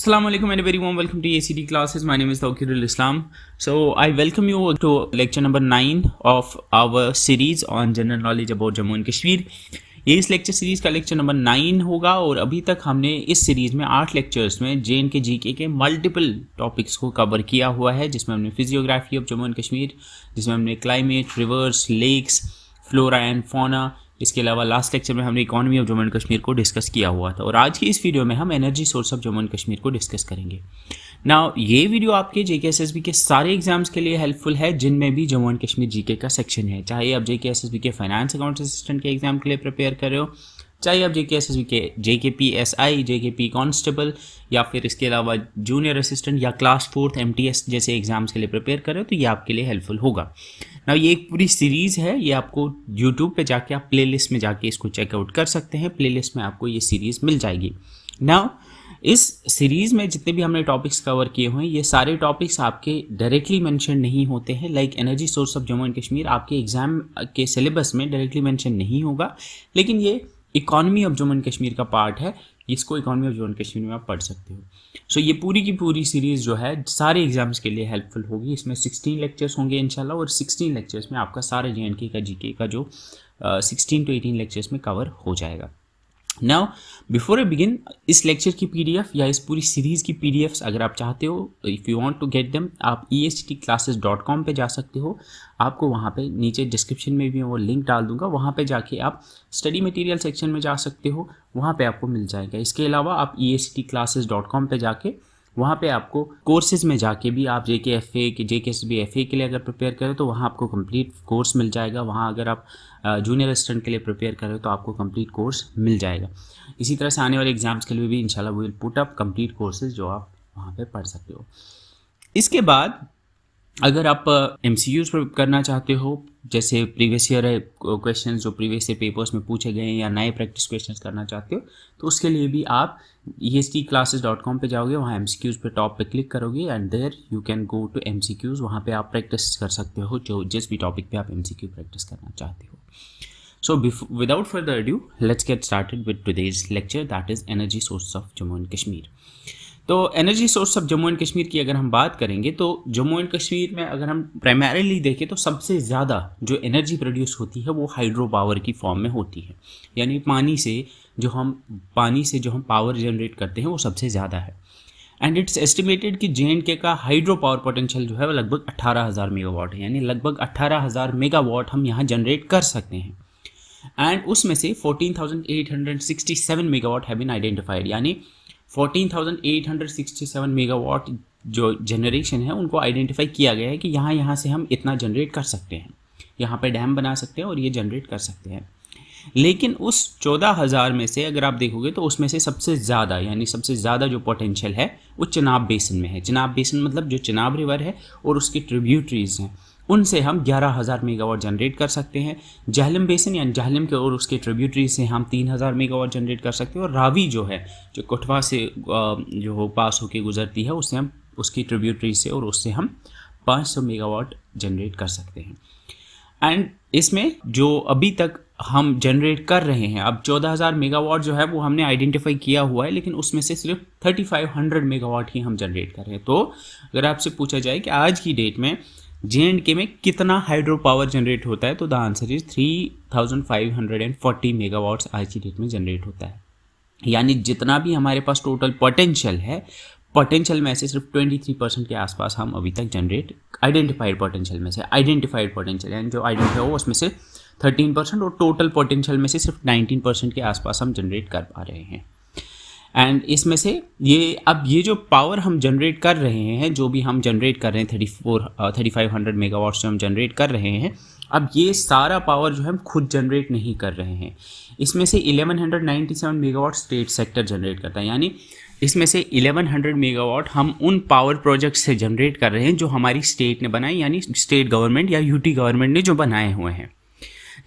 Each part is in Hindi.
Assalamu alaikum and a very warm welcome to ACD classes. My name is Tawqirul Islam. So I welcome you to lecture number 9 of our series on general knowledge about Jammu and Kashmir. ये इस लेक्चर सीरीज़ का लेक्चर नंबर 9 होगा और अभी तक हमने इस सीरीज़ में 8 लेक्चर्स में JNK GK के मल्टीपल टॉपिक्स को कवर किया हुआ है, जिसमें हमने physiography of Jammu and Kashmir, जिसमें हमने climate, rivers, lakes, flora and fauna, इसके अलावा लास्ट लेक्चर में हमने economy of Jammu and Kashmir को डिस्कस किया हुआ था। और आज की इस वीडियो में हम energy source of Jammu and Kashmir को डिस्कस करेंगे। नाउ ये वीडियो आपके JKSSB के सारे एग्जाम्स के लिए हेल्पफुल है जिनमें भी जम्मू एंड कश्मीर जीके का सेक्शन है, चाहे आप JKSSB के फाइनेंस अकाउंट असिस्टेंट के एग्जाम के लिए प्रिपेयर कर रहे हो, चाहे आप JKSSB के JKPSI, JKP कांस्टेबल या फिर इसके अलावा जूनियर असिस्टेंट या क्लास 4th MTS जैसे एग्जाम्स के लिए प्रिपेयर कर रहे हो, तो ये आपके लिए हेल्पफुल होगा। ना ये एक पूरी सीरीज़ है, ये आपको YouTube पे जाके आप प्लेलिस्ट में जाके इसको चेकआउट कर सकते हैं। प्लेलिस्ट में आपको ये सीरीज़ मिल जाएगी। नाउ इस सीरीज़ में जितने भी हमने टॉपिक्स कवर किए हुए हैं, ये सारे टॉपिक्स आपके डायरेक्टली मेंशन नहीं होते हैं। Like energy source of Jammu and Kashmir आपके एग्जाम के सिलेबस में डायरेक्टली मेंशन नहीं होगा, लेकिन ये economy of Jammu and Kashmir का पार्ट है, इसको economy of Jammu and Kashmir में आप पढ़ सकते हो। सो ये पूरी की पूरी सीरीज़ जो है सारे एग्जाम्स के लिए हेल्पफुल होगी। इसमें 16 लेक्चर्स होंगे इंशाल्लाह, और 16 लेक्चर्स में आपका सारे JNK का GK का जो 16 to 18 लेक्चर्स में कवर हो जाएगा। नाउ बिफोर आई बिगिन, इस लेक्चर की PDF या इस पूरी सीरीज़ की PDFs अगर आप चाहते हो, if you want to get them, आप EACTclasses.com पे जा सकते हो। आपको वहाँ पे नीचे डिस्क्रिप्शन में भी वो लिंक डाल दूंगा, वहाँ पे जाके आप स्टडी मटेरियल सेक्शन में जा सकते हो, वहाँ पे आपको मिल जाएगा। इसके अलावा आप EACTclasses.com पे जाके वहाँ पे आपको कोर्सेज़ में जाके भी आप JKSSB FA के लिए अगर प्रिपेयर करें तो वहाँ आपको कंप्लीट कोर्स मिल जाएगा। वहाँ अगर आप जूनियर असिस्टेंट के लिए प्रिपेयर करें तो आपको कंप्लीट कोर्स मिल जाएगा। इसी तरह से आने वाले एग्जाम्स के लिए भी इंशाल्लाह we will put up complete courses जो आप वहाँ पे पढ़ सकते हो। इसके बाद अगर आप MCQs करना चाहते हो, जैसे प्रीवियस ईयर क्वेश्चंस जो प्रीवियस ईयर पेपर्स में पूछे गए हैं, या नए प्रैक्टिस क्वेश्चंस करना चाहते हो, तो उसके लिए भी आप EACTclasses.com पे जाओगे, वहाँ MCQs पे टॉप पे क्लिक करोगे and there you can go to MCQs। वहाँ पे आप प्रैक्टिस कर सकते हो जो जिस भी टॉपिक पे आप MCQ प्रैक्टिस करना चाहते हो। So without further ado, let's get started with today's lecture, that is energy source of Jammu and Kashmir. तो energy source of Jammu and Kashmir की अगर हम बात करेंगे तो जम्मू एंड कश्मीर में अगर हम प्राइमरीली देखें तो सबसे ज़्यादा जो एनर्जी प्रोड्यूस होती है वो हाइड्रो पावर की फॉर्म में होती है, यानी पानी से जो हम पावर जनरेट करते हैं वो सबसे ज़्यादा है। एंड इट्स एस्टिमेटेड कि JNK का हाइड्रो पावर पोटेंशियल जो है वो लगभग 18,000 मेगावाट है, यानी लगभग 18,000 मेगावाट हम यहाँ जनरेट कर सकते हैं। एंड उसमें से 14,867 मेगावाट हैव बीन आइडेंटिफाइड, यानी 14,867 मेगावाट जो जनरेशन है उनको आइडेंटिफाई किया गया है कि यहाँ से हम इतना जनरेट कर सकते हैं, यहाँ पे डैम बना सकते हैं और ये जनरेट कर सकते हैं। लेकिन उस 14,000 में से अगर आप देखोगे तो उसमें से सबसे ज़्यादा जो पोटेंशियल है वो चिनाब बेसिन में है। चिनाब बेसिन मतलब जो चिनाब रिवर है और उसकी ट्रिब्यूटरीज हैं, उनसे हम 11,000 मेगावाट जनरेट कर सकते हैं। जहलम बेसिन यानी जहलम के और उसके ट्रिब्यूटरी से हम 3,000 मेगावाट जनरेट कर सकते हैं। और रावी जो है जो कठवा से जो पास होके गुजरती है, उससे हम उसकी ट्रिब्यूटरी से और उससे हम 500 मेगावाट जनरेट कर सकते हैं। एंड इसमें जो अभी तक हम जनरेट कर रहे हैं, अब 14,000 मेगावाट जो है वो हमने आइडेंटिफाई किया हुआ है, लेकिन उसमें से सिर्फ 3,500 मेगावाट ही हम जनरेट कर रहे हैं। तो अगर आपसे पूछा जाए कि आज की डेट में JNK में कितना हाइड्रो पावर जनरेट होता है, तो द आंसर इज 3,540 मेगावाट्स आज की डेट में जनरेट होता है। यानी जितना भी हमारे पास टोटल पोटेंशियल है, पोटेंशियल में से सिर्फ 23% के आसपास हम अभी तक जनरेट आइडेंटिफाइड पोटेंशियल यानी जो आइडेंटिफाई हो उसमें से 13% और टोटल पोटेंशियल में से सिर्फ 19% के आसपास हम जनरेट कर पा रहे हैं। एंड इसमें से ये जो पावर हम जनरेट कर रहे हैं, जो भी हम जनरेट कर रहे हैं 3,500 मेगावाट जो हम जनरेट कर रहे हैं, अब ये सारा पावर जो है हम खुद जनरेट नहीं कर रहे हैं। इसमें से 1197 मेगावाट स्टेट सेक्टर जनरेट करता है, यानी इसमें से 1100 मेगावाट हम उन पावर प्रोजेक्ट से जनरेट कर रहे हैं जो हमारी स्टेट ने बनाए, यानी स्टेट गवर्नमेंट या UT गवर्नमेंट ने जो बनाए हुए हैं।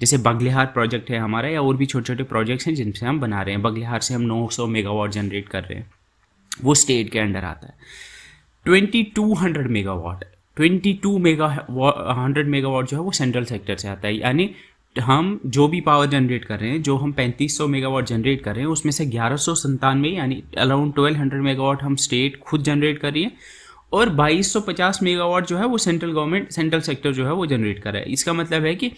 जैसे बगलिहार प्रोजेक्ट है हमारा, या और भी छोटे छोटे प्रोजेक्ट्स हैं जिनसे हम बना रहे हैं। बगलिहार से हम 900 मेगावाट जनरेट कर रहे हैं, वो स्टेट के अंडर आता है। 2200 मेगावाट जो है वो सेंट्रल सेक्टर से आता है, यानी हम जो भी पावर जनरेट कर रहे हैं, जो हम 3500 मेगावाट जनरेट कर रहे हैं, उसमें से 1197 यानी अराउंड 1200 मेगावाट हम स्टेट खुद जनरेट कर रही है और 2250 मेगावाट जो है वो सेंट्रल गवर्नमेंट, सेंट्रल सेक्टर जो है वो जनरेट कर रहा है। इसका मतलब है कि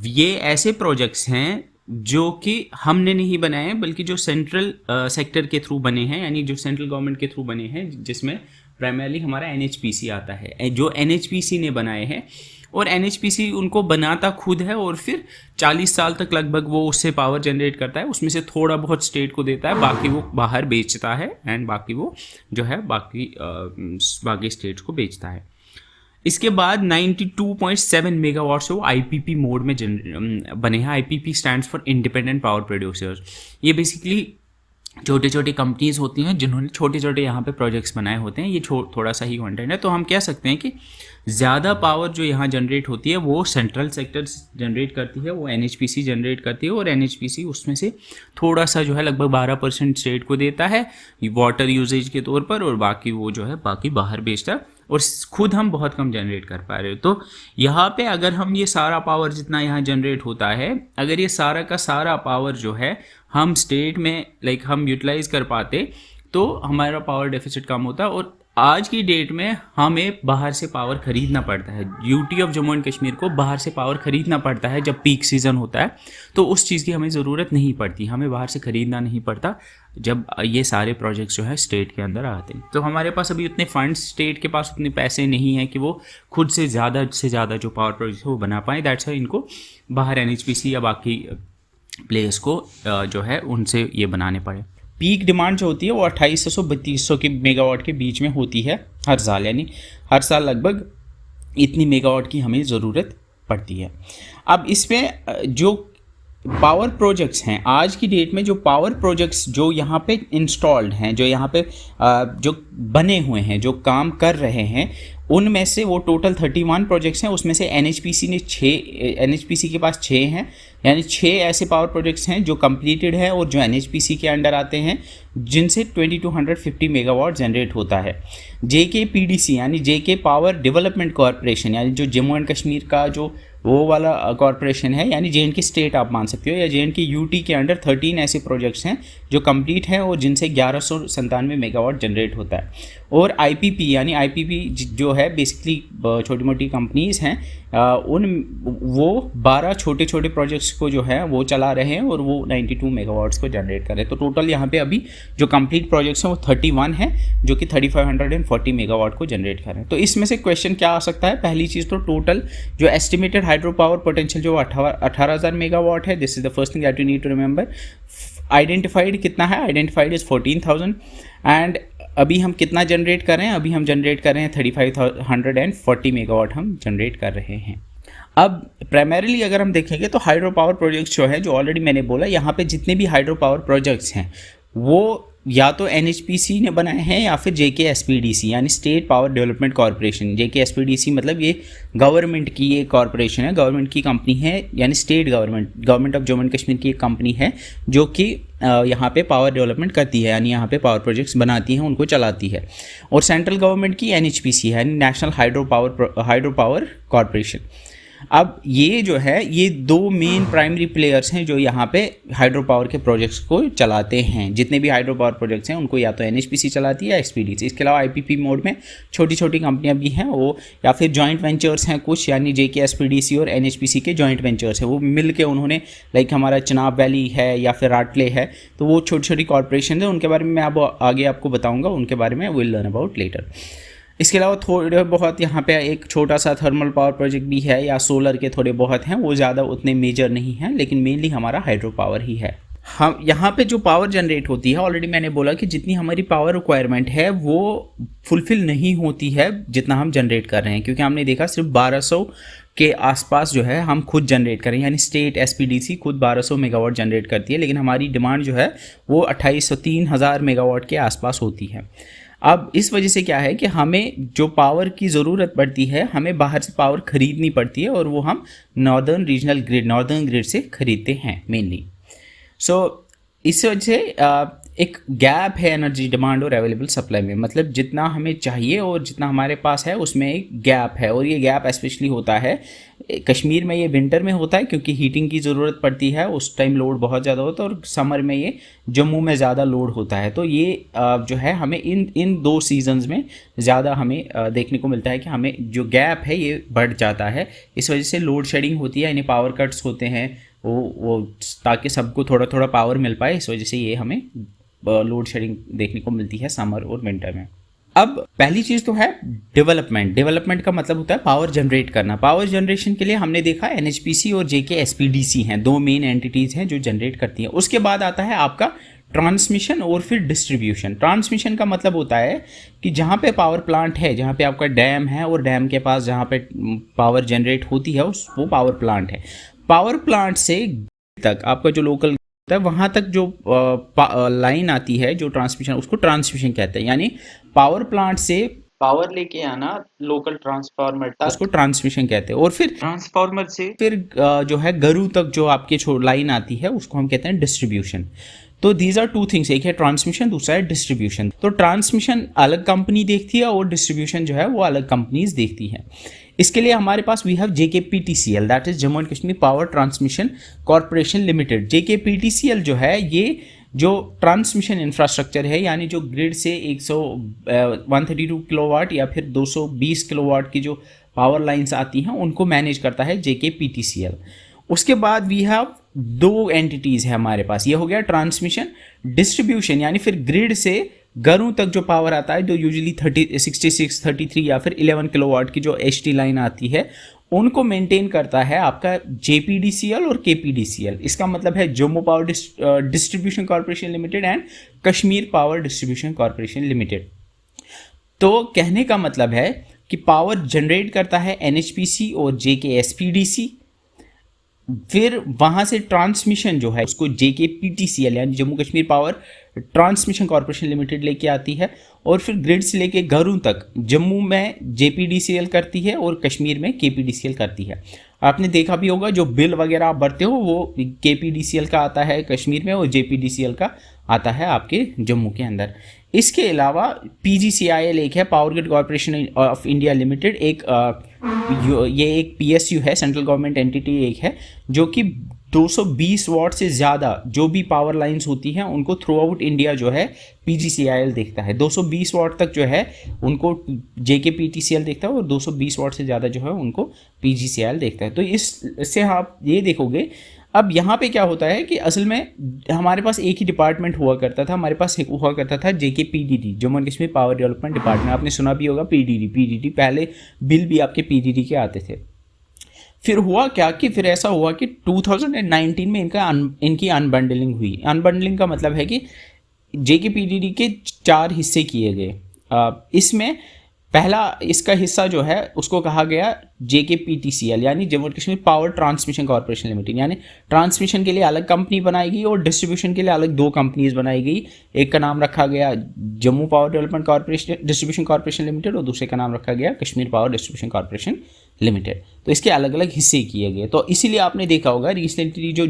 ये ऐसे प्रोजेक्ट्स हैं जो कि हमने नहीं बनाए हैं, बल्कि जो सेंट्रल सेक्टर के थ्रू बने हैं, यानी जो सेंट्रल गवर्नमेंट के थ्रू बने हैं, जिसमें प्राइमरली हमारा NHPC आता है, जो NHPC ने बनाए हैं। और NHPC उनको बनाता खुद है और फिर 40 साल तक लगभग वो उससे पावर जनरेट करता है, उसमें से थोड़ा बहुत स्टेट को देता है, बाकी वो बाहर बेचता है एंड बाकी वो जो है बाकी स्टेट्स को बेचता है। इसके बाद 92.7 मेगावाट से वो IPP मोड में बने हैं। IPP stands for independent power producers. ये बेसिकली छोटे छोटे कंपनीज होती हैं जिन्होंने छोटे छोटे यहाँ पे प्रोजेक्ट्स बनाए होते हैं। ये थोड़ा सा ही कंटेंट है, तो हम कह सकते हैं कि ज़्यादा पावर जो यहाँ जनरेट होती है वो सेंट्रल सेक्टर जनरेट करती है, वो NHPC जनरेट करती है और NHPC उसमें से थोड़ा सा जो है लगभग 12% स्टेट को देता है वाटर यूजेज के तौर पर, और बाकी वो जो है बाकी बाहर बेचता है और खुद हम बहुत कम जनरेट कर पा रहे हो। तो यहाँ पे अगर हम ये सारा पावर जितना यहाँ जनरेट होता है, अगर ये सारा का सारा पावर जो है हम स्टेट में हम यूटिलाइज कर पाते तो हमारा पावर डेफिसिट कम होता। और आज की डेट में हमें बाहर से पावर खरीदना पड़ता है, UT of Jammu and Kashmir को बाहर से पावर खरीदना पड़ता है जब पीक सीज़न होता है, तो उस चीज़ की हमें ज़रूरत नहीं पड़ती, हमें बाहर से ख़रीदना नहीं पड़ता जब ये सारे प्रोजेक्ट्स जो है स्टेट के अंदर आते हैं। तो हमारे पास अभी उतने फंड्स, स्टेट के पास उतने पैसे नहीं हैं कि वो खुद से ज़्यादा जो पावर प्रोजेक्ट है वो बना पाएँ। दैट्स वाई इनको बाहर NHPC या बाकी प्लेयर्स को जो है उनसे ये बनाने पड़े। पीक डिमांड जो होती है वो 2800 से 3200 के मेगावाट के बीच में होती है हर साल, यानी हर साल लगभग इतनी मेगावाट की हमें ज़रूरत पड़ती है। अब इसमें जो पावर प्रोजेक्ट्स हैं आज की डेट में, जो पावर प्रोजेक्ट्स जो यहाँ पे इंस्टॉल्ड हैं, जो यहाँ पे जो बने हुए हैं, जो काम कर रहे हैं, उनमें से वो टोटल 31 प्रोजेक्ट्स हैं। उसमें से NHPC के पास 6 हैं, यानी 6 ऐसे पावर प्रोजेक्ट्स हैं जो कंप्लीटेड हैं और जो NHPC के अंडर आते हैं, जिनसे 2250 मेगावाट जनरेट होता है। JKPDC यानी JK पावर डेवलपमेंट कॉरपोरेशन, यानी जो जम्मू एंड कश्मीर का जो वो वाला कॉरपोरेशन है, यानी JNK स्टेट आप मान सकते हो, या JNK UT के अंडर 13 ऐसे प्रोजेक्ट्स हैं जो कंप्लीट हैं और जिनसे 1197 मेगावाट जनरेट होता है। और IPP यानी IPP जो है बेसिकली छोटी मोटी कंपनीज़ हैं, वो 12 छोटे छोटे प्रोजेक्ट्स को जो है वो चला रहे हैं और वो 92 मेगावाट्स को जनरेट कर रहे हैं। तो टोटल यहाँ पे अभी जो कंप्लीट प्रोजेक्ट्स हैं वो 31 हैं जो कि 3540 मेगावाट को जनरेट कर रहे हैं। तो इसमें से क्वेश्चन क्या आ सकता है? पहली चीज़ तो टोटल जो एस्टिमेटेड हाइड्रो पावर पोटेंशियल जो 18,000 मेगावाट है, this is the first thing that you need to remember. Identified कितना है? आइडेंटिफाइड इज 14,000 एंड अभी हम कितना जनरेट कर रहे हैं? अभी हम जनरेट कर रहे हैं 3540 मेगावाट हम जनरेट कर रहे हैं। अब प्राइमरीली अगर हम देखेंगे तो हाइड्रो पावर प्रोजेक्ट्स जो है, जो ऑलरेडी मैंने बोला, यहाँ पे जितने भी हाइड्रो पावर प्रोजेक्ट्स हैं वो या तो NHPC ने बनाए हैं या फिर JKSPDC यानी state power development corporation. JKSPDC मतलब ये गवर्नमेंट की एक कॉरपोरेशन है, गवर्नमेंट की कंपनी है, यानी state government of Jammu and Kashmir की एक कंपनी है जो कि यहाँ पे पावर डेवलपमेंट करती है, यानी यहाँ पे पावर प्रोजेक्ट्स बनाती हैं, उनको चलाती है। और सेंट्रल गवर्नमेंट की NHPC है, यानी नेशनल हाइड्रो पावर कॉरपोरेशन। अब ये जो है ये 2 मेन प्राइमरी प्लेयर्स हैं जो यहाँ पे हाइड्रो पावर के प्रोजेक्ट्स को चलाते हैं। जितने भी हाइड्रो पावर प्रोजेक्ट्स हैं उनको या तो NHPC चलाती है या SPDC। इसके अलावा IPP मोड में छोटी छोटी कंपनियां भी हैं वो, या फिर जॉइंट वेंचर्स हैं कुछ, यानी JKSPDC और NHPC के जॉइंट वेंचर्स हैं, वो मिल के उन्होंने हमारा चनाब वैली है या फिर राटले है, तो वो छोटी छोटी कॉरपोरेशन है, उनके बारे में मैं अब आगे आपको बताऊँगा, उनके बारे में विल लर्न अबाउट लेटर। इसके अलावा थोड़े बहुत यहाँ पे एक छोटा सा थर्मल पावर प्रोजेक्ट भी है या सोलर के थोड़े बहुत हैं, वो ज़्यादा उतने मेजर नहीं हैं, लेकिन मेनली हमारा हाइड्रो पावर ही है। हम यहाँ पे जो पावर जनरेट होती है, ऑलरेडी मैंने बोला कि जितनी हमारी पावर रिक्वायरमेंट है वो फुलफिल नहीं होती है जितना हम जनरेट कर रहे हैं, क्योंकि हमने देखा सिर्फ 1200 के आसपास जो है हम खुद जनरेट करें, यानी स्टेट SPDC खुद 1200 मेगावाट जनरेट करती है, लेकिन हमारी डिमांड जो है वो 2800-3000 मेगावाट के आसपास होती है। अब इस वजह से क्या है कि हमें जो पावर की ज़रूरत पड़ती है, हमें बाहर से पावर ख़रीदनी पड़ती है और वो हम नॉर्दर्न ग्रिड से ख़रीदते हैं मेनली। सो इस वजह से एक गैप है एनर्जी डिमांड और अवेलेबल सप्लाई में, मतलब जितना हमें चाहिए और जितना हमारे पास है उसमें एक गैप है। और ये गैप स्पेशली होता है कश्मीर में, ये विंटर में होता है क्योंकि हीटिंग की ज़रूरत पड़ती है, उस टाइम लोड बहुत ज़्यादा होता है, और समर में ये जम्मू में ज़्यादा लोड होता है। तो ये जो है हमें इन दो सीजन्स में ज़्यादा हमें देखने को मिलता है कि हमें जो गैप है ये बढ़ जाता है। इस वजह से लोड शेडिंग होती है, यानी पावर कट्स होते हैं वो ताकि सबको थोड़ा थोड़ा पावर मिल पाए। इस वजह से ये हमें लोड शेडिंग देखने को मिलती है समर और विंटर में। अब पहली चीज़ तो है डेवलपमेंट का मतलब होता है पावर जनरेट करना। पावर जनरेशन के लिए हमने देखा एनएचपीसी और जेके एसपीडीसी हैं, दो मेन एंटिटीज़ हैं जो जनरेट करती हैं। उसके बाद आता है आपका ट्रांसमिशन और फिर डिस्ट्रीब्यूशन। ट्रांसमिशन का मतलब होता है कि जहाँ पे पावर प्लांट है, जहाँ पे आपका डैम है और डैम के पास जहाँ पे पावर जनरेट होती है वो पावर प्लांट है। पावर प्लांट से तक आपका जो लोकल तक वहाँ तक जो लाइन आती है जो ट्रांसमिशन, उसको ट्रांसमिशन कहते हैं। यानी पावर प्लांट से पावर लेके आना लोकल ट्रांसफार्मर तक, उसको ट्रांसमिशन कहते हैं। और फिर ट्रांसफार्मर से फिर जो है घरों तक जो आपके लाइन आती है उसको हम कहते हैं डिस्ट्रीब्यूशन। तो दीज आर टू थिंग्स, एक है ट्रांसमिशन, दूसरा है डिस्ट्रीब्यूशन। तो ट्रांसमिशन अलग कंपनी देखती है और डिस्ट्रीब्यूशन जो है वो अलग कंपनीज देखती है। इसके लिए हमारे पास we have JKPTCL, that is Jammu and Kashmir power transmission corporation limited. JKPTCL जो है ये जो ट्रांसमिशन इंफ्रास्ट्रक्चर है, यानी जो ग्रिड से 132 किलोवाट या फिर 220 किलोवाट की जो पावर लाइंस आती हैं उनको मैनेज करता है JKPTCL। उसके बाद वी हैव दो एंटिटीज़ है हमारे पास, ये हो गया ट्रांसमिशन। डिस्ट्रीब्यूशन यानी फिर ग्रिड से घरों तक जो पावर आता है, जो यूजुअली 66, 33 या फिर 11 किलोवाट की जो HT लाइन आती है, उनको मेंटेन करता है आपका JPDCL और KPDCL। इसका मतलब है Jammu power distribution corporation limited and Kashmir power distribution corporation limited. तो कहने का मतलब है कि पावर जनरेट करता है NHPC और JKSPDC, फिर वहाँ से ट्रांसमिशन जो है उसको JKPTCL यानी Jammu Kashmir power transmission corporation limited लेके आती है, और फिर ग्रिड से लेके घरों तक जम्मू में JPDCL करती है और कश्मीर में KPDCL करती है। आपने देखा भी होगा जो बिल वगैरह आप भरते हो वो KPDCL का आता है कश्मीर में और JPDCL का आता है आपके जम्मू के अंदर। इसके अलावा PGCIL एक है, power grid corporation of India limited, ये एक PSU है, सेंट्रल गवर्नमेंट एंटिटी एक है, जो कि 220 वाट से ज़्यादा जो भी पावर लाइंस होती हैं उनको थ्रू आउट इंडिया जो है PGCIL देखता है। 220 वाट तक जो है उनको JKPTCL देखता है और 220 वाट से ज़्यादा जो है उनको PGCIL देखता है। तो इससे आप ये देखोगे अब यहाँ पे क्या होता है कि असल में हमारे पास एक ही डिपार्टमेंट हुआ करता था, हमारे पास एक हुआ करता था JKPDD, Jammu and Kashmir power development department. आपने सुना भी होगा PDD, पहले बिल भी आपके PDD के आते थे। फिर हुआ क्या कि फिर ऐसा हुआ कि 2019 में इनकी अनबंडलिंग हुई। अनबंडलिंग का मतलब है कि JKPDD के 4 हिस्से किए गए। इसमें पहला इसका हिस्सा जो है उसको कहा गया JKPTCL यानी Jammu and Kashmir power transmission corporation limited, यानी ट्रांसमिशन के लिए अलग कंपनी बनाई गई और डिस्ट्रीब्यूशन के लिए अलग दो कंपनीज बनाई गई। एक का नाम रखा गया Jammu power development corporation distribution corporation limited और दूसरे का नाम रखा गया Kashmir power distribution corporation limited. तो इसके अलग अलग हिस्से किए गए। तो इसीलिए आपने देखा होगा रिसेंटली जो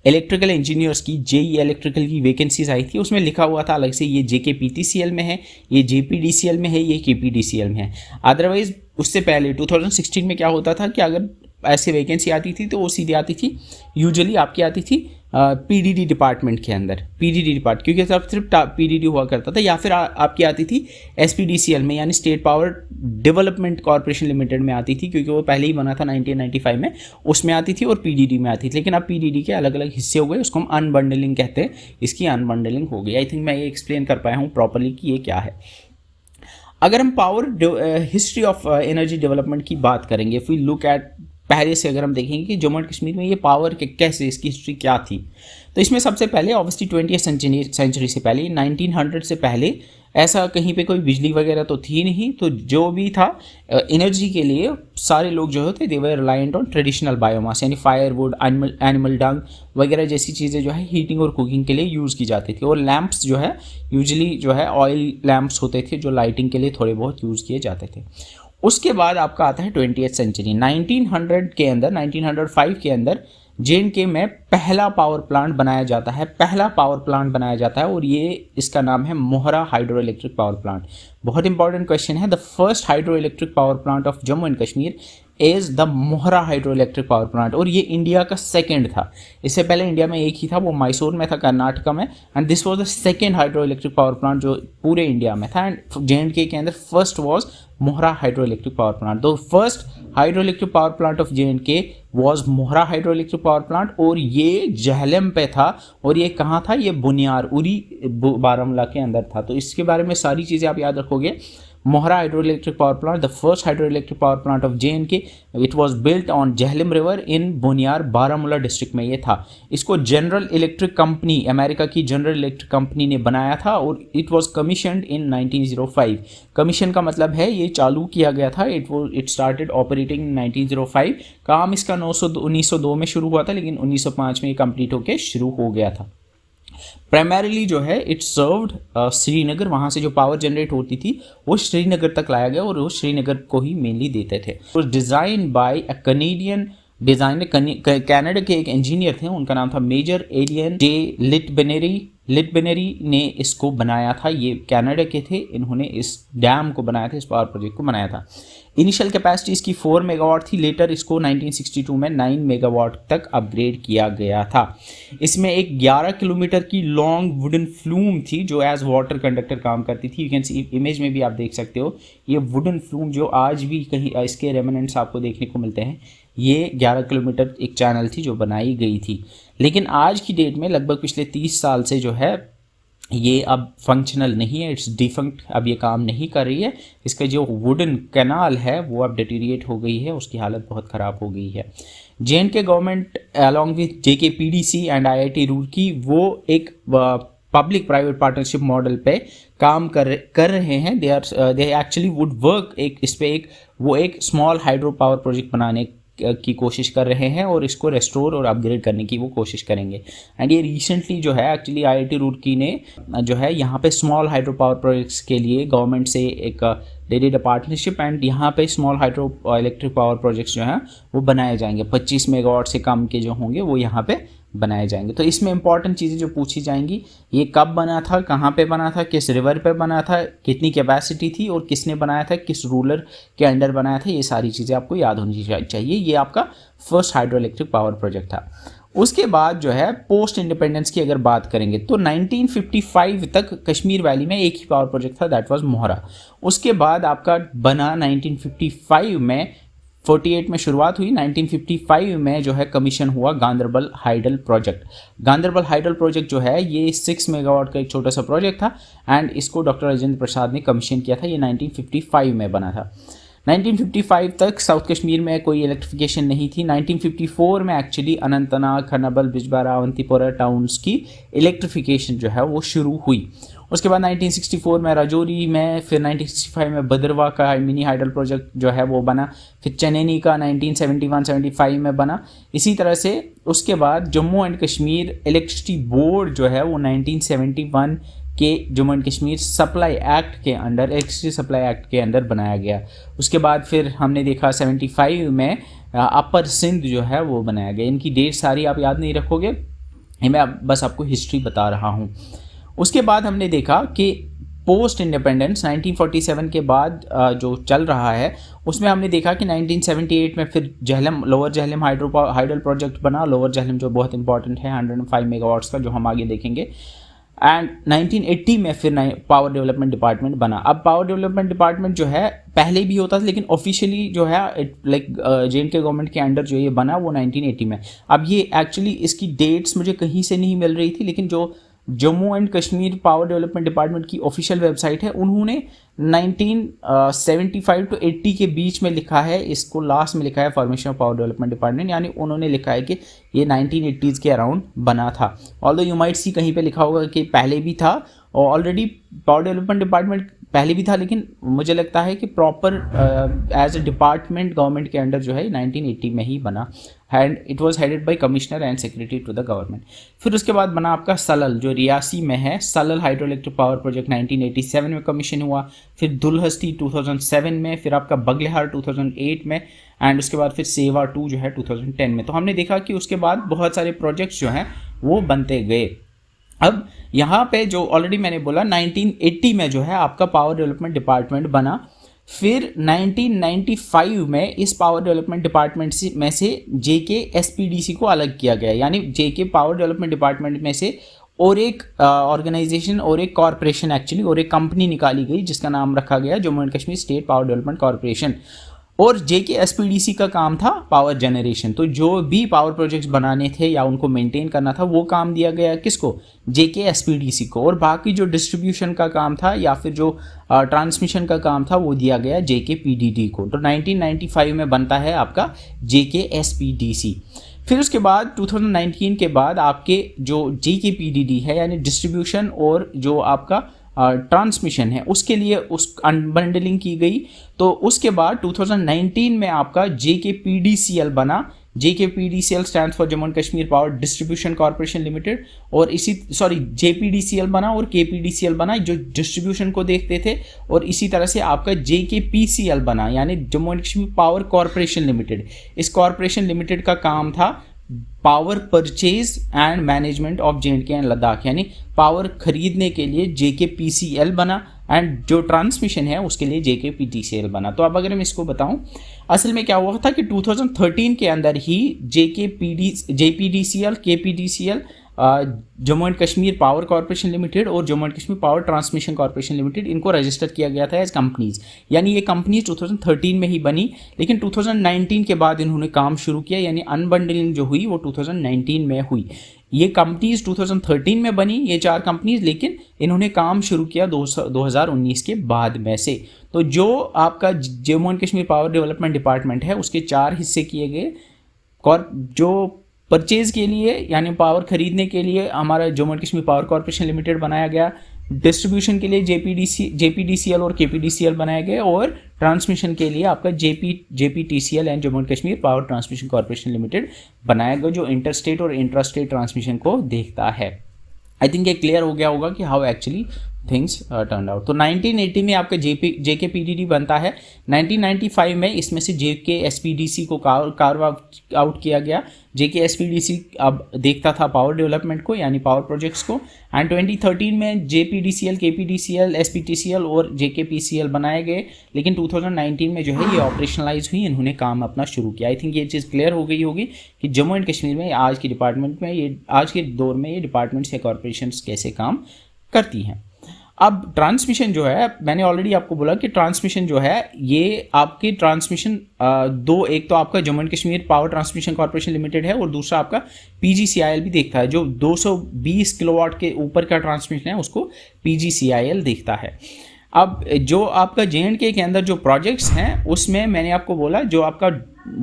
इलेक्ट्रिकल इंजीनियर्स की JEE इलेक्ट्रिकल की वैकेंसीज आई थी उसमें लिखा हुआ था अलग से ये JKPTCL में है, ये JPDCL में है, ये KPDCL में है। अदरवाइज उससे पहले 2016 में क्या होता था कि अगर ऐसे वैकेंसी आती थी तो वो सीधे आती थी, यूजुअली आपकी आती थी PDD डिपार्टमेंट के अंदर, PDD डिपार्ट, क्योंकि तब सिर्फ PDD हुआ करता था, या फिर आपकी आती थी SPDCL में यानी state power development corporation limited में आती थी, क्योंकि वो पहले ही बना था 1995 में, उसमें आती थी और PDD में आती थी। लेकिन अब PDD के अलग अलग हिस्से हो गए, उसको हम अनबंडलिंग कहते हैं, इसकी अनबंडलिंग हो गई। आई थिंक मैं ये एक्सप्लेन कर पाया हूँ प्रॉपरली कि ये क्या है। अगर हम power history of energy development की बात करेंगे, इफ वी लुक एट पहले से अगर हम देखेंगे कि जम्मू एंड कश्मीर में ये पावर के कैसे इसकी हिस्ट्री क्या थी, तो इसमें सबसे पहले ऑब्वियसली 20th सेंचुरी से पहले 1900 से पहले ऐसा कहीं पे कोई बिजली वगैरह तो थी नहीं। तो जो भी था एनर्जी के लिए सारे लोग जो होते दे वर रिलायंट ऑन ट्रेडिशनल बायोमास यानी फायरवुड, एनिमल डंग वगैरह जैसी चीज़ें जो है हीटिंग और कुकिंग के लिए यूज़ की जाती थी। और लैंप्स जो है यूजुअली जो है ऑयल लैंप्स होते थे जो लाइटिंग के लिए थोड़े बहुत यूज़ किए जाते थे। उसके बाद आपका आता है 20th सेंचुरी। 1900 के अंदर 1905 के अंदर JNK में पहला पावर प्लांट बनाया जाता है, और ये इसका नाम है मोहरा हाइड्रो इलेक्ट्रिक पावर प्लांट। बहुत इंपॉर्टेंट क्वेश्चन है। The first hydro electric power plant of Jammu and Kashmir is the Mohra hydro electric power plant, और ये इंडिया का सेकंड था। इससे पहले इंडिया में एक ही था, वो मैसूर में था, कर्नाटका में, and this was the second hydro electric power plant जो पूरे इंडिया में था। एंड JNK के अंदर first was Mohra hydro electric power plant. The first hydro electric power plant of JNK was Mohra hydro electric power plant, और ये जहलम पे था। और ये कहाँ था? ये बुनियार उरी बारामूला के अंदर था। तो इसके बारे में सारी चीज़ें आप याद रखोगे। Mohra hydro electric power plant, the first hydro electric power plant of JNK, it was built on Jhelum river in Buniyar Baramulla district में ये था। इसको जनरल इलेक्ट्रिक कंपनी, अमेरिका की जनरल इलेक्ट्रिक कंपनी ने बनाया था, और it was commissioned in 1905। Commission का मतलब है ये चालू किया गया था। It started operating in 1905। काम इसका 1902 में शुरू हुआ था, लेकिन 1905 में ये कंप्लीट होकर शुरू हो गया था। प्राइमरीली जो है इट सर्व्ड श्रीनगर, वहाँ से जो पावर जनरेट होती थी वो श्रीनगर तक लाया गया, और वो श्रीनगर को ही मेनली देते थे। तो design by a Canadian designer, Canada के एक इंजीनियर थे, उनका नाम था मेजर एलियन जे लिटबेनेरी ने इसको बनाया था। ये कनाडा के थे, इन्होंने इस डैम को बनाया था, इस पावर प्रोजेक्ट को बनाया था। इनिशियल कैपेसिटी इसकी 4 मेगावाट थी, लेटर इसको 1962 में 9 मेगावाट तक अपग्रेड किया गया था। इसमें एक 11 किलोमीटर की लॉन्ग वुडन फ्लूम थी जो एज वाटर कंडक्टर काम करती थी। यू कैन सी इमेज में भी आप देख सकते हो, ये वुडन फ्लूम जो आज भी कहीं इसके रेमिनेंट्स आपको देखने को मिलते हैं। ये 11 किलोमीटर एक चैनल थी जो बनाई गई थी, लेकिन आज की डेट में लगभग पिछले 30 साल से जो है ये अब फंक्शनल नहीं है, इट्स डिफंक्ट, अब ये काम नहीं कर रही है। इसका जो वुडन कैनाल है वो अब डिटीरिएट हो गई है, उसकी हालत बहुत ख़राब हो गई है। JNK government along with JKPDC and IIT Roorkee वो एक पब्लिक प्राइवेट पार्टनरशिप मॉडल पे काम कर रहे हैं। दे एक्चुअली वुड वर्क इस पे एक स्मॉल हाइड्रो पावर प्रोजेक्ट बनाने की कोशिश कर रहे हैं, और इसको रेस्टोर और अपग्रेड करने की वो कोशिश करेंगे। एंड ये रिसेंटली जो है एक्चुअली IIT रूरकी ने जो है यहाँ पे स्मॉल हाइड्रो पावर प्रोजेक्ट्स के लिए गवर्नमेंट से एक they did a partnership, and यहाँ पे small hydro electric power projects जो हैं वो बनाए जाएंगे। 25 मेगावाट से कम के जो होंगे वो यहाँ पे बनाए जाएंगे। तो इसमें इंपॉर्टेंट चीज़ें जो पूछी जाएंगी, ये कब बना था, कहाँ पे बना था, किस रिवर पे बना था, कितनी कैपेसिटी थी, और किसने बनाया था, किस रूलर के अंडर बनाया था, ये सारी चीज़ें आपको याद होनी चाहिए। ये आपका first hydro electric power project था। उसके बाद जो है पोस्ट इंडिपेंडेंस की अगर बात करेंगे तो 1955 तक कश्मीर वैली में एक ही पावर प्रोजेक्ट था, दैट वाज मोहरा। उसके बाद आपका बना 1955 में 48 में शुरुआत हुई, 1955 में जो है कमीशन हुआ Ganderbal hydel project. Ganderbal hydel project जो है ये 6 मेगावाट का एक छोटा सा प्रोजेक्ट था, एंड इसको डॉक्टर राजेंद्र प्रसाद ने कमीशन किया था। ये 1955 में बना था। 1955 तक साउथ कश्मीर में कोई इलेक्ट्रिफिकेशन नहीं थी। 1954 में एक्चुअली अनंतनाग, खनबल, बिजबारा, अवंतीपोरा टाउन्स की इलेक्ट्रिफिकेशन जो है वो शुरू हुई। उसके बाद 1964 में राजौरी में, फिर 1965 में भद्रवा का मिनी हाइडल प्रोजेक्ट जो है वो बना, फिर चनैनी का 1971-75 में बना। इसी तरह से उसके बाद Jammu and Kashmir electricity board जो है वो 1971 के Jammu and Kashmir supply act के अंडर, इलेक्ट्रिसिटी सप्लाई एक्ट के अंडर बनाया गया। उसके बाद फिर हमने देखा 75 में अपर सिंध जो है वो बनाया गया। इनकी डेट सारी आप याद नहीं रखोगे, मैं बस आपको हिस्ट्री बता रहा हूँ। उसके बाद हमने देखा कि पोस्ट इंडिपेंडेंस 1947 के बाद जो चल रहा है उसमें हमने देखा कि 1978 में फिर लोअर जहलम हाइडल प्रोजेक्ट बना। लोअर जहलम जो बहुत इंपॉर्टेंट है 105 मेगावाट्स का, जो हम आगे देखेंगे। एंड 1980 में फिर पावर डेवलपमेंट डिपार्टमेंट बना। अब पावर डेवलपमेंट डिपार्टमेंट जो है पहले भी होता था, लेकिन ऑफिशियली जो है JNK गवर्नमेंट के अंडर जो ये बना वो 1980 में। अब ये एक्चुअली इसकी डेट्स मुझे कहीं से नहीं मिल रही थी, लेकिन जो Jammu and Kashmir power development department की ऑफिशियल वेबसाइट है उन्होंने 1975 to 80 के बीच में लिखा है, इसको लास्ट में लिखा है formation of power development department, यानी उन्होंने लिखा है कि ये 1980s के अराउंड बना था। ऑल्दो यू माइट सी कहीं पे लिखा होगा कि पहले भी था, और ऑलरेडी पावर डेवलपमेंट डिपार्टमेंट पहले भी था, लेकिन मुझे लगता है कि proper as a department government के अंडर जो है 1980 में ही बना, and it was headed by commissioner and secretary to the government. फिर उसके बाद बना आपका सलल, जो रियासी में है, Salal hydro electric power project 1987 में कमीशन हुआ। फिर दुलहस्ती 2007 में, फिर आपका बगलेहार 2008 में, एंड उसके बाद फिर सेवा 2 जो है 2010 में। तो हमने देखा कि उसके बाद बहुत सारे प्रोजेक्ट्स जो हैं वो बनते गए। अब यहाँ पे जो ऑलरेडी मैंने बोला 1980 में जो है आपका पावर डेवलपमेंट डिपार्टमेंट बना। फिर 1995 में इस पावर डेवलपमेंट डिपार्टमेंट में से JKSPDC को अलग किया गया, यानी JK पावर डेवलपमेंट डिपार्टमेंट में से और एक ऑर्गेनाइजेशन और एक कॉरपोरेशन एक्चुअली और एक कंपनी निकाली गई जिसका नाम रखा गया Jammu and Kashmir state power development corporation. और JKSPDC का काम था पावर जनरेशन। तो जो भी पावर प्रोजेक्ट्स बनाने थे या उनको मेंटेन करना था वो काम दिया गया किसको, JKSPDC को, और बाकी जो डिस्ट्रीब्यूशन का काम था या फिर जो ट्रांसमिशन का काम था वो दिया गया JKPDD को। तो 1995 में बनता है आपका JKSPDC। फिर उसके बाद 2019 के बाद आपके जो JKPDD है यानी डिस्ट्रीब्यूशन और जो आपका ट्रांसमिशन है उसके लिए उस अनबंडलिंग की गई। तो उसके बाद 2019 में आपका JKPDCL बना। JKPDCL stands for Jammu and Kashmir power distribution corporation limited, और JPDCL बना और KPDCL बना जो डिस्ट्रीब्यूशन को देखते थे, और इसी तरह से आपका JKPCL बना यानी Jammu and Kashmir power corporation limited. इस कॉर्पोरेशन लिमिटेड का काम था power purchase and management of JNK and Ladakh, यानी पावर खरीदने के लिए JKPCL बना एंड जो ट्रांसमिशन है उसके लिए JKPTCL बना। तो अब अगर मैं इसको बताऊं, असल में क्या हुआ था कि 2013 के अंदर ही JPDCL, KPDCL, Jammu and Kashmir power corporation limited और Jammu and Kashmir power transmission corporation limited, इनको रजिस्टर किया गया था एज कंपनीज। यानी ये कंपनीज 2013 में ही बनी, लेकिन 2019 के बाद इन्होंने काम शुरू किया, यानी अनबंडलिंग जो हुई वो 2019 में हुई। ये कंपनीज 2013 में बनी, ये 4 कंपनीज, लेकिन इन्होंने काम शुरू किया 2019 के बाद में से। तो जो आपका Jammu and Kashmir power development department है उसके 4 हिस्से किए गए। जो परचेज के लिए यानी पावर खरीदने के लिए हमारा Jammu and Kashmir power corporation limited बनाया गया, डिस्ट्रीब्यूशन के लिए JPDCL और KPDCL बनाए गए, और ट्रांसमिशन के लिए आपका JPTCL and Jammu and Kashmir power transmission corporation limited बनाया गया, जो इंटर स्टेट और इंट्रा स्टेट ट्रांसमिशन को देखता है। आई थिंक ये क्लियर हो गया होगा कि how actually things turn out. तो 1980 में आपका JKPDD बनता है। 1995 में इसमें से JKSPDC को कार्व आउट किया गया। JKSPDC अब देखता था पावर डेवलपमेंट को यानी पावर प्रोजेक्ट्स को, एंड 2013 में JPDCL, KPDCL, SPTCL और JKPCL बनाए गए, लेकिन 2019 में जो है ये ऑपरेशनलाइज हुई, इन्होंने काम अपना शुरू किया। आई थिंक ये चीज़ क्लियर हो गई होगी कि जम्मू एंड कश्मीर में आज के डिपार्टमेंट में ये आज के दौर में ये डिपार्टमेंट्स या कॉर्पोरेशंस कैसे काम करती हैं। अब ट्रांसमिशन जो है, मैंने ऑलरेडी आपको बोला कि ट्रांसमिशन जो है ये आपकी ट्रांसमिशन एक तो आपका Jammu and Kashmir power transmission corporation limited है, और दूसरा आपका PGCIL भी देखता है। जो 220 किलोवाट के ऊपर का ट्रांसमिशन है उसको PGCIL देखता है। अब जो आपका JNK के अंदर जो प्रोजेक्ट्स हैं उसमें मैंने आपको बोला जो आपका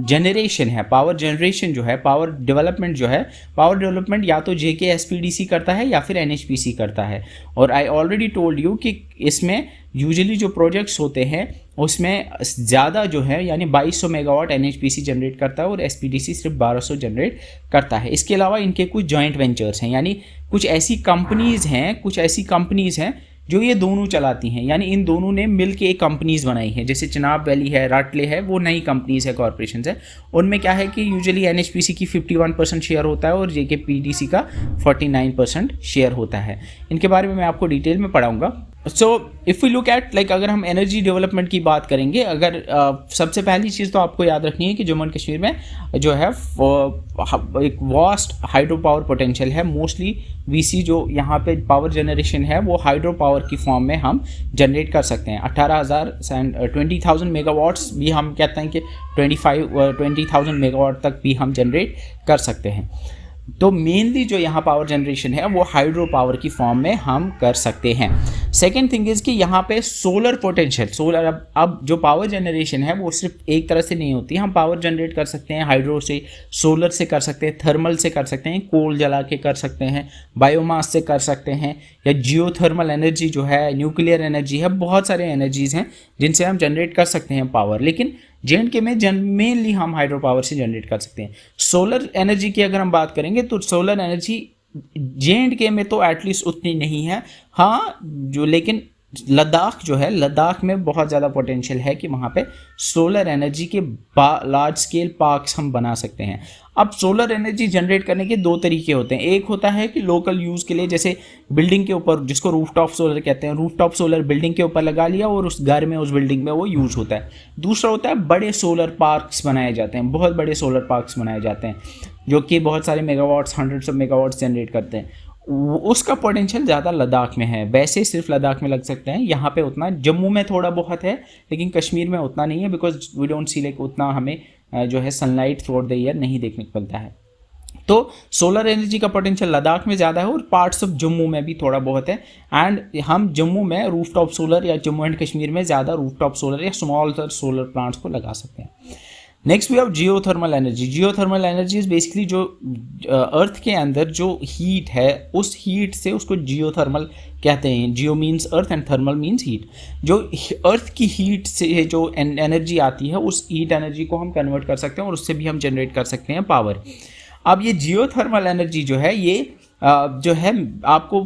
जनरेशन है, पावर जनरेशन जो है, पावर डेवलपमेंट जो है, पावर डेवलपमेंट या तो JKSPDC करता है या फिर NHPC करता है। और आई ऑलरेडी टोल्ड यू कि इसमें यूजुअली जो प्रोजेक्ट्स होते हैं उसमें ज़्यादा जो है यानी 2200 मेगावाट NHPC जनरेट करता है और SPDC सिर्फ 1200 जनरेट करता है। इसके अलावा इनके कुछ जॉइंट वेंचर्स हैं, यानी कुछ ऐसी कंपनीज़ हैं जो ये दोनों चलाती हैं, यानी इन दोनों ने मिल के एक कंपनीज़ बनाई हैं। जैसे चिनाब वैली है, राटले है, वो नई कंपनीज़ है, कॉर्पोरेशन है। उनमें क्या है कि यूजुअली NHPC की 51% शेयर होता है और JKPDC का 49% शेयर होता है। इनके बारे में मैं आपको डिटेल में पढ़ाऊँगा। So if we look at अगर हम एनर्जी डेवलपमेंट की बात करेंगे, अगर सबसे पहली चीज़ तो आपको याद रखनी है कि जम्मू एंड कश्मीर में जो है एक वास्ट हाइड्रो पावर पोटेंशियल है। मोस्टली VC जो यहाँ पे पावर जनरेशन है वो हाइड्रो पावर की फॉर्म में हम जनरेट कर सकते हैं। 18,000 एंड 20,000 मेगावाट्स भी हम कहते हैं कि 20,000 मेगावाट तक भी हम जनरेट कर सकते हैं। तो मेनली जो यहाँ पावर जनरेशन है वो हाइड्रो पावर की फॉर्म में हम कर सकते हैं। सेकेंड थिंग इज़ कि यहाँ पे सोलर पोटेंशियल, अब जो पावर जनरेशन है वो सिर्फ एक तरह से नहीं होती। हम पावर जनरेट कर सकते हैं हाइड्रो से, सोलर से कर सकते हैं, थर्मल से कर सकते हैं, कोल जला के कर सकते हैं, बायोमास से कर सकते हैं, या जियोथर्मल एनर्जी जो है, न्यूक्लियर एनर्जी है, बहुत सारे एनर्जीज़ हैं जिनसे हम जनरेट कर सकते हैं पावर। लेकिन जे में मेनली हम हाइड्रो पावर से जनरेट कर सकते हैं। सोलर एनर्जी की अगर हम बात करेंगे तो सोलर एनर्जी जे में तो एटलीस्ट उतनी नहीं है, हाँ जो, लेकिन लद्दाख जो है, लद्दाख में बहुत ज़्यादा पोटेंशियल है कि वहाँ पे सोलर एनर्जी के लार्ज स्केल पार्क्स हम बना सकते हैं। अब सोलर एनर्जी जनरेट करने के दो तरीके होते हैं। एक होता है कि लोकल यूज़ के लिए, जैसे बिल्डिंग के ऊपर, जिसको रूफटॉप सोलर कहते हैं, रूफटॉप सोलर बिल्डिंग के ऊपर लगा लिया और उस घर में, उस बिल्डिंग में वो यूज़ होता है। दूसरा होता है बड़े सोलर पार्क्स बनाए जाते हैं, बहुत बड़े सोलर पार्क्स बनाए जाते हैं जो कि बहुत सारे megawatts, hundreds of megawatts generate करते हैं। उसका पोटेंशियल ज़्यादा लद्दाख में है। वैसे सिर्फ लद्दाख में लग सकते हैं, यहाँ पे उतना, जम्मू में थोड़ा बहुत है लेकिन कश्मीर में उतना नहीं है, because we don't see like उतना हमें जो है sunlight throughout the year नहीं देखने को मिलता है। तो सोलर एनर्जी का पोटेंशियल लद्दाख में ज़्यादा है और पार्ट्स ऑफ जम्मू में भी थोड़ा बहुत है। एंड हम जम्मू में रूफटॉप सोलर या जम्मू एंड कश्मीर में ज़्यादा रूफटॉप सोलर या स्मॉल सोलर प्लांट्स को लगा सकते हैं। Next we have geothermal energy. Geothermal energy is basically जो अर्थ के अंदर जो हीट है, उस हीट से उसको जियोथर्मल कहते हैं। जियो means earth and thermal means heat. जो अर्थ की हीट से जो एनर्जी आती है, उस हीट एनर्जी को हम कन्वर्ट कर सकते हैं और उससे भी हम जनरेट कर सकते हैं पावर। अब ये जियोथर्मल एनर्जी जो है, ये जो है आपको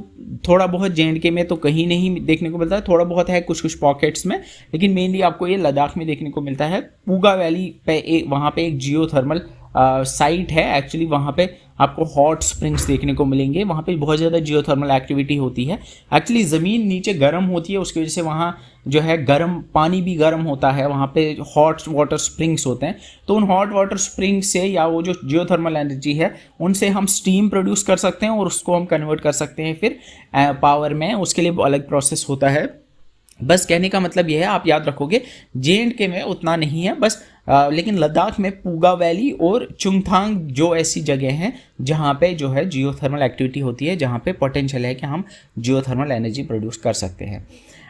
थोड़ा बहुत जे में तो कहीं नहीं देखने को मिलता है, थोड़ा बहुत है कुछ कुछ पॉकेट्स में, लेकिन मेनली आपको ये लद्दाख में देखने को मिलता है। पूगा वैली पे वहाँ पे एक जियोथर्मल साइट है एक्चुअली। वहाँ पे आपको हॉट स्प्रिंग्स देखने को मिलेंगे, वहाँ पे बहुत ज़्यादा जियोथर्मल एक्टिविटी होती है। एक्चुअली ज़मीन नीचे गर्म होती है, उसकी वजह से वहाँ जो है गर्म पानी भी गर्म होता है, वहाँ पे हॉट वाटर स्प्रिंग्स होते हैं। तो उन हॉट वाटर स्प्रिंग से या वो जो जियोथर्मल एनर्जी है उनसे हम स्टीम प्रोड्यूस कर सकते हैं और उसको हम कन्वर्ट कर सकते हैं फिर पावर में। उसके लिए अलग प्रोसेस होता है। बस कहने का मतलब यह है, आप याद रखोगे जे में उतना नहीं है बस, लेकिन लद्दाख में पूगा वैली और चुंगथांग जो ऐसी जगह हैं जहाँ पे जो है जियोथर्मल एक्टिविटी होती है, जहाँ पे पोटेंशियल है कि हम जियोथर्मल एनर्जी प्रोड्यूस कर सकते हैं।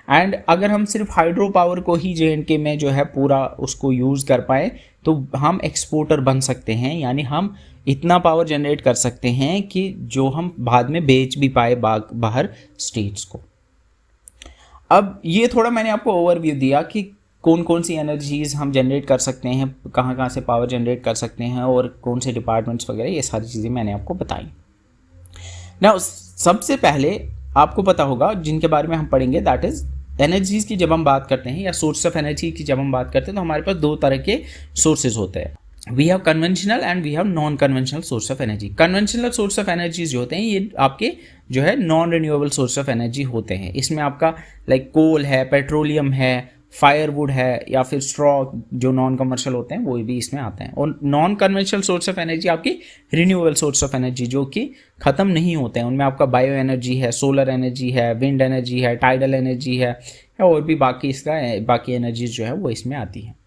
एंड अगर हम सिर्फ हाइड्रो पावर को ही जे में जो है पूरा उसको यूज़ कर पाए तो हम एक्सपोर्टर बन सकते हैं, यानी हम इतना पावर जनरेट कर सकते हैं कि जो हम बाद में बेच भी पाए बाहर स्टेट्स को। अब ये थोड़ा मैंने आपको ओवरव्यू दिया कि कौन कौन सी एनर्जीज़ हम जनरेट कर सकते हैं, कहाँ कहाँ से पावर जनरेट कर सकते हैं और कौन से डिपार्टमेंट्स वगैरह, ये सारी चीज़ें मैंने आपको बताई। ना सबसे पहले आपको पता होगा जिनके बारे में हम पढ़ेंगे, दैट इज़ एनर्जीज़ की जब हम बात करते हैं या सोर्स ऑफ एनर्जी की जब हम बात करते हैं तो हमारे पास दो तरह के सोर्सेज होते हैं। We have conventional and we have non conventional source of energy. Conventional source of energies जो होते हैं ये आपके जो है non renewable source of energy होते हैं। इसमें आपका लाइक कोल है, पेट्रोलियम है, फायरवुड है या फिर स्ट्रॉ जो नॉन कमर्शियल होते हैं वो भी इसमें आते हैं। और non conventional source of energy आपकी रिन्यूएबल सोर्स ऑफ एनर्जी जो कि ख़त्म नहीं होते हैं। उनमें आपका बायो एनर्जी है, सोलर एनर्जी है, विंड एनर्जी है, टाइडल एनर्जी है और भी बाकी एनर्जीज जो है वो इसमें आती है।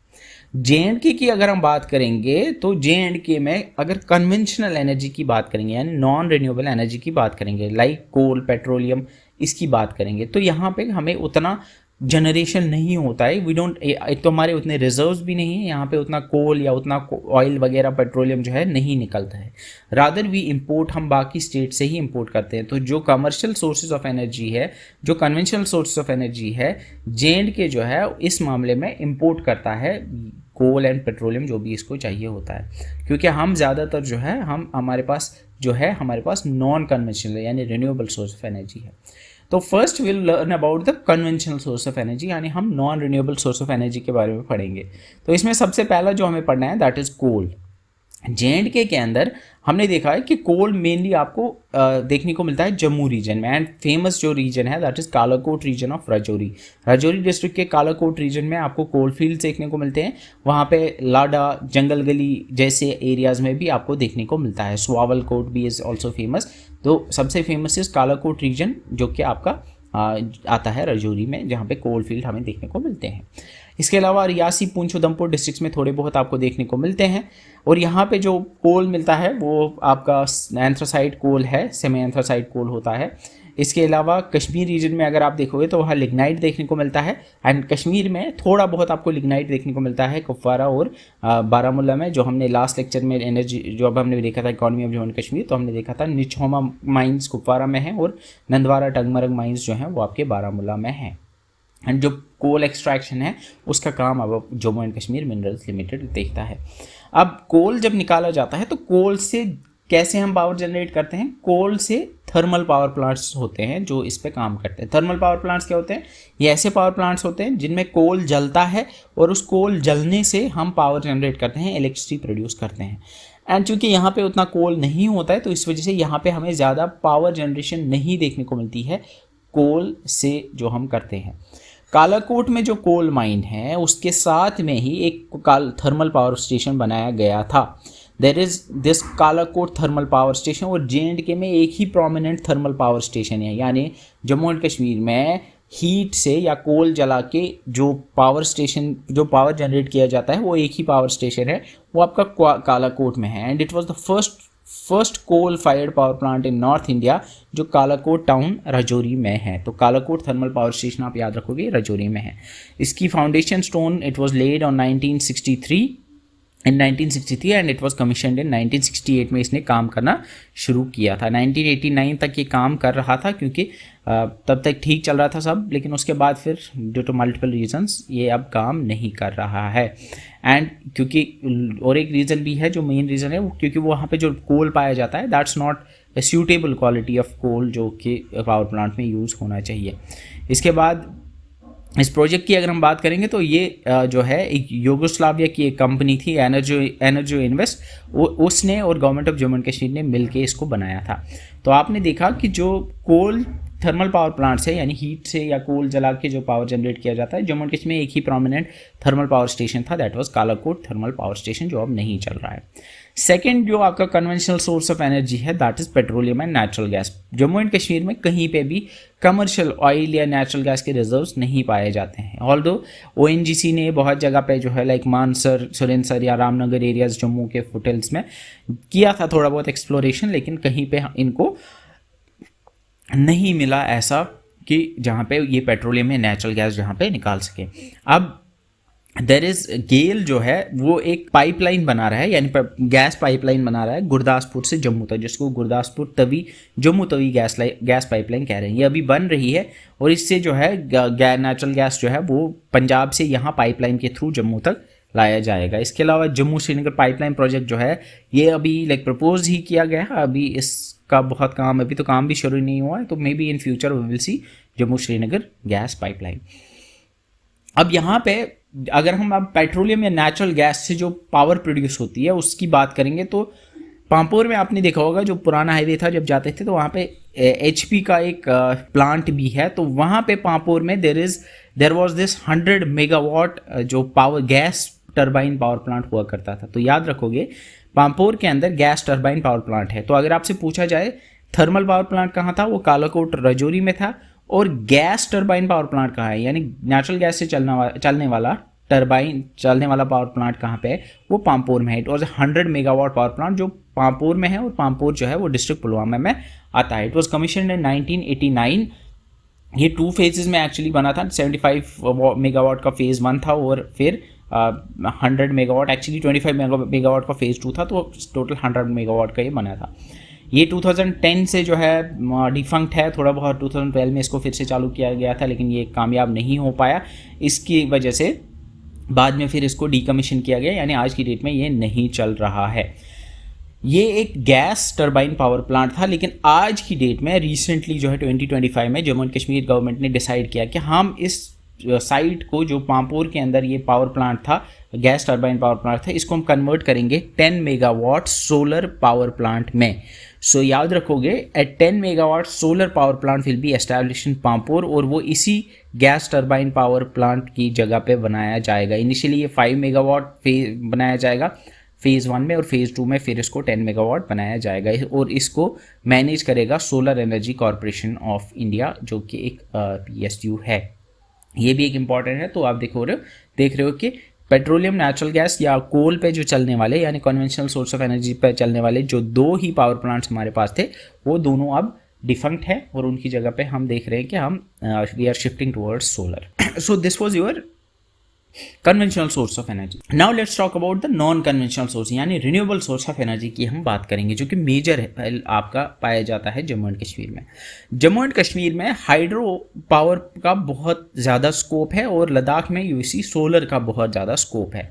जे की अगर हम बात करेंगे तो जे में अगर कन्वेंशनल एनर्जी की बात करेंगे यानी नॉन रिन्यूएबल एनर्जी की बात करेंगे, लाइक कोल, पेट्रोलियम, इसकी बात करेंगे तो यहाँ पे हमें उतना जनरेशन नहीं होता है। वी डोंट, एक तो हमारे उतने रिजर्व्स भी नहीं है, यहाँ पे उतना कोल या उतना ऑयल वगैरह पेट्रोलियम जो है नहीं निकलता है। रादर वी इंपोर्ट, हम बाकी स्टेट से ही इंपोर्ट करते हैं। तो जो कमर्शियल सोर्सेज ऑफ एनर्जी है, जो कन्वेंशनल सोर्सेज ऑफ एनर्जी है, जे जो है इस मामले में इंपोर्ट करता है कोल एंड पेट्रोलियम जो भी इसको चाहिए होता है, क्योंकि हम ज़्यादातर जो है हमारे पास नॉन कन्वेंशनल यानी रिन्यूएबल सोर्स ऑफ एनर्जी है। तो first will learn about the conventional source of energy, यानी हम non renewable source of energy के बारे में पढ़ेंगे। तो इसमें सबसे पहला जो हमें पढ़ना है दैट इज़ कोल। जे के अंदर हमने देखा है कि कोल मेनली आपको देखने को मिलता है जम्मू रीजन में, एंड फेमस जो रीजन है that is Kalakot region of Rajouri. Rajouri district के कालाकोट रीजन में आपको कोल फील्ड्स देखने को मिलते हैं। वहाँ पे लाडा, जंगल गली जैसे एरियाज़ में भी आपको देखने को मिलता है। सुआवल कोट भी इज़ ऑल्सो फेमस। तो सबसे फेमस इज़ कालाकोट रीजन जो कि आपका आता है राजौरी में, जहाँ पे कोल फील्ड हमें देखने को मिलते हैं। इसके अलावा रियासी, पुंछ, उधमपुर डिस्ट्रिक्ट्स में थोड़े बहुत आपको देखने को मिलते हैं। और यहाँ पे जो कोल मिलता है वो आपका एंथ्रासाइट कोल है, सेमी एंथ्रासाइट कोल होता है। इसके अलावा कश्मीर रीजन में अगर आप देखोगे तो वहाँ लिग्नाइट देखने को मिलता है, एंड कश्मीर में थोड़ा बहुत आपको लिग्नाइट देखने को मिलता है कुपवारा और बारामूला में। जो हमने लास्ट लेक्चर में एनर्जी जो अब हमने देखा था economy of Jammu and Kashmir, तो हमने देखा था निछोमा माइंस कुपवारा में है और नंदवारा टंगमरग माइंस जो हैं वो आपके बारामूला में हैं। एंड जो कोल एक्सट्रैक्शन है उसका काम अब Jammu and Kashmir minerals limited देखता है। अब कोल जब निकाला जाता है तो कोल से कैसे हम पावर जनरेट करते हैं? कोल से थर्मल पावर प्लांट्स होते हैं जो इस पे काम करते हैं। थर्मल पावर प्लांट्स क्या होते हैं? ये ऐसे पावर प्लांट्स होते हैं जिनमें कोल जलता है और उस कोल जलने से हम पावर जनरेट करते हैं, इलेक्ट्रिसिटी प्रोड्यूस करते हैं। एंड चूंकि यहाँ पे उतना कोल नहीं होता है तो इस वजह से यहाँ पे हमें ज़्यादा पावर जनरेशन नहीं देखने को मिलती है कोल से जो हम करते हैं। कालाकोट में जो कोल माइन है उसके साथ में ही एक थर्मल पावर स्टेशन बनाया गया था। There is this Kalakot thermal power station, और JNK में एक ही प्रोमिनेंट थर्मल पावर स्टेशन है, यानी जम्मू एंड कश्मीर में हीट से या कोल जला के जो पावर स्टेशन जो पावर जनरेट किया जाता है वो एक ही पावर स्टेशन है, वो आपका कालाकोट में है। And it was the first coal fired power plant in north India जो कालाकोट टाउन राजौरी में है। तो कालाकोट थर्मल पावर स्टेशन आप याद रखोगे राजौरी में है। इसकी foundation stone it was laid on 1963 and it was commissioned in 1968 में इसने काम करना शुरू किया था। 1989 तक ये काम कर रहा था क्योंकि तब तक ठीक चल रहा था सब, लेकिन उसके बाद फिर ड्यू टू मल्टीपल रीजंस ये अब काम नहीं कर रहा है। एंड क्योंकि और एक रीज़न भी है जो मेन रीज़न है वो क्योंकि वहाँ पे जो कोल पाया जाता है that's not a suitable quality of coal जो कि पावर प्लांट में यूज़ होना चाहिए। इसके बाद इस प्रोजेक्ट की अगर हम बात करेंगे तो ये जो है एक यूगोस्लाविया की एक कंपनी थी एनर्जी इन्वेस्ट, उसने और government of Jammu and Kashmir ने मिलके इसको बनाया था। तो आपने देखा कि जो कोल थर्मल पावर प्लांट्स है यानी हीट से या कोल जला के जो पावर जनरेट किया जाता है, जम्मू एंड कश्मीर में एक ही प्रोमिनेंट थर्मल पावर स्टेशन था, that was Kalakot thermal power station जो अब नहीं चल रहा है। सेकेंड जो आपका कन्वेंशनल सोर्स ऑफ एनर्जी है that is petroleum and natural gas. Jammu and Kashmir में कहीं पे भी कमर्शियल ऑयल या नेचुरल गैस के रिजर्व्स नहीं पाए जाते हैं। ऑल्दो ONGC ने बहुत जगह पे जो है लाइक मानसर, सुरेंसर या रामनगर एरियाज जम्मू के फुटहिल्स में किया था थोड़ा बहुत एक्सप्लोरेशन, लेकिन कहीं पे इनको नहीं मिला ऐसा कि जहाँ पे ये पेट्रोलियम या नेचुरल गैस जहाँ पे निकाल सके। अब देयर इज गेल जो है वो एक पाइपलाइन बना रहा है, यानी गैस पाइपलाइन बना रहा है गुरदासपुर से जम्मू तक, जिसको गुरदासपुर तवी जम्मू तवी गैस पाइपलाइन कह रहे हैं। ये अभी बन रही है और इससे जो है नेचुरल गैस जो है वो पंजाब से यहाँ पाइपलाइन के थ्रू जम्मू तक लाया जाएगा। इसके अलावा जम्मू श्रीनगर पाइपलाइन प्रोजेक्ट जो है ये अभी लाइक प्रपोज ही किया गया है, अभी इसका बहुत काम अभी तो काम भी शुरू नहीं हुआ है, तो maybe in future we will see Jammu Srinagar gas pipeline. अब यहाँ पे अगर हम अब पेट्रोलियम या नेचुरल गैस से जो पावर प्रोड्यूस होती है उसकी बात करेंगे तो पांपोर में आपने देखा होगा जो पुराना हाईवे था जब जाते थे तो वहाँ पे HP का एक प्लांट भी है। तो वहाँ पे पांपोर में देर वॉज दिस 100 मेगावाट जो power gas turbine power plant हुआ करता था। तो याद रखोगे पांपोर के अंदर गैस टरबाइन पावर प्लांट है। तो अगर आपसे पूछा जाए थर्मल पावर प्लांट कहाँ था, वो कालाकोट राजौरी में था, और गैस टरबाइन पावर प्लांट कहाँ है यानी नेचुरल गैस से चलने वाला पावर प्लांट कहाँ पे है, वो पांपोर में है। It was 100 megawatt power plant जो पांपोर में है, और पांपोर जो है वो डिस्ट्रिक्ट पुलवामा में आता है। इट वॉज कमीशन इन 1989। ये 2 फेजेस में एक्चुअली बना था। 75 मेगावाट का फेज़ 1 था और फिर 100 मेगावाट एक्चुअली 25 मेगावाट का फेज़ 2 था, तो टोटल 100 मेगावाट का ये बना था। ये 2010 से जो है डिफंक्ट है, थोड़ा बहुत 2012 में इसको फिर से चालू किया गया था, लेकिन ये कामयाब नहीं हो पाया। इसकी वजह से बाद में फिर इसको डीकमीशन किया गया, यानी आज की डेट में ये नहीं चल रहा है। ये एक गैस टरबाइन पावर प्लांट था, लेकिन आज की डेट में रिसेंटली जो है 2025 में जम्मू एंड कश्मीर गवर्नमेंट ने डिसाइड किया कि हम इस साइट को जो पांपोर के अंदर ये पावर प्लांट था, गैस टरबाइन पावर प्लांट था, इसको हम कन्वर्ट करेंगे 10 मेगावाट सोलर पावर प्लांट में। सो याद रखोगे ए 10 megawatt solar power plant will be establish in Pampore, और वो इसी गैस टरबाइन पावर प्लांट की जगह पे बनाया जाएगा। इनिशियली ये 5 मेगावाट बनाया जाएगा फेज़ 1 में, और फेज़ 2 में फिर इसको 10 मेगावाट बनाया जाएगा, और इसको मैनेज करेगा solar energy corporation of India जो कि एक PSU है। ये भी एक इम्पॉर्टेंट है। तो आप देख रहे हो कि पेट्रोलियम, नेचुरल गैस या कोल पे जो चलने वाले यानी कन्वेंशनल सोर्स ऑफ एनर्जी पे चलने वाले जो 2 ही पावर प्लांट्स हमारे पास थे, वो दोनों अब डिफंक्ट है और उनकी जगह पे हम देख रहे हैं कि हम we are shifting towards solar. So this was your conventional source of energy. Now let's talk about the non conventional source यानी रिन्यूएबल सोर्स ऑफ एनर्जी की हम बात करेंगे, जो कि मेजर आपका पाया जाता है जम्मू एंड कश्मीर में. जम्मू एंड कश्मीर में हाइड्रो पावर का बहुत ज़्यादा स्कोप है और लद्दाख में यूसी सोलर का बहुत ज़्यादा स्कोप है.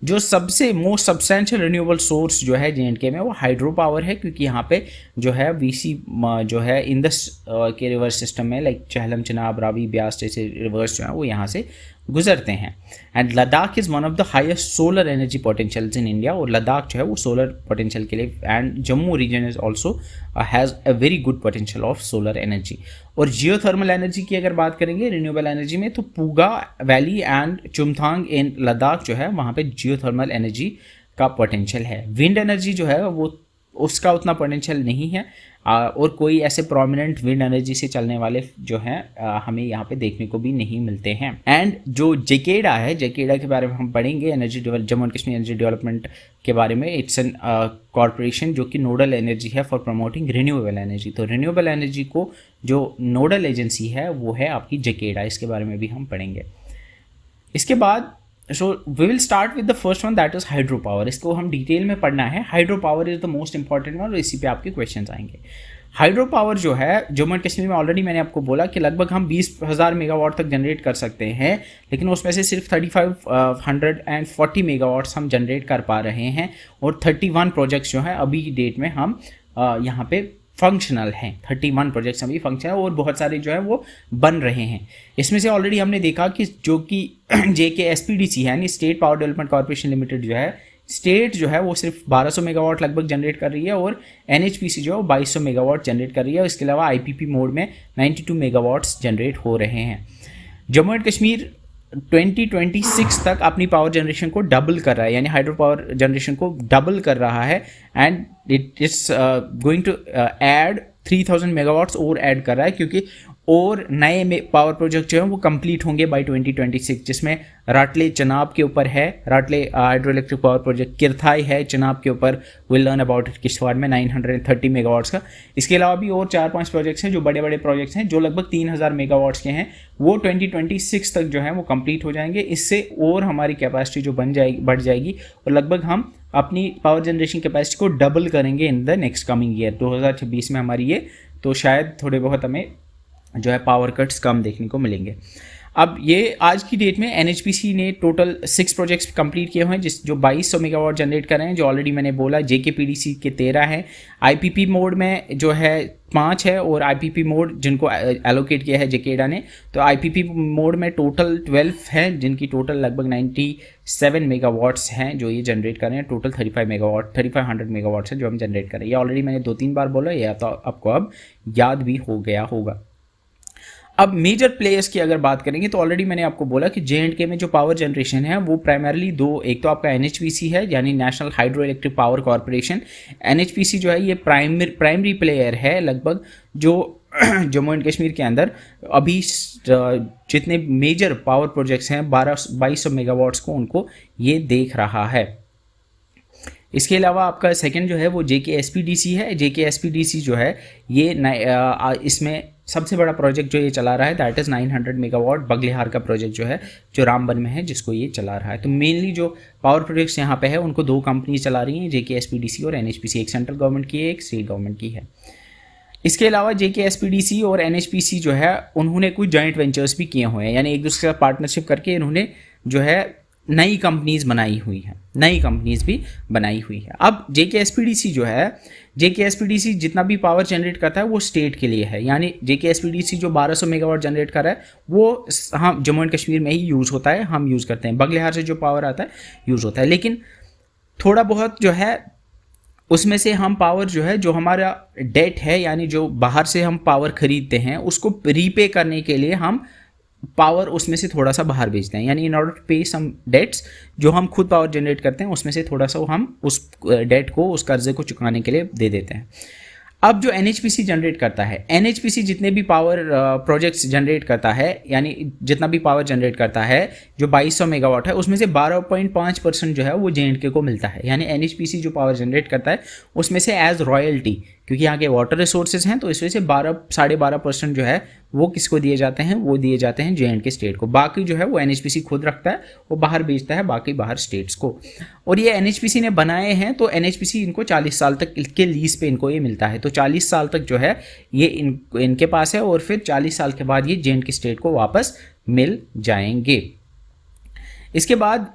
जो सबसे मोस्ट सब्सटेंशियल रिन्यूएबल सोर्स जो है जे में वो हाइड्रो पावर है, क्योंकि यहाँ पे जो है वीसी जो है इंदस के रिवर्स सिस्टम में लाइक चहलम, चिनाब, रावी, ब्यास जैसे रिवर्स जो है वो यहाँ से गुजरते हैं. And Ladakh is one of the highest solar energy potentials in India. और लद्दाख जो है वो सोलर पोटेंशियल के लिए and Jammu region is also has a very good potential of solar energy. और जियोथर्मल एनर्जी की अगर बात करेंगे रिन्यूएबल एनर्जी में, तो पूगा वैली एंड चुमथांग इन लद्दाख जो है वहाँ पे जियोथर्मल एनर्जी का पोटेंशियल है. विंड एनर्जी जो है वो उसका उतना पोटेंशियल नहीं है और कोई ऐसे प्रोमिनेंट विंड एनर्जी से चलने वाले जो हैं हमें यहाँ पे देखने को भी नहीं मिलते हैं. एंड जो जेकेडा है, जेकेडा के बारे में हम पढ़ेंगे energy Jammu and Kashmir energy development के बारे में. इट्स एन कॉरपोरेशन जो कि नोडल एनर्जी है फॉर प्रमोटिंग रिन्यूएबल एनर्जी. तो रिन्यूएबल एनर्जी को जो नोडल एजेंसी है वो है आपकी जेकेडा. इसके बारे में भी हम पढ़ेंगे. इसके बाद so we will start with the first one, that is hydro power. इसको हम डिटेल में पढ़ना है. Hydro power is the most important one और इसी पे आपके क्वेश्चंस आएंगे. हाइड्रो पावर जो है जम्मू एंड कश्मीर में ऑलरेडी मैंने आपको बोला कि लगभग हम 20,000 मेगावाट तक जनरेट कर सकते हैं, लेकिन उसमें से सिर्फ 3540 मेगावाट्स हम जनरेट कर पा रहे हैं. और 31 प्रोजेक्ट्स जो हैं अभी की डेट में हम यहाँ पे फंक्शनल हैं. 31 प्रोजेक्ट्स अभी फंक्शनल और बहुत सारे जो है वो बन रहे हैं. इसमें से ऑलरेडी हमने देखा कि जो कि JKSPDC है यानी state power development corporation limited जो है, स्टेट जो है वो सिर्फ 1200 मेगावाट लगभग जनरेट कर रही है और NHPC जो है 2200 मेगावाट जनरेट कर रही है. इसके अलावा IPP मोड में 92 मेगावाट्स जनरेट हो रहे हैं. जम्मू एंड कश्मीर 2026 तक अपनी पावर जनरेशन को डबल कर रहा है, यानी हाइड्रो पावर जनरेशन को डबल कर रहा है. And it is going to add 3000 megawatts और ऐड कर रहा है, क्योंकि और नए पावर प्रोजेक्ट जो हैं वो कंप्लीट होंगे बाय 2026, जिसमें राटले चनाब के ऊपर है, Ratle hydro electric power project, किरथाई है चनाब के ऊपर, will learn about it Kishtwar में 930 मेगावाट्स का. इसके अलावा भी और 4-5 प्रोजेक्ट्स हैं जो बड़े बड़े प्रोजेक्ट्स हैं जो लगभग 3000 मेगावाट्स के हैं. वो 2026 तक जो है वो कंप्लीट हो जाएंगे. इससे और हमारी कैपेसिटी जो बढ़ जाएगी और लगभग हम अपनी पावर जनरेशन कैपेसिटी को डबल करेंगे इन द नेक्स्ट कमिंग ईयर. 2026 में हमारी ये, तो शायद थोड़े बहुत हमें जो है पावर कट्स कम देखने को मिलेंगे. अब ये आज की डेट में NHPC ने टोटल 6 प्रोजेक्ट्स कंप्लीट किए हुए हैं जो 2200 मेगावाट जनरेट कर रहे हैं, जो ऑलरेडी मैंने बोला. JKPDC के 13 हैं. IPP मोड में जो है 5 है और IPP मोड जिनको एलोकेट किया है जेकेडा ने, तो IPP मोड में टोटल 12 हैं जिनकी टोटल लगभग 97 मेगावाट्स हैं जो ये जनरेट कर रहे हैं. टोटल 3500 मेगावाट्स है जो हम जनरेट कर रहे हैं. ये ऑलरेडी मैंने 2-3 बार बोला, या तो आपको अब याद भी हो गया होगा. अब मेजर प्लेयर्स की अगर बात करेंगे तो ऑलरेडी मैंने आपको बोला कि J&K में जो पावर जनरेशन है वो प्राइमरली एक तो आपका NHPC है यानी national hydro electric power corporation. NHPC जो है ये प्राइमरी प्लेयर है लगभग, जो जम्मू एंड कश्मीर के अंदर अभी जितने मेजर पावर प्रोजेक्ट्स हैं 2200 मेगावाट्स को उनको ये देख रहा है. इसके अलावा आपका सेकंड जो है वो JKSPDC है. JKSPDC जो है ये इसमें सबसे बड़ा प्रोजेक्ट जो ये चला रहा है दैट इज़ 900 मेगावाट बगलिहार का प्रोजेक्ट जो है जो रामबन में है, जिसको ये चला रहा है. तो मेनली जो पावर प्रोजेक्ट्स यहाँ पे है उनको 2 कंपनी चला रही हैं, JKSPDC और NHPC. एक सेंट्रल गवर्नमेंट की है, एक स्टेट गवर्नमेंट की है. इसके अलावा JKSPDC और NHPC जो है उन्होंने कुछ जॉइंट वेंचर्स भी किए हुए हैं, यानी एक दूसरे के साथ पार्टनरशिप करके इन्होंने जो है नई कंपनीज बनाई हुई है. अब JKSPDC जो है, JKSPDC जितना भी पावर जनरेट करता है वो स्टेट के लिए है, यानी JKSPDC जो 1200 मेगावाट जनरेट कर रहा है वो हम जम्मू एंड कश्मीर में ही यूज़ होता है, हम यूज़ करते हैं. बगलिहार से जो पावर आता है यूज़ होता है, लेकिन थोड़ा बहुत जो है उसमें से हम पावर जो है, जो हमारा डेट है यानी जो बाहर से हम पावर खरीदते हैं उसको रीपे करने के लिए हम पावर उसमें से थोड़ा सा बाहर भेजते हैं, यानी इन ऑर्डर टू पे सम डेट्स जो हम खुद पावर जनरेट करते हैं उसमें से थोड़ा सा हम उस डेट को, उस कर्जे को चुकाने के लिए दे देते हैं. अब जो NHPC जनरेट करता है, NHPC जितने भी पावर प्रोजेक्ट्स जनरेट करता है, यानी जितना भी पावर जनरेट करता है जो 2200 मेगावाट है उसमें से 12.5% जो है वो J&K को मिलता है. यानी NHPC जो पावर जनरेट करता है उसमें से एज रॉयल्टी, क्योंकि यहाँ के वाटर रिसोर्सेज हैं, तो इस वजह से 12-12.5% जो है वो किसको दिए जाते हैं, वो दिए जाते हैं जे.एंड.के स्टेट को। बाकी जो है वो एनएचपीसी खुद रखता है, वो बाहर बेचता है बाकी बाहर स्टेट्स को। और ये एनएचपीसी ने बनाए हैं, तो एनएचपीसी इनको 40 साल तक के लीज पे इनको ये मिलता है, तो 40 साल तक जो है ये इनके पास है, और फिर 40 साल के बाद ये जे.एंड.के स्टेट को वापस मिल जाएंगे। इसके बाद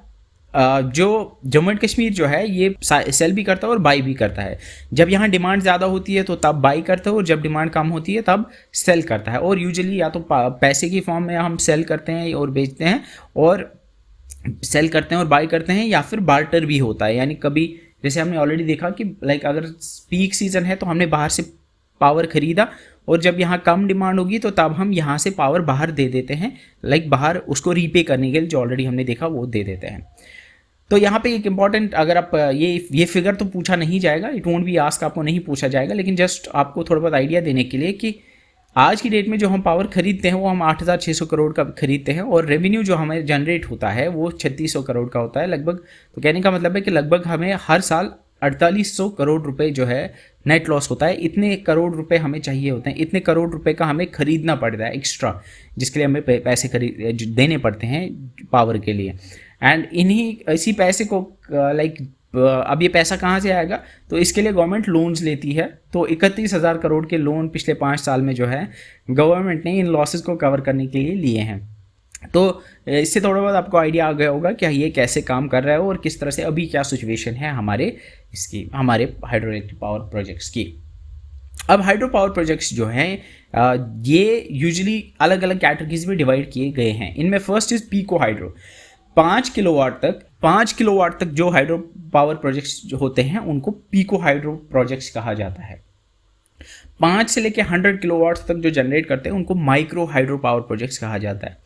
जो जम्मू एंड कश्मीर जो है ये सेल भी करता है और बाई भी करता है। जब यहाँ डिमांड ज़्यादा होती है तो तब बाई करता है, और जब डिमांड कम होती है तब सेल करता है। और यूजुअली या तो पैसे की फॉर्म में हम सेल करते हैं और बेचते हैं, और सेल करते हैं और बाई करते हैं, या फिर बार्टर भी होता है। यानी कभी जैसे हमने ऑलरेडी देखा कि लाइक अगर पीक सीजन है तो हमने बाहर से पावर खरीदा, और जब यहाँ कम डिमांड होगी तो तब हम यहाँ से पावर बाहर दे देते हैं, लाइक बाहर उसको रीपे करने के लिए जो ऑलरेडी हमने देखा वो दे देते हैं। तो यहाँ पे एक इम्पॉर्टेंट, अगर आप ये फिगर तो पूछा नहीं जाएगा, इट वोंट बी आस्क, आपको नहीं पूछा जाएगा, लेकिन जस्ट आपको थोड़ा बहुत आइडिया देने के लिए कि आज की डेट में जो हम पावर खरीदते हैं वो हम 8,600 करोड़ का खरीदते हैं, और रेवेन्यू जो हमें जनरेट होता है वो 3,600 करोड़ का होता है लगभग। तो कहने का मतलब है कि लगभग हमें हर साल 4,800 करोड़ रुपए जो है नेट लॉस होता है। इतने करोड़ रुपए हमें चाहिए होते हैं, इतने करोड़ रुपए का हमें खरीदना पड़ता है एक्स्ट्रा, जिसके लिए हमें पैसे देने पड़ते हैं पावर के लिए। एंड इसी पैसे को अब ये पैसा कहाँ से आएगा, तो इसके लिए गवर्नमेंट लोन्स लेती है। तो 31,000 करोड़ के लोन पिछले 5 साल में जो है गवर्नमेंट ने इन लॉसेस को कवर करने के लिए लिए हैं। तो इससे थोड़ा बहुत आपको आइडिया आ गया होगा कि ये कैसे काम कर रहा है और किस तरह से अभी क्या सिचुएशन है हमारे हाइड्रो इलेक्ट्रिक पावर प्रोजेक्ट्स की। अब हाइड्रो पावर प्रोजेक्ट्स जो हैं ये यूजुअली अलग अलग कैटेगरीज में डिवाइड किए गए हैं। इनमें first is pico hydro. 5 kilowatt तक जो हाइड्रो पावर प्रोजेक्ट्स जो होते हैं उनको पीको हाइड्रो प्रोजेक्ट्स कहा जाता है। 5 से लेकर 100 किलोवाट तक जो जनरेट करते हैं उनको माइक्रो हाइड्रो पावर प्रोजेक्ट्स कहा जाता है।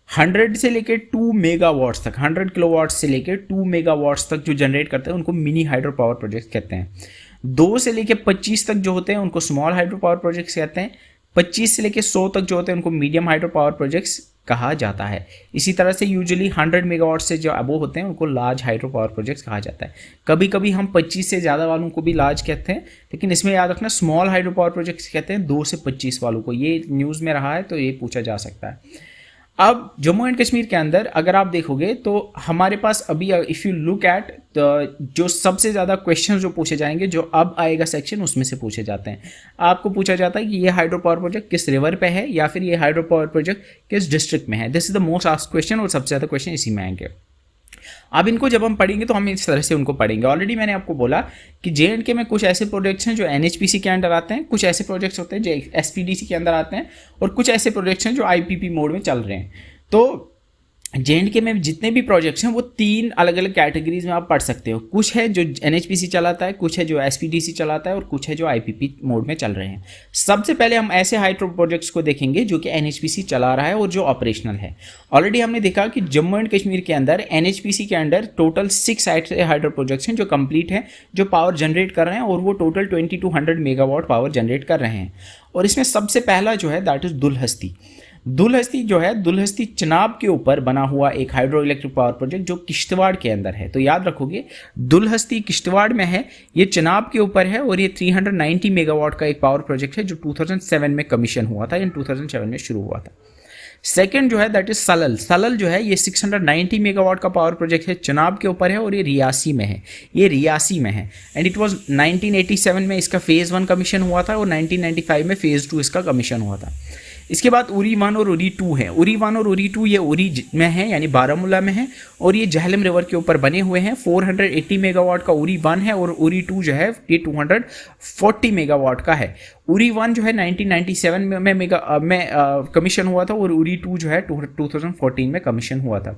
100 से लेकर 2 मेगावाट्स तक, 100 किलोवाट से लेकर 2 मेगावाट्स तक जो जनरेट करते हैं उनको मिनी हाइड्रो पावर प्रोजेक्ट्स कहते हैं। 2 से लेकर 25 तक जो होते हैं उनको स्मॉल हाइड्रो पावर प्रोजेक्ट्स कहते हैं। 25 से लेकर 100 तक जो होते हैं उनको मीडियम हाइड्रो पावर प्रोजेक्ट्स कहा जाता है। इसी तरह से यूजुअली 100 मेगावाट से जो अबो होते हैं उनको लार्ज हाइड्रो पावर प्रोजेक्ट्स कहा जाता है। कभी कभी हम 25 से ज़्यादा वालों को भी लार्ज कहते हैं, लेकिन इसमें याद रखना स्मॉल हाइड्रो पावर प्रोजेक्ट्स कहते हैं 2 से 25 वालों को। ये न्यूज़ में रहा है तो ये पूछा जा सकता है। अब जम्मू एंड कश्मीर के अंदर अगर आप देखोगे तो हमारे पास अभी इफ़ यू लुक एट जो सबसे ज़्यादा क्वेश्चन जो पूछे जाएंगे, जो अब आएगा सेक्शन, उसमें से पूछे जाते हैं। आपको पूछा जाता है कि ये हाइड्रो पावर प्रोजेक्ट किस रिवर पे है, या फिर ये हाइड्रो पावर प्रोजेक्ट किस डिस्ट्रिक्ट में है। This is the most asked question, और सबसे ज़्यादा क्वेश्चन इसी में आएंगे। अब इनको जब हम पढ़ेंगे तो हम इस तरह से उनको पढ़ेंगे। ऑलरेडी मैंने आपको बोला कि जे.एंड.के में कुछ ऐसे प्रोजेक्ट्स हैं जो एनएचपीसी के अंडर आते हैं, कुछ ऐसे प्रोजेक्ट्स होते हैं जो एसपीडीसी के अंदर आते हैं, और कुछ ऐसे प्रोजेक्ट्स हैं जो आईपीपी मोड में चल रहे हैं। तो जे.एंड.के में जितने भी प्रोजेक्ट्स हैं वो 3 अलग अलग कैटेगरीज में आप पढ़ सकते हो। कुछ है जो एनएचपीसी चलाता है, कुछ है जो एसपीडीसी चलाता है, और कुछ है जो आईपीपी मोड में चल रहे हैं। सबसे पहले हम ऐसे हाइड्रो प्रोजेक्ट्स को देखेंगे जो कि एनएचपीसी चला रहा है और जो ऑपरेशनल है। ऑलरेडी हमने देखा कि जम्मू एंड कश्मीर के अंदर एनएचपीसी के अंडर टोटल 6 हाइड्रो प्रोजेक्ट्स हैं जो कंप्लीट हैं, जो पावर जनरेट कर रहे हैं, और वो टोटल 2200 मेगावाट पावर जनरेट कर रहे हैं। और इसमें सबसे पहला जो है दैट इज दुलहस्ती। दुलहस्ती जो है, दुलहस्ती चिनाब के ऊपर बना हुआ एक हाइड्रो इलेक्ट्रिक पावर प्रोजेक्ट जो किश्तवाड़ के अंदर है। तो याद रखोगे दुलहस्ती किश्तवाड़ में है, ये चिनाब के ऊपर है, और ये 390 मेगावाट का एक पावर प्रोजेक्ट है जो 2007 में कमीशन हुआ था, इन 2007 में शुरू हुआ था। सेकंड जो है दैट इज सलल। सलल जो है ये 690 मेगावाट का पावर प्रोजेक्ट है, चिनाब के ऊपर है, और ये रियासी में है। एंड इट वाज 1987 में इसका फेज़ 1 कमीशन हुआ था, और 1995 में फेज़ 2 इसका कमीशन हुआ था। इसके बाद उरी 1 और उरी 2 है। उरी 1 और उरी 2 ये उरी में है, यानी बारामूला में है, और ये झेलम रिवर के ऊपर बने हुए हैं। 480 मेगावाट का उरी 1 है, और उरी 2 जो है ये 240 मेगावाट का है। उरी 1 जो है 1997 में कमीशन हुआ था, और उरी 2 जो है 2014 में कमीशन हुआ था।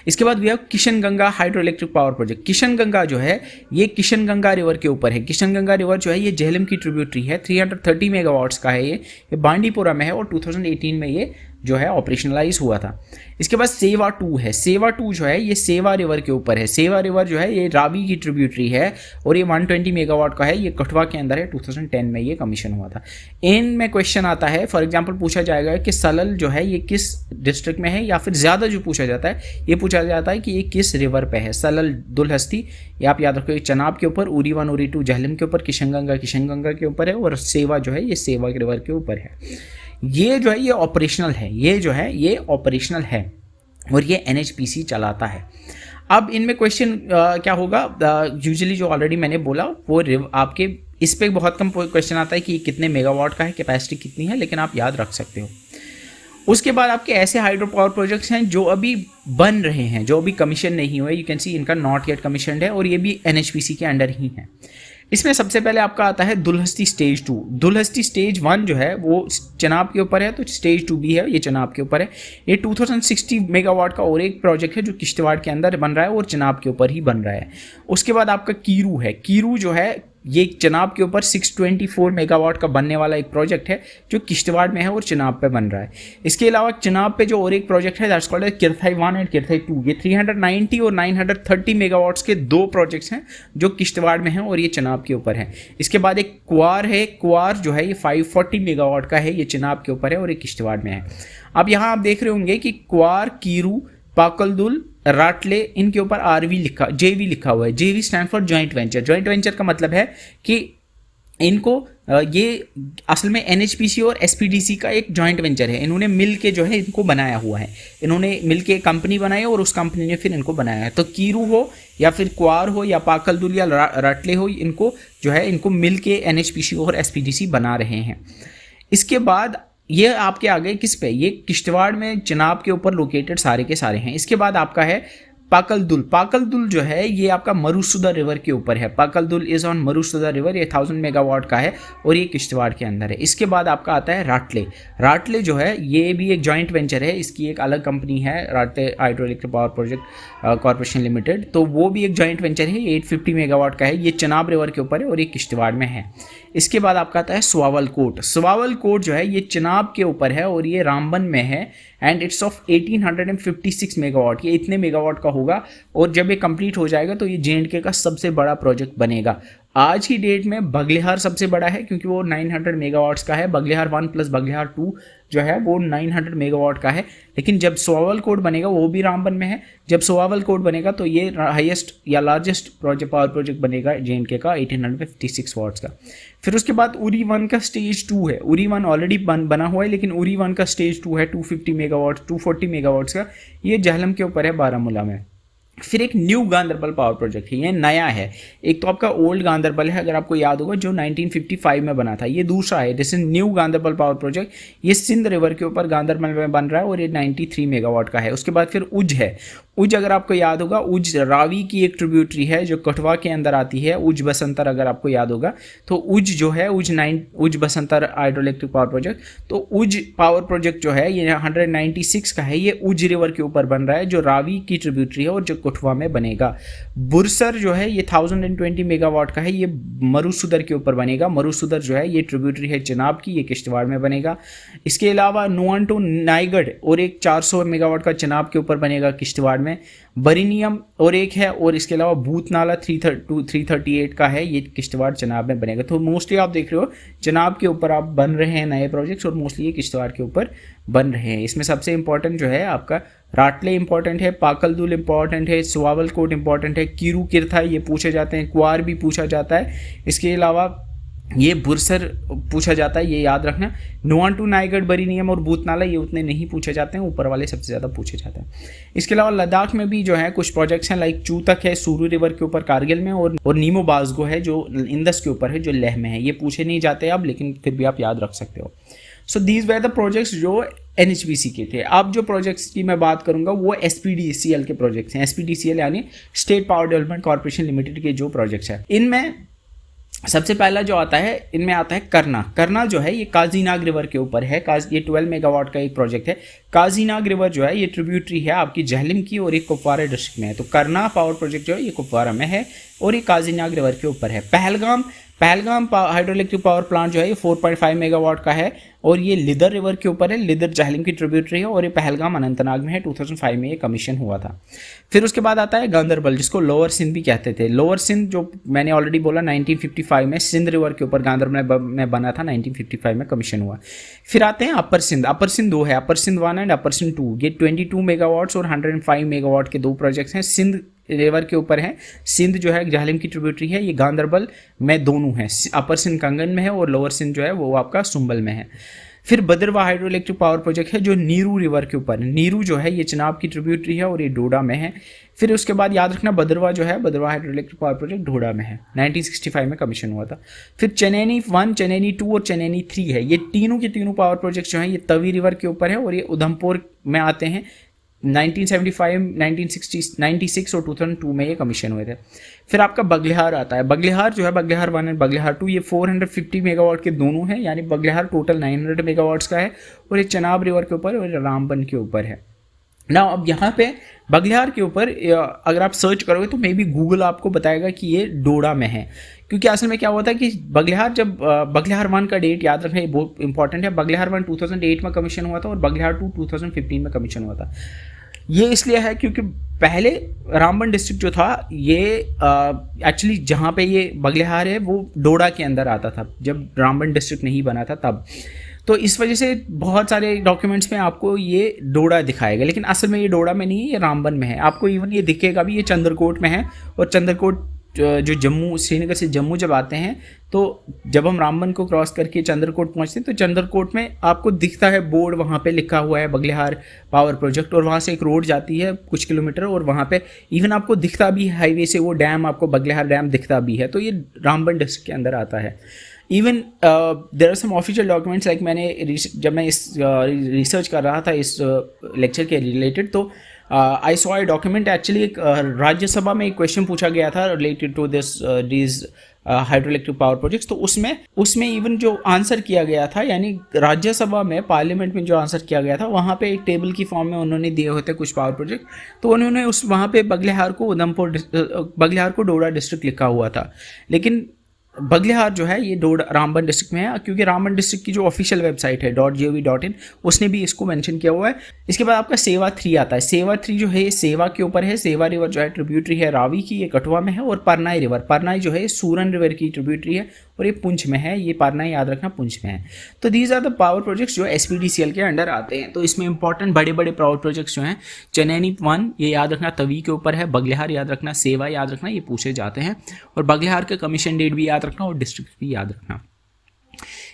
इसके बाद भी है Kishan Ganga hydro electric power project. Kishan Ganga जो है ये किशन गंगा रिवर के ऊपर है। किशन गंगा रिवर जो है ये झेलम की ट्रिब्यूटरी है, 330 मेगावाट्स का है। ये बांडीपुरा में है, और 2018 में ये जो है ऑपरेशनलाइज हुआ था। इसके बाद सेवा 2 है। सेवा 2 जो है ये सेवा रिवर के ऊपर है। सेवा रिवर जो है ये रावी की ट्रिब्यूटरी है और ये 120 मेगावाट का है। ये कठुआ के अंदर है, 2010 में ये कमीशन हुआ था। इनमें क्वेश्चन आता है, फॉर एग्जांपल पूछा जाएगा कि सलल जो है ये किस डिस्ट्रिक्ट में है, या फिर ज़्यादा जो पूछा जाता है ये पूछा जाता है कि ये किस रिवर पे है। सलल दुलहस्ती ये आप याद रखो, चनाब के ऊपर, उरी 1 उरी 2 झेलम के ऊपर, किशनगंगा के ऊपर है, और सेवा जो है ये सेवा रिवर के ऊपर है। ये जो है ये ऑपरेशनल है, ये जो है ये ऑपरेशनल है और ये NHPC चलाता है। अब इनमें क्वेश्चन क्या होगा, यूजुअली जो ऑलरेडी मैंने बोला वो आपके इस पे बहुत कम क्वेश्चन आता है कि कितने मेगावाट का है, कैपेसिटी कितनी है, लेकिन आप याद रख सकते हो। उसके बाद आपके ऐसे हाइड्रो पावर प्रोजेक्ट्स हैं जो अभी बन रहे हैं, जो अभी कमीशन नहीं हुए, यू कैन सी इनका नॉट येट कमीशनड है और ये भी NHPC के अंडर ही है। इसमें सबसे पहले आपका आता है दुलहस्ती स्टेज 2। दुलहस्ती स्टेज 1 जो है वो चनाब के ऊपर है, तो स्टेज 2 भी है, ये चनाब के ऊपर है। ये 2060 मेगावाट का और एक प्रोजेक्ट है जो किश्तवाड़ के अंदर बन रहा है और चनाब के ऊपर ही बन रहा है। उसके बाद आपका कीरू है। कीरू जो है ये चनाब के ऊपर 624 मेगावाट का बनने वाला एक प्रोजेक्ट है जो किश्तवाड़ में है और चनाब पे बन रहा है। इसके अलावा चनाब पे जो और एक प्रोजेक्ट है दैट्स कॉल्ड किरथाई 1 एंड किरथाई 2। ये 390 और 930 मेगावाट्स के दो प्रोजेक्ट्स हैं जो किश्तवाड़ में हैं और ये चनाब के ऊपर है। इसके बाद एक कुआर है। कुआर जो है ये 540 मेगावाट का है, ये चनाब के ऊपर है और ये किश्तवाड़ में है। अब यहाँ आप देख रहे होंगे कि कुआर, कीरू, पाकलदुल, राटले, इनके ऊपर JV लिखा हुआ है। JV stand for joint venture. Joint venture का मतलब है कि इनको ये असल में NHPC और SPDC का एक जॉइंट वेंचर है। इन्होंने मिल के जो है इनको बनाया हुआ है, इन्होंने मिल के कंपनी बनाई और उस कंपनी ने फिर इनको बनाया है। तो कीरू हो या फिर क्वार हो या पाकलदुल या राटले हो, इनको जो है इनको मिल के NHPC और SPDC बना रहे हैं। इसके बाद ये आपके आगे किस पे, ये किश्तवाड़ में चनाब के ऊपर लोकेटेड सारे के सारे हैं। इसके बाद आपका है पाकलदुल। पाकलदुल जो है ये आपका मरुसुदा रिवर के ऊपर है। पाकलदुल इज ऑन मरुसुदा रिवर, ये 1000 मेगावाट का है और ये किश्तवाड़ के अंदर है। इसके बाद आपका आता है राटले। राटले जो है ये भी एक जॉइंट वेंचर है, इसकी एक अलग कंपनी है, Ratle hydro electric power project corporation limited, तो वो भी एक जॉइंट वेंचर है, 850 मेगावाट का है, ये चनाब रिवर के ऊपर है और ये किश्तवाड़ में है। इसके बाद आपका आता है स्वावलकोट। स्वावलकोट जो है ये चनाब के ऊपर है और ये रामबन में है एंड इट्स ऑफ 1856 मेगावाट। ये इतने मेगावाट का होगा और जब ये कंप्लीट हो जाएगा तो ये J&K का सबसे बड़ा प्रोजेक्ट बनेगा। आज की डेट में बगलिहार सबसे बड़ा है क्योंकि वो 900 मेगावाट्स का है। बगलिहार 1 प्लस बगलिहार 2 जो है वो 900 मेगावाट का है। लेकिन जब स्वावलकोट बनेगा वो भी रामबन में है, जब स्वावलकोट बनेगा तो ये हाईएस्ट या लार्जेस्ट पावर प्रोजेक्ट बनेगा J&K का 1856 वाट्स का। फिर उसके बाद उरी 1 का स्टेज 2 है। उरी 1 ऑलरेडी बना हुआ है, लेकिन उरी 1 का स्टेज 2 है 250 मेगावाट 240 मेगावाट्स का, ये झेलम के ऊपर है, बारामूला में। फिर एक न्यू गांदरबल पावर प्रोजेक्ट है, ये नया है। एक तो आपका ओल्ड गांदरबल है, अगर आपको याद होगा, जो 1955 में बना था। ये दूसरा है, this is new Ganderbal power project. ये सिंध रिवर के ऊपर गांदरबल में बन रहा है और ये 93 मेगावाट का है। उसके बाद फिर उज है। उज अगर आपको याद होगा, उज रावी की एक ट्रिब्यूटरी है जो कठुआ के अंदर आती है, उज बसंतर अगर आपको याद होगा। तो उज जो है उज Basantar hydro electric power project, तो उज पावर प्रोजेक्ट जो है ये 196 का है, ये उज रिवर के ऊपर बन रहा है जो रावी की ट्रिब्यूटरी है और जो कठुआ में बनेगा। बुरसर जो है ये 1020 मेगावाट का है, ये मरुसुदर के ऊपर बनेगा। मरुसुदर जो है ये ट्रिब्यूटरी है चनाब की, ये किश्तवाड़ में बनेगा। इसके अलावा नुआंटू नाइगढ़ और एक 400 मेगावाट का चनाब के ऊपर बनेगा किश्तवाड़ में। बरिनियम और एक है, और इसके अलावा भूतनाला 338 का है, ये किश्तवाड़ चनाब में बनेगा। तो मोस्टली आप देख रहे हो चनाब के ऊपर आप बन रहे हैं नए प्रोजेक्ट्स और मोस्टली ये किश्तवाड़ के ऊपर बन रहे हैं। इसमें सबसे इंपॉर्टेंट जो है आपका राटले इंपॉर्टेंट है, पाकलदुल इंपॉर्टेंट है, स्वावलकोट इंपॉर्टेंट है, कीरू किरथा ये पूछे जाते हैं, क्वार भी पूछा जाता है। इसके अलावा ये बुरसर पूछा जाता है, ये याद रखना। नुआंटू नाइगढ़ बरिनियम और भूतनाला ये उतने नहीं पूछे जाते हैं, ऊपर वाले सबसे ज़्यादा पूछे जाते हैं। इसके अलावा लद्दाख में भी जो है कुछ प्रोजेक्ट्स हैं, लाइक चूतक है सुरू रिवर के ऊपर कारगिल में, और नीमो बाजगो है जो इंदस के ऊपर है जो लेह में है। ये पूछे नहीं जाते अब, लेकिन फिर भी आप याद रख सकते हो। So these were the projects जो NHPC के थे। अब जो प्रोजेक्ट्स की मैं बात करूंगा वो SPDCL के प्रोजेक्ट्स हैं। SPDCL यानी state power development corporation limited के जो प्रोजेक्ट्स हैं, इनमें सबसे पहला जो आता है, इनमें आता है करना। करना जो है ये काजीनाग रिवर के ऊपर है। ये 12 मेगावाट का एक प्रोजेक्ट है। काजीनाग रिवर जो है ये ट्रिब्यूटरी है आपकी झेलम की और एक कुपवारा डिस्ट्रिक्ट में है। तो करना पावर प्रोजेक्ट जो है ये कुपवारा में है और ये काजीनाग रिवर के ऊपर है। Pahalgam hydro electric power plant जो है ये 4.5 मेगावाट का है और ये लिदर रिवर के ऊपर है। लिदर जहलम की ट्रिब्यूटरी है और ये पहलगाम अनंतनाग में है। 2005 में ये कमीशन हुआ था। फिर उसके बाद आता है गांदरबल, जिसको लोअर सिंध भी कहते थे। लोअर सिंध जो मैंने ऑलरेडी बोला 1955 में सिंध रिवर के ऊपर गांदरबल में बना था, 1955 में कमीशन हुआ। फिर आते हैं अपर सिंध। अपर सिंध 2 है, अपर सिंध 1 एंड अपर सिंध 2। ये 22 मेगावाट्स और 105 मेगावाट के 2 प्रोजेक्ट्स हैं। सिंध रिवर के ऊपर है। सिंध जो है जहलम की ट्रिब्यूटरी है, ये गांदरबल में दोनों है। अपर सिंध कंगन में है और लोअर सिंध जो है वो आपका सुंबल में है। फिर बदरवा हाइड्रो इलेक्ट्रिक पावर प्रोजेक्ट है जो नीरू रिवर के ऊपर है। नीरू जो है ये चिनाब की ट्रिब्यूटरी है और ये डोडा में है। फिर उसके बाद याद रखना बदरवा जो है, बदरवा हाइड्रो इलेक्ट्रिक पावर प्रोजेक्ट डोडा में है। 1965 में कमीशन हुआ था। फिर चनैनी 1, चनैनी 2 और चनैनी 3 है। ये तीनों के तीनों पावर प्रोजेक्ट्स जो हैं ये तवी रिवर के ऊपर है और ये उधमपुर में आते हैं। 1975, 1996 और 2002 में ये कमीशन हुए थे। फिर आपका बगलिहार आता है। बगलिहार जो है, बगलिहार 1 और बगलिहार 2, ये 450 मेगावाट के दोनों हैं, यानी बगलिहार टोटल 900 मेगावाट्स का है और ये चनाब रिवर के ऊपर और रामबन के ऊपर है ना। अब यहाँ पे बगलिहार के ऊपर अगर आप सर्च करोगे तो मे बी गूगल आपको बताएगा कि ये डोडा में है, क्योंकि असल में क्या होता है कि बगलिहार जब बगलिहार 1 का डेट याद रखना, ये बहुत इंपॉर्टेंट है। बगलिहार 1 2008 में कमीशन हुआ था और बगलिहार 2 2015 में कमीशन हुआ था। ये इसलिए है क्योंकि पहले रामबन डिस्ट्रिक्ट जो था ये एक्चुअली जहाँ पे ये बगलिहार है वो डोडा के अंदर आता था जब रामबन डिस्ट्रिक्ट नहीं बना था तब। तो इस वजह से बहुत सारे डॉक्यूमेंट्स में आपको ये डोडा दिखाएगा, लेकिन असल में ये डोडा में नहीं है, ये रामबन में है। आपको इवन ये दिखेगा भी, ये चंद्रकोट में है। और चंद्रकोट जो जम्मू, श्रीनगर से जम्मू जब आते हैं तो जब हम रामबन को क्रॉस करके चंद्रकोट पहुंचते हैं तो चंद्रकोट में आपको दिखता है बोर्ड, वहाँ पे लिखा हुआ है बगलिहार पावर प्रोजेक्ट और वहाँ से एक रोड जाती है कुछ किलोमीटर और वहाँ पे इवन आपको दिखता भी है हाईवे से वो डैम, आपको बगलिहार डैम दिखता भी है। तो ये रामबन डिस्ट्रिक्ट के अंदर आता है। Even there are some official documents, like मैंने जब मैं इस रिसर्च कर रहा था इस लेक्चर के रिलेटेड तो I saw a document. Actually एक राज्यसभा में एक क्वेश्चन पूछा गया था related to this hydro electric power projects. तो उसमें इवन जो आंसर किया गया था, यानी राज्यसभा में पार्लियामेंट में जो आंसर किया गया था, वहाँ पे एक टेबल की फॉर्म में उन्होंने दिए होते कुछ पावर प्रोजेक्ट, तो उन्होंने वहाँ पे बगलिहार को डोडा डिस्ट्रिक्ट लिखा हुआ था। लेकिन बगलिहार जो है ये रामबन डिस्ट्रिक्ट में है, क्योंकि रामबन डिस्ट्रिक्ट की जो ऑफिशियल वेबसाइट है .gov.in उसने भी इसको मेंशन किया हुआ है। इसके बाद आपका सेवा 3 आता है। सेवा 3 जो है सेवा के ऊपर है। सेवा रिवर जो है ट्रिब्यूटरी है रावी की, ये कठुआ में है। और परनाई रिवर, परनाई जो है सूरन रिवर की ट्रिब्यूटरी है और ये पुंछ में है। ये परनाई याद रखना पुंछ में है। तो these are the power projects जो SPDCL के अंडर आते हैं। तो इसमें इंपॉर्टेंट बड़े बड़े पावर प्रोजेक्ट्स जो हैं, चनैनी 1 ये याद रखना तवी के ऊपर है, बगलिहार याद रखना, सेवा याद रखना, ये पूछे जाते हैं। और बगलिहार का कमीशन डेट भी याद रखना और डिस्ट्रिक्ट भी याद रखना।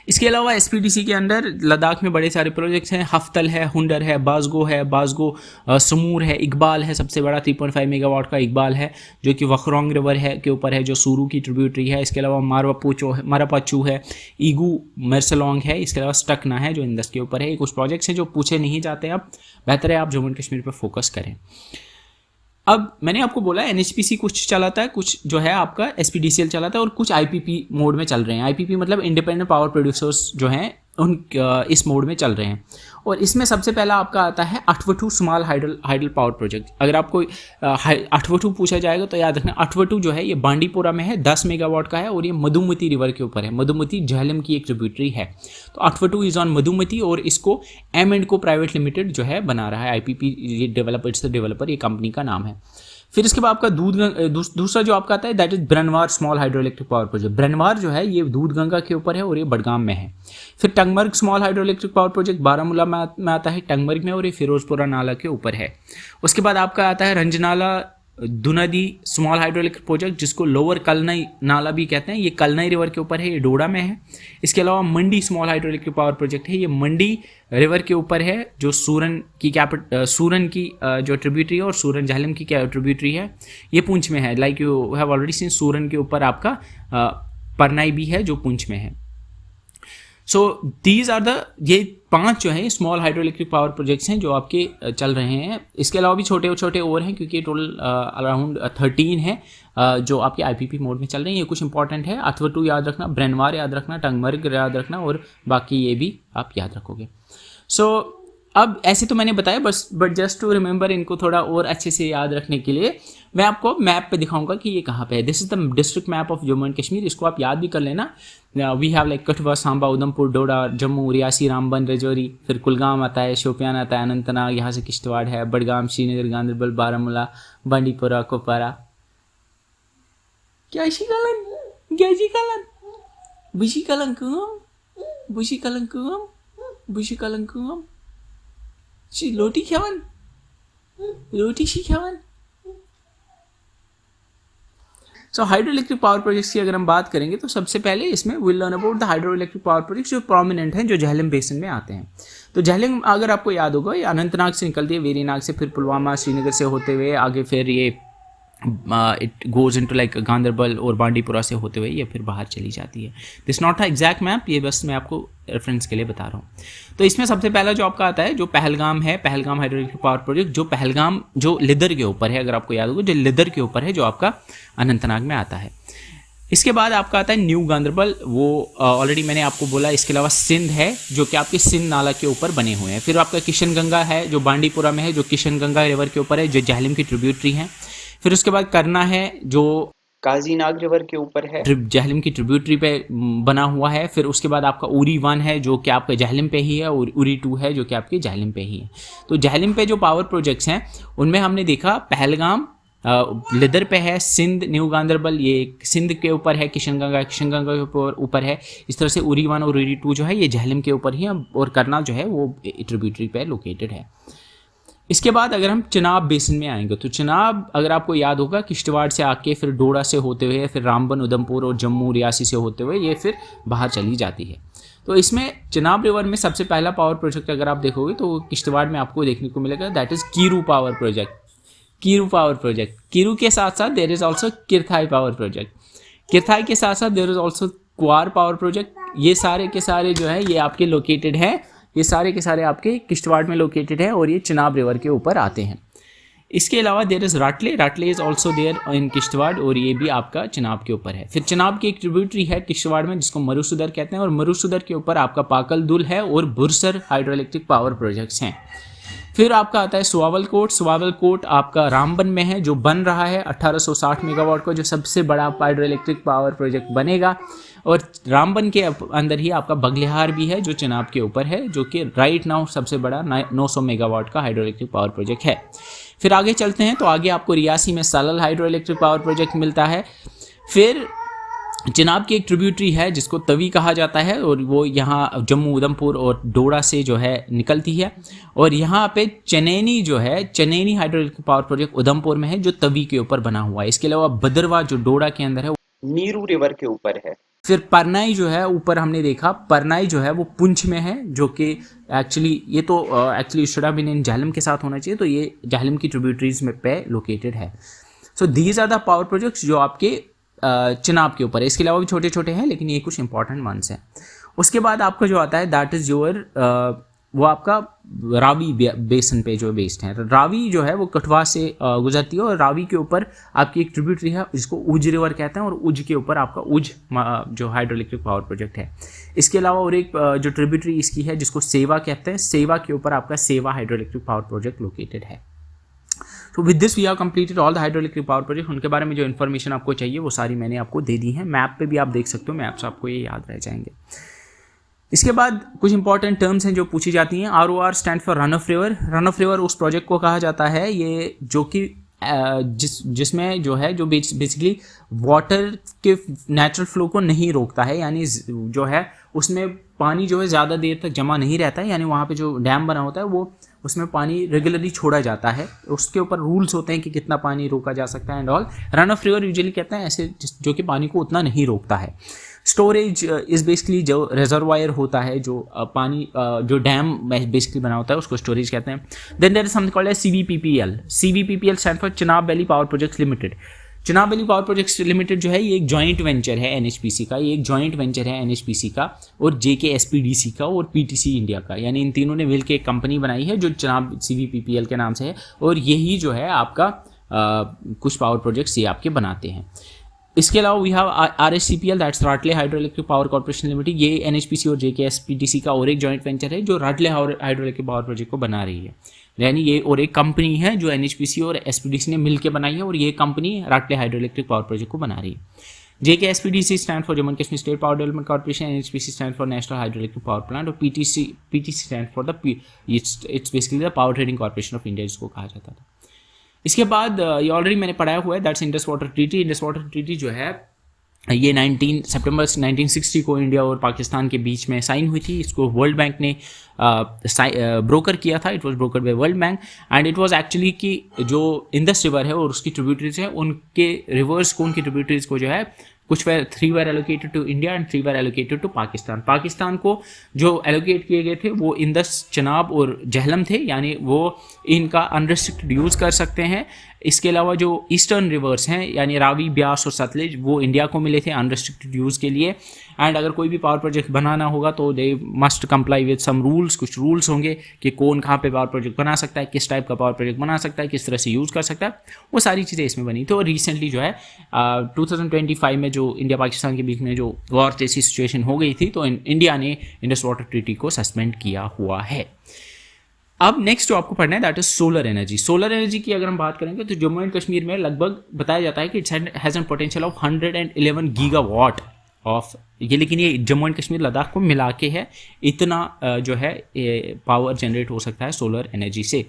इसके अलावा SPDC के अंदर लद्दाख में बड़े सारे प्रोजेक्ट्स हैं। हफ्तल है, हुंडर है, बाजगो समूर है, इकबाल है, सबसे बड़ा 3.5 मेगावाट का इकबाल है जो कि वखरोंग रिवर है के ऊपर है जो सूरू की ट्रिब्यूटरी है। इसके अलावा मारापाचू है, ईगू मरसलोंग है। इसके अलावा स्टकना है जो इंदस के ऊपर है। ये कुछ प्रोजेक्ट्स हैं जो पूछे नहीं जाते। अब बेहतर है आप जम्मू एंड कश्मीर पर फोकस करें। अब मैंने आपको बोला NHPC कुछ चलाता है, कुछ जो है आपका SPDCL चलाता है और कुछ IPP मोड में चल रहे हैं। IPP मतलब इंडिपेंडेंट पावर प्रोड्यूसर्स जो हैं उन इस मोड में चल रहे हैं। और इसमें सबसे पहला आपका आता है अठवटू स्मॉल हाइडल पावर प्रोजेक्ट। अगर आपको अठवटू पूछा जाएगा तो याद रखना अठवटू जो है ये बांडीपोरा में है, 10 मेगावाट का है और ये मधुमती रिवर के ऊपर है। मधुमती झेलम की एक ट्रिब्यूटरी है। तो अठवटू इज ऑन मधुमती और इसको M&Co प्राइवेट लिमिटेड जो है बना रहा है। IPP ये डेवलपर, ये कंपनी का नाम है। फिर इसके बाद आपका दूसरा जो आपका आता है that is Branwar small hydro electric power project. Branwar जो है ये दूधगंगा के ऊपर है और ये बडगाम में है। फिर Tangmarg small hydro electric power project Baramulla में आता है, टंगमर्ग में, और ये फिरोजपुरा नाला के ऊपर है। उसके बाद आपका आता है रंजनाला दुनदी स्मॉल हाइड्रो इलेक्ट्रिक प्रोजेक्ट जिसको लोअर कलनई नाला भी कहते हैं। ये कलनई रिवर के ऊपर है, ये डोडा में है। इसके अलावा Mandi small hydro electric power project है, ये मंडी रिवर के ऊपर है जो सूरन की जो ट्रिब्यूटरी है और सूरन झेलम की ट्रिब्यूटरी है, ये पुंछ में है। Like you have already seen सूरन के ऊपर आपका परनाई भी है जो पुंछ में है। सो दीज आर ये 5 जो हैं small hydro electric power projects हैं जो आपके चल रहे हैं। इसके अलावा भी छोटे और हैं क्योंकि टोटल अराउंड 13 है जो आपके IPP मोड में चल रहे हैं। ये कुछ इंपॉर्टेंट है। अथवटू याद रखना, ब्रनवार याद रखना, टंगमर्ग याद रखना और बाकी ये भी आप याद रखोगे। सो अब ऐसे तो मैंने बताया बस, बट जस्ट टू रिमेंबर, इनको थोड़ा और अच्छे से याद रखने के लिए मैं आपको मैप पे दिखाऊंगा कि ये कहाँ पे है। This is the district map of Jammu and Kashmir. इसको आप याद भी कर लेना। We have like Kathua, Samba, Udhampur, Doda, Jammu, Reasi, Ramban, Rajouri, फिर कुलगाम आता है, शोपियान आता है, अनंतनाग, यहाँ से किश्तवाड़ है, बडगाम, श्रीनगर, गांधरबल, बारामूला, बांडीपुरा, कुपवारा, रोटी खावन। सो हाइड्रो इलेक्ट्रिक पावर प्रोजेक्ट्स की अगर हम बात करेंगे तो सबसे पहले इसमें will learn about the hydro electric power projects जो प्रोमिनेंट हैं, जो झेलम बेसिन में आते हैं। तो झेलम अगर आपको याद होगा, ये अनंतनाग से निकलती है, वेरीनाग से, फिर पुलवामा, श्रीनगर से होते हुए आगे फिर ये it goes into like Ganderbal और बांडीपुरा से होते हुए ये फिर बाहर चली जाती है। This not a exact map, ये बस मैं आपको रेफरेंस के लिए बता रहा हूँ। तो इसमें सबसे पहला जो आपका आता है जो पहलगाम है, Pahalgam hydro electric power project, जो पहलगाम जो लिदर के ऊपर है, अगर आपको याद होगा, जो लिदर के ऊपर है, जो आपका अनंतनाग में आता है। इसके बाद आपका आता है न्यू गांधरबल, वो ऑलरेडी मैंने आपको बोला। इसके अलावा सिंध है जो कि आपके सिंध नाला के ऊपर बने हुए हैं। फिर आपका किशन गंगा है जो बांडीपुरा में है, जो किशन गंगा रिवर के ऊपर है, जो झेलम की ट्रिब्यूटरी है। फिर उसके बाद करना है जो काजीनाग रिवर के ऊपर है, झेलम की ट्रिब्यूटरी पे बना हुआ है। फिर उसके बाद आपका उरी 1 है जो कि आपके झेलम पे ही है, और उरी 2 है जो कि आपके झेलम पे ही है। तो झेलम पे जो पावर प्रोजेक्ट्स हैं उनमें हमने देखा पहलगाम लिदर पे है, सिंध न्यू गांधरबल ये सिंध के ऊपर है, किशन गंगा के ऊपर है। इस तरह से उरी 1 और उरी 2 जो है ये झेलम के ऊपर ही है, और करना जो है वो ट्रिब्यूटरी पे लोकेटेड है। इसके बाद अगर हम चिनाब बेसिन में आएंगे तो चिनाब अगर आपको याद होगा किश्तवाड़ से आके फिर डोडा से होते हुए फिर रामबन, उधमपुर और जम्मू, रियासी से होते हुए ये फिर बाहर चली जाती है। तो इसमें चिनाब रिवर में सबसे पहला पावर प्रोजेक्ट अगर आप देखोगे तो किश्तवाड़ में आपको देखने को मिलेगा, that is Kiru power project. Kiru power project, Kiru के साथ साथ there is also Kirthai power project, Kirthai के साथ साथ there is also Kwar power project. ये सारे के सारे जो है ये आपके लोकेटेड हैं, ये सारे के सारे आपके किश्तवाड़ में लोकेटेड है और ये चिनाब रिवर के ऊपर आते हैं। इसके अलावा there is Ratle, Ratle is also there in Kishtwar, और ये भी आपका चिनाब के ऊपर है। फिर चिनाब की एक ट्रिब्यूटरी है किश्तवाड़ में जिसको मरुसुदर कहते हैं, और मरुसुदर के ऊपर आपका पाकल दुल है और बुरसर हाइड्रो इलेक्ट्रिक पावर प्रोजेक्ट्स हैं। फिर आपका आता है सुवावलकोट, सुवावलकोट आपका रामबन में है जो बन रहा है 1860 मेगावाट का, जो सबसे बड़ा हाइड्रो इलेक्ट्रिक पावर प्रोजेक्ट बनेगा। और रामबन के अंदर ही आपका बगलिहार भी है जो चिनाब के ऊपर है, जो कि राइट नाउ सबसे बड़ा 900 मेगावाट का हाइड्रो इलेक्ट्रिक पावर प्रोजेक्ट है। फिर आगे चलते हैं तो आगे आपको रियासी में सालल हाइड्रो इलेक्ट्रिक पावर प्रोजेक्ट मिलता है। फिर चिनाब की एक ट्रिब्यूटरी है जिसको तवी कहा जाता है, और वो यहाँ जम्मू, उधमपुर और डोडा से जो है निकलती है। और यहाँ पे चनैनी जो है, Chenani hydro electric power project Udhampur में है जो तवी के ऊपर बना हुआ है। इसके अलावा बदरवा जो डोडा के अंदर है नीरू रिवर के ऊपर है। फिर परनाई जो है ऊपर हमने देखा, परनाई जो है वो पुंछ में है, जो कि एक्चुअली ये तो actually should have been in Jhelum के साथ होना चाहिए, तो ये झेलम की ट्रिब्यूटरीज में पे लोकेटेड है। So these are the power projects जो आपके चिनाब के ऊपर है। इसके अलावा भी छोटे छोटे हैं लेकिन ये कुछ इंपॉर्टेंट वंस हैं। उसके बाद आपका जो आता है दैट इज़ योर वो आपका रावी बेसन पे जो बेस्ड है। रावी जो है वो कठुआ से गुजरती है, और रावी के ऊपर आपकी एक ट्रिब्यूटरी है जिसको उज रिवर कहते हैं, और उज के ऊपर आपका उज जो हाइड्रो इलेक्ट्रिक पावर प्रोजेक्ट है। इसके अलावा और एक जो ट्रिब्यूटरी इसकी है जिसको सेवा कहते हैं, सेवा के ऊपर आपका Sewa hydro electric power project located है। तो with this we have completed all the hydro electric power project. उनके बारे में जो इन्फॉर्मेशन आपको चाहिए वो सारी मैंने आपको दे दी है। मैप पे भी आप देख सकते हो, मैप से आपको ये याद रह जाएंगे। इसके बाद कुछ इंपॉर्टेंट टर्म्स हैं जो पूछी जाती हैं। ROR stand for run of river. Run of river उस प्रोजेक्ट को कहा जाता है ये जो कि जिसमें जो है जो बेसिकली वाटर के नेचुरल फ्लो को नहीं रोकता है, यानी जो है उसमें पानी जो है ज़्यादा देर तक जमा नहीं रहता है, यानी वहाँ पे जो डैम बना होता है वो उसमें पानी रेगुलरली छोड़ा जाता है। उसके ऊपर रूल्स होते हैं कि कितना पानी रोका जा सकता है and all. Run of river usually कहते हैं ऐसे जो कि पानी को उतना नहीं रोकता है। स्टोरेज इज़ बेसिकली जो रिजर्वायर होता है, जो पानी जो डैम बेसिकली बना होता है उसको स्टोरेज कहते हैं। Then there is something called as CVPPL। CVPPL stand for Chenab valley power projects limited. Chenab valley power projects limited जो है ये एक जॉइंट वेंचर है NHPC का, ये एक जॉइंट वेंचर है NHPC का और JKSPDC का और PTC इंडिया का, यानी इन तीनों ने मिल के एक कंपनी बनाई है जो चिनाब CVPPL के नाम से है, और यही जो है आपका कुछ पावर प्रोजेक्ट्स ये आपके बनाते हैं। इसके अलावा we have RSCPL, that's Ratle hydro electric power corporation limited. ये NHPC और JKSPDC का और एक जॉइंट वेंचर है जो राटले हाइड्रो इलेक्ट्रिक पावर प्रोजेक्ट को बना रही है। यानी ये और एक कंपनी है जो NHPC और SPDC ने मिलकर बनाई है, और ये company Ratle hydro electric power project को बना रही है। JKSPDC stand for Jammu and Kashmir state power development corporation, NHPC stand for national hydro electric power plant, और PTC stand for the it's basically the power trading corporation of India जिसको कहा जाता था। इसके बाद ये ऑलरेडी मैंने पढ़ाया हुआ है, that's Indus water treaty. Indus water treaty जो है ये 19 सितंबर 1960 को इंडिया और पाकिस्तान के बीच में साइन हुई थी। इसको वर्ल्ड बैंक ने ब्रोकर किया था। It was broker by world bank, and it was actually कि जो इंडस रिवर है और उसकी ट्रिब्यूटरीज है, उनके रिवर्स को, उनकी ट्रिब्यूटरीज को जो है कुछ 3 were allocated to India and 3 were allocated to Pakistan. Pakistan को जो एलोकेट किए गए थे वो इंदस, चनाब और जहलम थे, यानी वो इनका अनरिस्ट्रिक्टेड यूज़ कर सकते हैं। इसके अलावा जो ईस्टर्न रिवर्स हैं यानी रावी, ब्यास और सतलज, वो इंडिया को मिले थे अनरिस्ट्रिक्टेड यूज़ के लिए। एंड अगर कोई भी पावर प्रोजेक्ट बनाना होगा तो they must comply with some rules, कुछ रूल्स होंगे कि कौन कहाँ पे पावर प्रोजेक्ट बना सकता है, किस टाइप का पावर प्रोजेक्ट बना सकता है, किस तरह से यूज़ कर सकता है, वो सारी चीज़ें इसमें बनी। तो रिसेंटली जो है 2025 में जो इंडिया पाकिस्तान के बीच में जो वॉर जैसी सिचुएशन हो गई थी, तो इंडिया ने इंडस वाटर ट्रीटी को सस्पेंड किया हुआ है। अब नेक्स्ट जो आपको पढ़ना है that is solar energy. Solar energy की अगर हम बात करेंगे तो जम्मू एंड कश्मीर में लगभग बताया जाता है कि it's has an potential of 111 gigawatt of ये, लेकिन ये जम्मू एंड कश्मीर लद्दाख को मिला के है, इतना जो है पावर जनरेट हो सकता है सोलर एनर्जी से।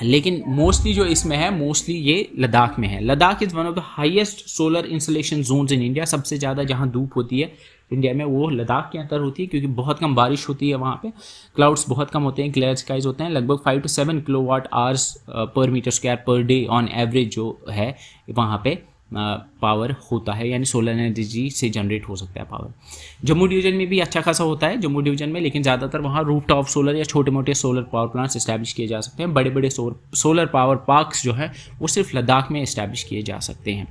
लेकिन मोस्टली जो इसमें है, मोस्टली ये लद्दाख में है। Ladakh is one of the highest solar installation zones in India. सबसे ज़्यादा जहाँ धूप होती है इंडिया में वो लद्दाख के अंदर होती है, क्योंकि बहुत कम बारिश होती है वहाँ पे, क्लाउड्स बहुत कम होते हैं, क्लियर स्काइज होते हैं। लगभग 5 to 7 kilowatt hours per meter square per day on average जो है वहाँ पे पावर होता है, यानी सोलर एनर्जी से जनरेट हो सकता है पावर। जम्मू डिवीजन में भी अच्छा खासा होता है जम्मू डिवीजन में, लेकिन ज़्यादातर वहाँ रूफ टॉप सोलर या छोटे मोटे सोलर पावर प्लांट्स इस्टेब्लिश किए जा सकते हैं। बड़े बड़े सोलर पावर पार्क्स जो है वो सिर्फ लद्दाख में इस्टेब्लिश किए जा सकते हैं।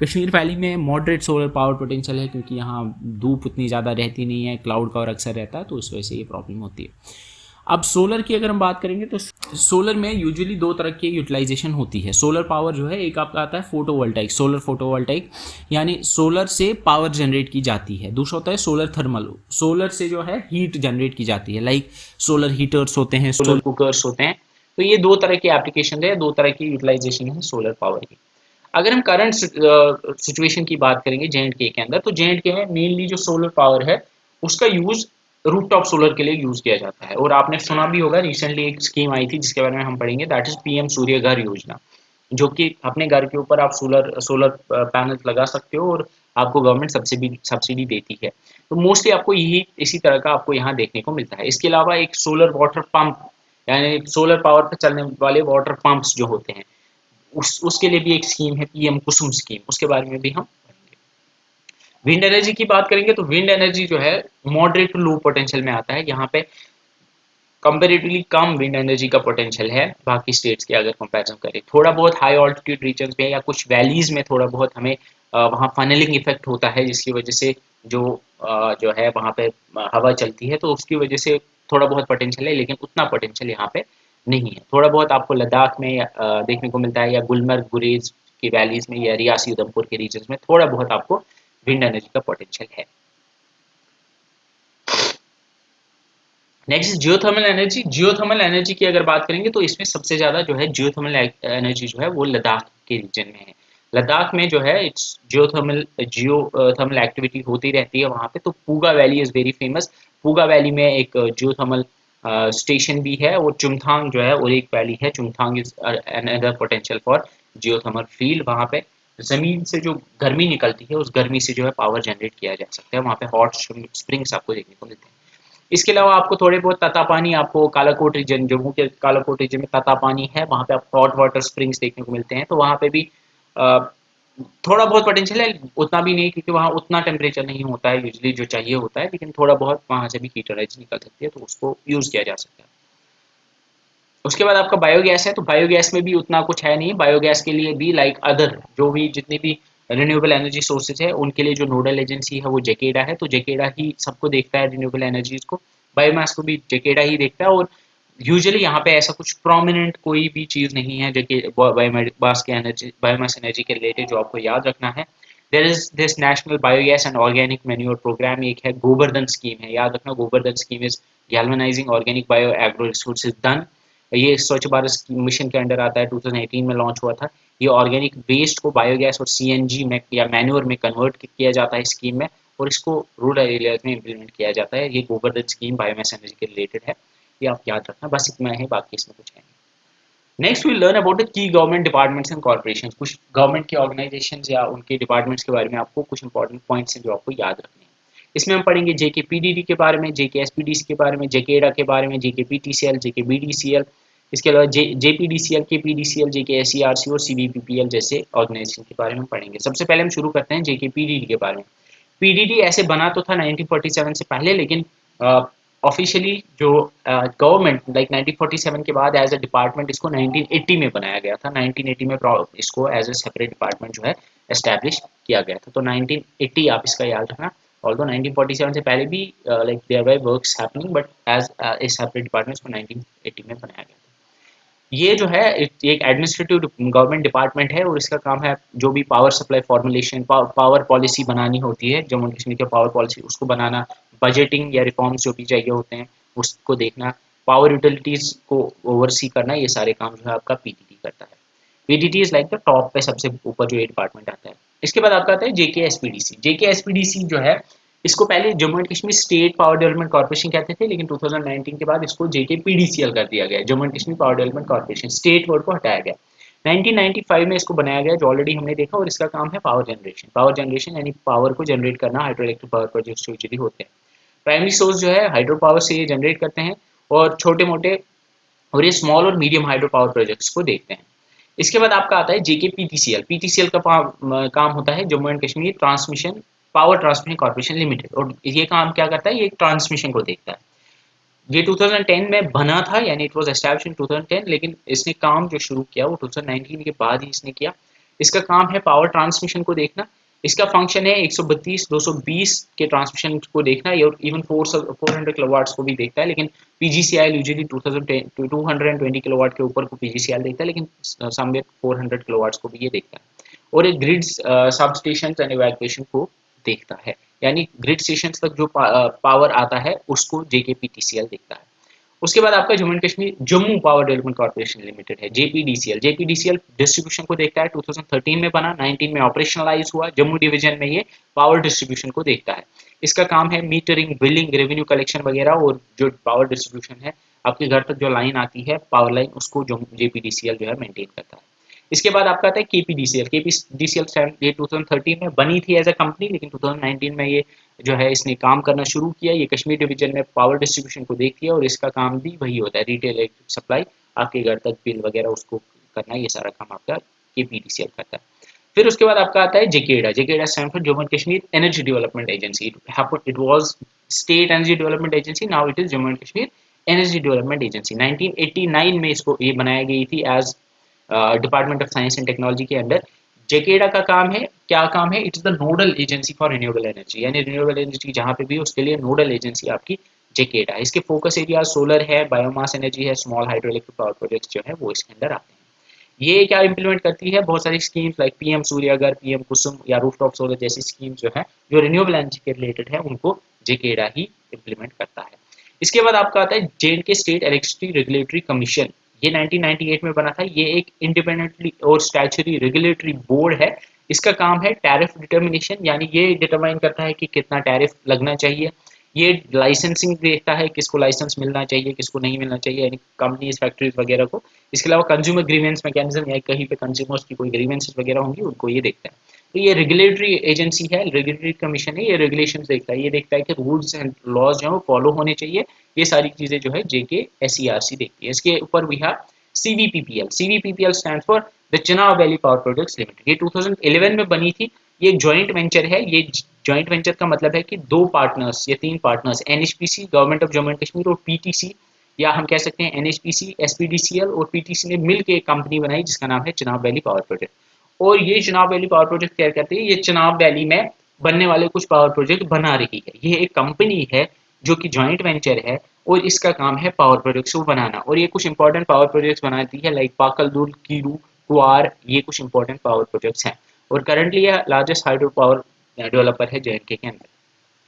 कश्मीर वैली में मॉडरेट सोलर पावर पोटेंशियल है, क्योंकि यहाँ धूप उतनी ज़्यादा रहती नहीं है, क्लाउड कवर अक्सर रहता है, तो इस वजह से ये प्रॉब्लम होती है। अब सोलर की अगर हम बात करेंगे तो सोलर में यूजुअली 2 तरह की यूटिलाइजेशन होती है। सोलर पावर जो है, एक आपका आता है फोटोवोल्टाइक, सोलर फोटोवोल्टाइक, यानी सोलर से पावर जनरेट की जाती है। दूसरा होता है सोलर थर्मल, सोलर से जो है हीट जनरेट की जाती है, लाइक सोलर हीटर्स होते हैं, सोलर कुकर्स होते हैं। तो ये 2 तरह की एप्लीकेशन है, 2 तरह की यूटिलाइजेशन है सोलर पावर की। अगर हम करंट सिचुएशन की बात करेंगे J&K के अंदर, तो J&K में मेनली जो सोलर पावर है उसका यूज़ रूफटॉप सोलर के लिए यूज़ किया जाता है। और आपने सुना भी होगा, रिसेंटली एक स्कीम आई थी जिसके बारे में हम पढ़ेंगे, दैट इज PM सूर्य घर योजना, जो कि अपने घर के ऊपर आप सोलर पैनल लगा सकते हो और आपको गवर्नमेंट सब्सिडी देती है। तो मोस्टली आपको यही इसी तरह का आपको यहाँ देखने को मिलता है। इसके अलावा एक सोलर वाटर पंप, यानी सोलर पावर पर चलने वाले वाटर पंप्स जो होते हैं, उसके लिए भी एक स्कीम है PM कुसुम स्कीम, उसके बारे में भी हम पढ़ेंगे। विंड एनर्जी की बात करेंगे तो विंड एनर्जी जो है मॉडरेट टू लो पोटेंशियल में आता है। यहाँ पे कंपेरेटिवली कम विंड एनर्जी का पोटेंशियल है बाकी स्टेट्स के अगर कंपैरिजन करें। थोड़ा बहुत हाई ऑल्टीट्यूड रीजन में या कुछ वैलीज में थोड़ा बहुत हमें वहाँ फनलिंग इफेक्ट होता है, जिसकी वजह से जो है वहाँ पे हवा चलती है, तो उसकी वजह से थोड़ा बहुत पोटेंशियल है, लेकिन उतना पोटेंशियल यहाँ पे नहीं है। थोड़ा बहुत आपको लद्दाख में देखने को मिलता है, या गुलमर्ग गुरेज की वैलीज में, या रियासी उधमपुर के रीजन में थोड़ा बहुत आपको विंड एनर्जी का पोटेंशियल है। Next geothermal energy. Geothermal energy की अगर बात करेंगे तो इसमें सबसे ज़्यादा जो है जियोथर्मल एनर्जी जो है वो लद्दाख के रीजन में है। लद्दाख में जो है इट्स जियोथर्मल एक्टिविटी होती रहती है वहाँ पे। तो Puga valley is very famous. Puga valley में एक जियोथर्मल स्टेशन भी है, और चुमथांग जो है और एक वैली है, Chungthang is another potential for geothermal field. वहाँ पे ज़मीन से जो गर्मी निकलती है उस गर्मी से जो है पावर जनरेट किया जा सकता है। वहाँ पे हॉट स्प्रिंग्स आपको देखने को मिलते हैं। इसके अलावा आपको थोड़े बहुत ततापानी, आपको कालाकोट रीजन, जम्मू के कालाकोट रीजन में ततापानी है, वहाँ पे आपको हॉट वाटर स्प्रिंग्स देखने को मिलते हैं। तो वहाँ पे भी थोड़ा बहुत पोटेंशियल है, उतना भी नहीं, क्योंकि वहाँ उतना टेम्परेचर नहीं होता है यूजली जो चाहिए होता है, लेकिन थोड़ा बहुत वहाँ से भी हीट एनर्जी निकल सकती है, तो उसको यूज़ किया जा सकता है। उसके बाद आपका बायोगैस है। तो बायोगैस में भी उतना कुछ है नहीं। बायोगैस के लिए भी लाइक अदर जो भी जितनी भी रिन्यूएबल एनर्जी सोर्सेज है उनके लिए जो नोडल एजेंसी है वो जेकेडा है। तो जेकेडा ही सबको देखता है रिन्यूएबल एनर्जीज को, बायोमास को भी जेकेडा ही देखता है। और यूजुअली यहाँ पे ऐसा कुछ प्रोमिनेंट कोई भी चीज़ नहीं है जो कि बायोमास एनर्जी के रिलेटेड जो आपको याद रखना है। There is this national biogas and organic manure programme, एक है गोवर्धन स्कीम है, याद रखना Govardhan scheme is galvanizing organic bio agro resources done. ये स्वच्छ भारत मिशन के अंडर आता है, 2018 में लॉन्च हुआ था। ये ऑर्गेनिक वेस्ट को बायोगैस और सीएनजी में या मैन्योर में कन्वर्ट किया जाता है स्कीम में, और इसको रूरल एरियाज में इम्प्लीमेंट किया जाता है। ये गोवर्धन स्कीम बायोमास एनर्जी के रिलेटेड है, ये आप याद रखना, बस इतना है, बाकी इसमें कुछ है नहीं। Next we learn about the key government departments and corporations, कुछ गवर्नमेंट के ऑर्गेनाइजेशंस या उनके डिपार्टमेंट्स के बारे में आपको कुछ इंपॉर्टेंट पॉइंट्स हैं जो आपको याद रखने हैं। इसमें हम पढ़ेंगे जेके पीडीडी के बारे में, जेके एसपीडीसी के बारे में, जेकेडा के बारे में, जेके पीटीसीएल, जेके बीडीसीएल, इसके अलावा जेपीडीसीएल, केपीडीसीएल, जेके एसईआरसी और सीबीपीपीएल जैसे ऑर्गेनाइजेशन के बारे में पढ़ेंगे। सबसे पहले हम शुरू करते हैं जेके पीडीडी के बारे में। पीडीडी ऐसे बना तो था 1947 से पहले, लेकिन ऑफिशियली जो गवर्नमेंट लाइक 1947 के बाद एज अ डिपार्टमेंट इसको 1980 में बनाया गया था। 1980 में इसको एज अ सेपरेट डिपार्टमेंट जो है एस्टैब्लिश किया गया था। तो 1980 आप इसका याद रखना। ऑल्दो 1947 से पहले भी like there were works happening, but as a separate department इसको 1980 में बनाया गया था। ये जो है एक एडमिनिस्ट्रेटिव गवर्नमेंट डिपार्टमेंट है, और इसका काम है जो भी power supply formulation, power policy बनानी होती है, जम्मू एंड कश्मीर की पावर पॉलिसी उसको बनाना, बजटिंग या रिफॉर्म्स जो भी चाहिए होते हैं उसको देखना, पावर यूटिलिटीज को ओवरसी करना, ये सारे काम जो है आपका पीडीडी करता है। PDD is like the top पे, सबसे ऊपर जो ये डिपार्टमेंट आता है। इसके बाद आपका आता है जेके एसपीडीसी। जेके एसपीडीसी जो है, इसको पहले Jammu and Kashmir state power development corporation कहते थे, लेकिन 2019 के बाद इसको जेके पीडीसीएल कर दिया गया, Jammu and Kashmir power development corporation, state word को हटाया गया। 1995 में इसको बनाया गया, जो ऑलरेडी हमने देखा, और इसका काम है पावर जनरेशन। पावर जनरेशन यानी पावर को जनरेट करना, हाइड्रो इलेक्ट्रिक पावर प्रोजेक्ट्स जो यूजुअली होते हैं। प्राइमरी सोर्स जो है हाइड्रो पावर से ये जनरेट करते हैं, और छोटे मोटे और ये स्मॉल और मीडियम हाइड्रो पावर प्रोजेक्ट्स को देखते हैं। इसके बाद आपका आता है जेके पीटीसीएल। पीटीसीएल का काम होता है Jammu and Kashmir transmission power transmission corporation limited, और ये काम क्या करता है, ये ट्रांसमिशन को देखता है। ये 2010 में बना था, यानी इट वाज एस्टैब्लिश्ड इन 2010, लेकिन इसने काम जो शुरू किया वो 2019 के बाद ही इसने किया। इसका काम है पावर ट्रांसमिशन को देखना। इसका फंक्शन है 132 220 के ट्रांसमिशन को देखना, और इवन 400 किलोवाट्स को भी देखता है, लेकिन पीजीसीएल यूजुअली 220 किलोवाट के ऊपर को पीजीसीएल देखता है, लेकिन समवेयर 400 किलोवाट्स को भी ये देखता है। और एक grid sub station and evacuation को देखता है, यानी ग्रिड स्टेशन तक जो पावर आता है उसको जेकेपीटीसीएल देखता है। उसके बाद आपका Jammu and Kashmir Jammu power development corporation limited है, जेपीडीसीएल। जेपीडीसीएल डिस्ट्रीब्यूशन को देखता है, 2013 में बना, 19 में ऑपरेशनलाइज हुआ। जम्मू डिवीजन में ये पावर डिस्ट्रीब्यूशन को देखता है। इसका काम है मीटरिंग, बिलिंग, रेवेन्यू कलेक्शन वगैरह, और जो पावर डिस्ट्रीब्यूशन है आपके घर तक जो लाइन आती है पावर लाइन, उसको जेपीडीसीएल जो है मेंटेन करता है। इसके बाद आपका आता है केपीडीसीएल। केपीडीसीएल ये 2013 में बनी थी एज अ कंपनी, लेकिन 2019 में ये जो है इसने काम करना शुरू किया। ये कश्मीर डिवीजन में पावर डिस्ट्रीब्यूशन को देखती है, और इसका काम भी वही होता है, रिटेल इलेक्ट्रिक सप्लाई, आपके घर तक बिल वगैरह उसको करना, ये सारा काम आपका केपीडीसीएल करता है। फिर उसके बाद आपका आता है JAKEDA. JAKEDA stand for Jammu and Kashmir energy development agency. It was state energy development agency, now it is Jammu and Kashmir energy development agency. 1989 में इसको ये बनाई गई थी as department of science and technology के अंडर। जेकेडा का काम है, क्या काम है, it is the nodal agency for renewable energy, यानी रिन्यूएबल एनर्जी जहाँ पे भी उसके लिए नोडल एजेंसी आपकी जेकेडा। इसके फोकस एरिया सोलर है, बायोमास एनर्जी है, small hydro electric power projects जो है वो इसके अंदर आते हैं। ये क्या इंप्लीमेंट करती है, बहुत सारी स्कीम्स लाइक पीएम सूर्यगर, पीएम कुसुम या रूफटॉप सोलर जैसी स्कीम्स जो है जो रिन्यूएबल एनर्जी के रिलेटेड है, उनको जेकेडा ही इंप्लीमेंट करता है। इसके बाद आपका आता है जे स्टेट इलेक्ट्रिसिटी रेगुलेटरी कमीशन। ये 1998 में बना था। ये एक इंडिपेंडेंटली और स्टैच्यूटरी रेगुलेटरी बोर्ड है। इसका काम है टैरिफ डिटर्मिनेशन, यानी ये डिटरमाइन करता है कि कितना टैरिफ लगना चाहिए। ये लाइसेंसिंग देखता है, किसको लाइसेंस मिलना चाहिए, किसको नहीं मिलना चाहिए, यानी कंपनीज, फैक्ट्रीज वगैरह को। इसके अलावा कंज्यूमर ग्रीवेंस मैकेनिज्म, या कहीं पे कंज्यूमर्स की कोई ग्रीवेंसेस वगैरह होंगी, उनको ये देखता है। तो ये रेगुलेटरी एजेंसी है, रेगुलेटरी कमीशन है, ये रेगुलेशंस देखता है। ये देखता है कि रूल्स एंड लॉज जो है वो फॉलो होने चाहिए। ये सारी चीजें जो है जेके एसईआरसी देखती है। इसके ऊपर we have CVPPL. CVPPL stands for the Chenab valley power projects limited. ये 2011 में बनी थी। ये एक जॉइंट वेंचर है। ये जॉइंट वेंचर का मतलब है कि दो पार्टनर्स या तीन partners, NHPC, government of Jammu and Kashmir, और पीटीसी, या हम कह सकते हैं एनएचपीसी, एसपीडीसीएल और पीटीसी ने मिलकर एक कंपनी बनाई जिसका नाम है चिनाब वैली पावर प्रोजेक्ट। और ये चिनाब वैली पावर प्रोजेक्ट क्या करती है, ये चिनाब वैली में बनने वाले कुछ पावर प्रोजेक्ट बना रही है। ये एक कंपनी है जो कि जॉइंट वेंचर है, और इसका काम है पावर प्रोजेक्ट्स को बनाना। और ये कुछ इंपॉर्टेंट पावर प्रोजेक्ट्स बनाती है, लाइक पाकल दूर, कीरू, कुआर, ये कुछ इंपॉर्टेंट पावर प्रोजेक्ट्स हैं। और करंटली यह लार्जेस्ट हाइड्रो पावर डेवलपर है JNK के अंदर।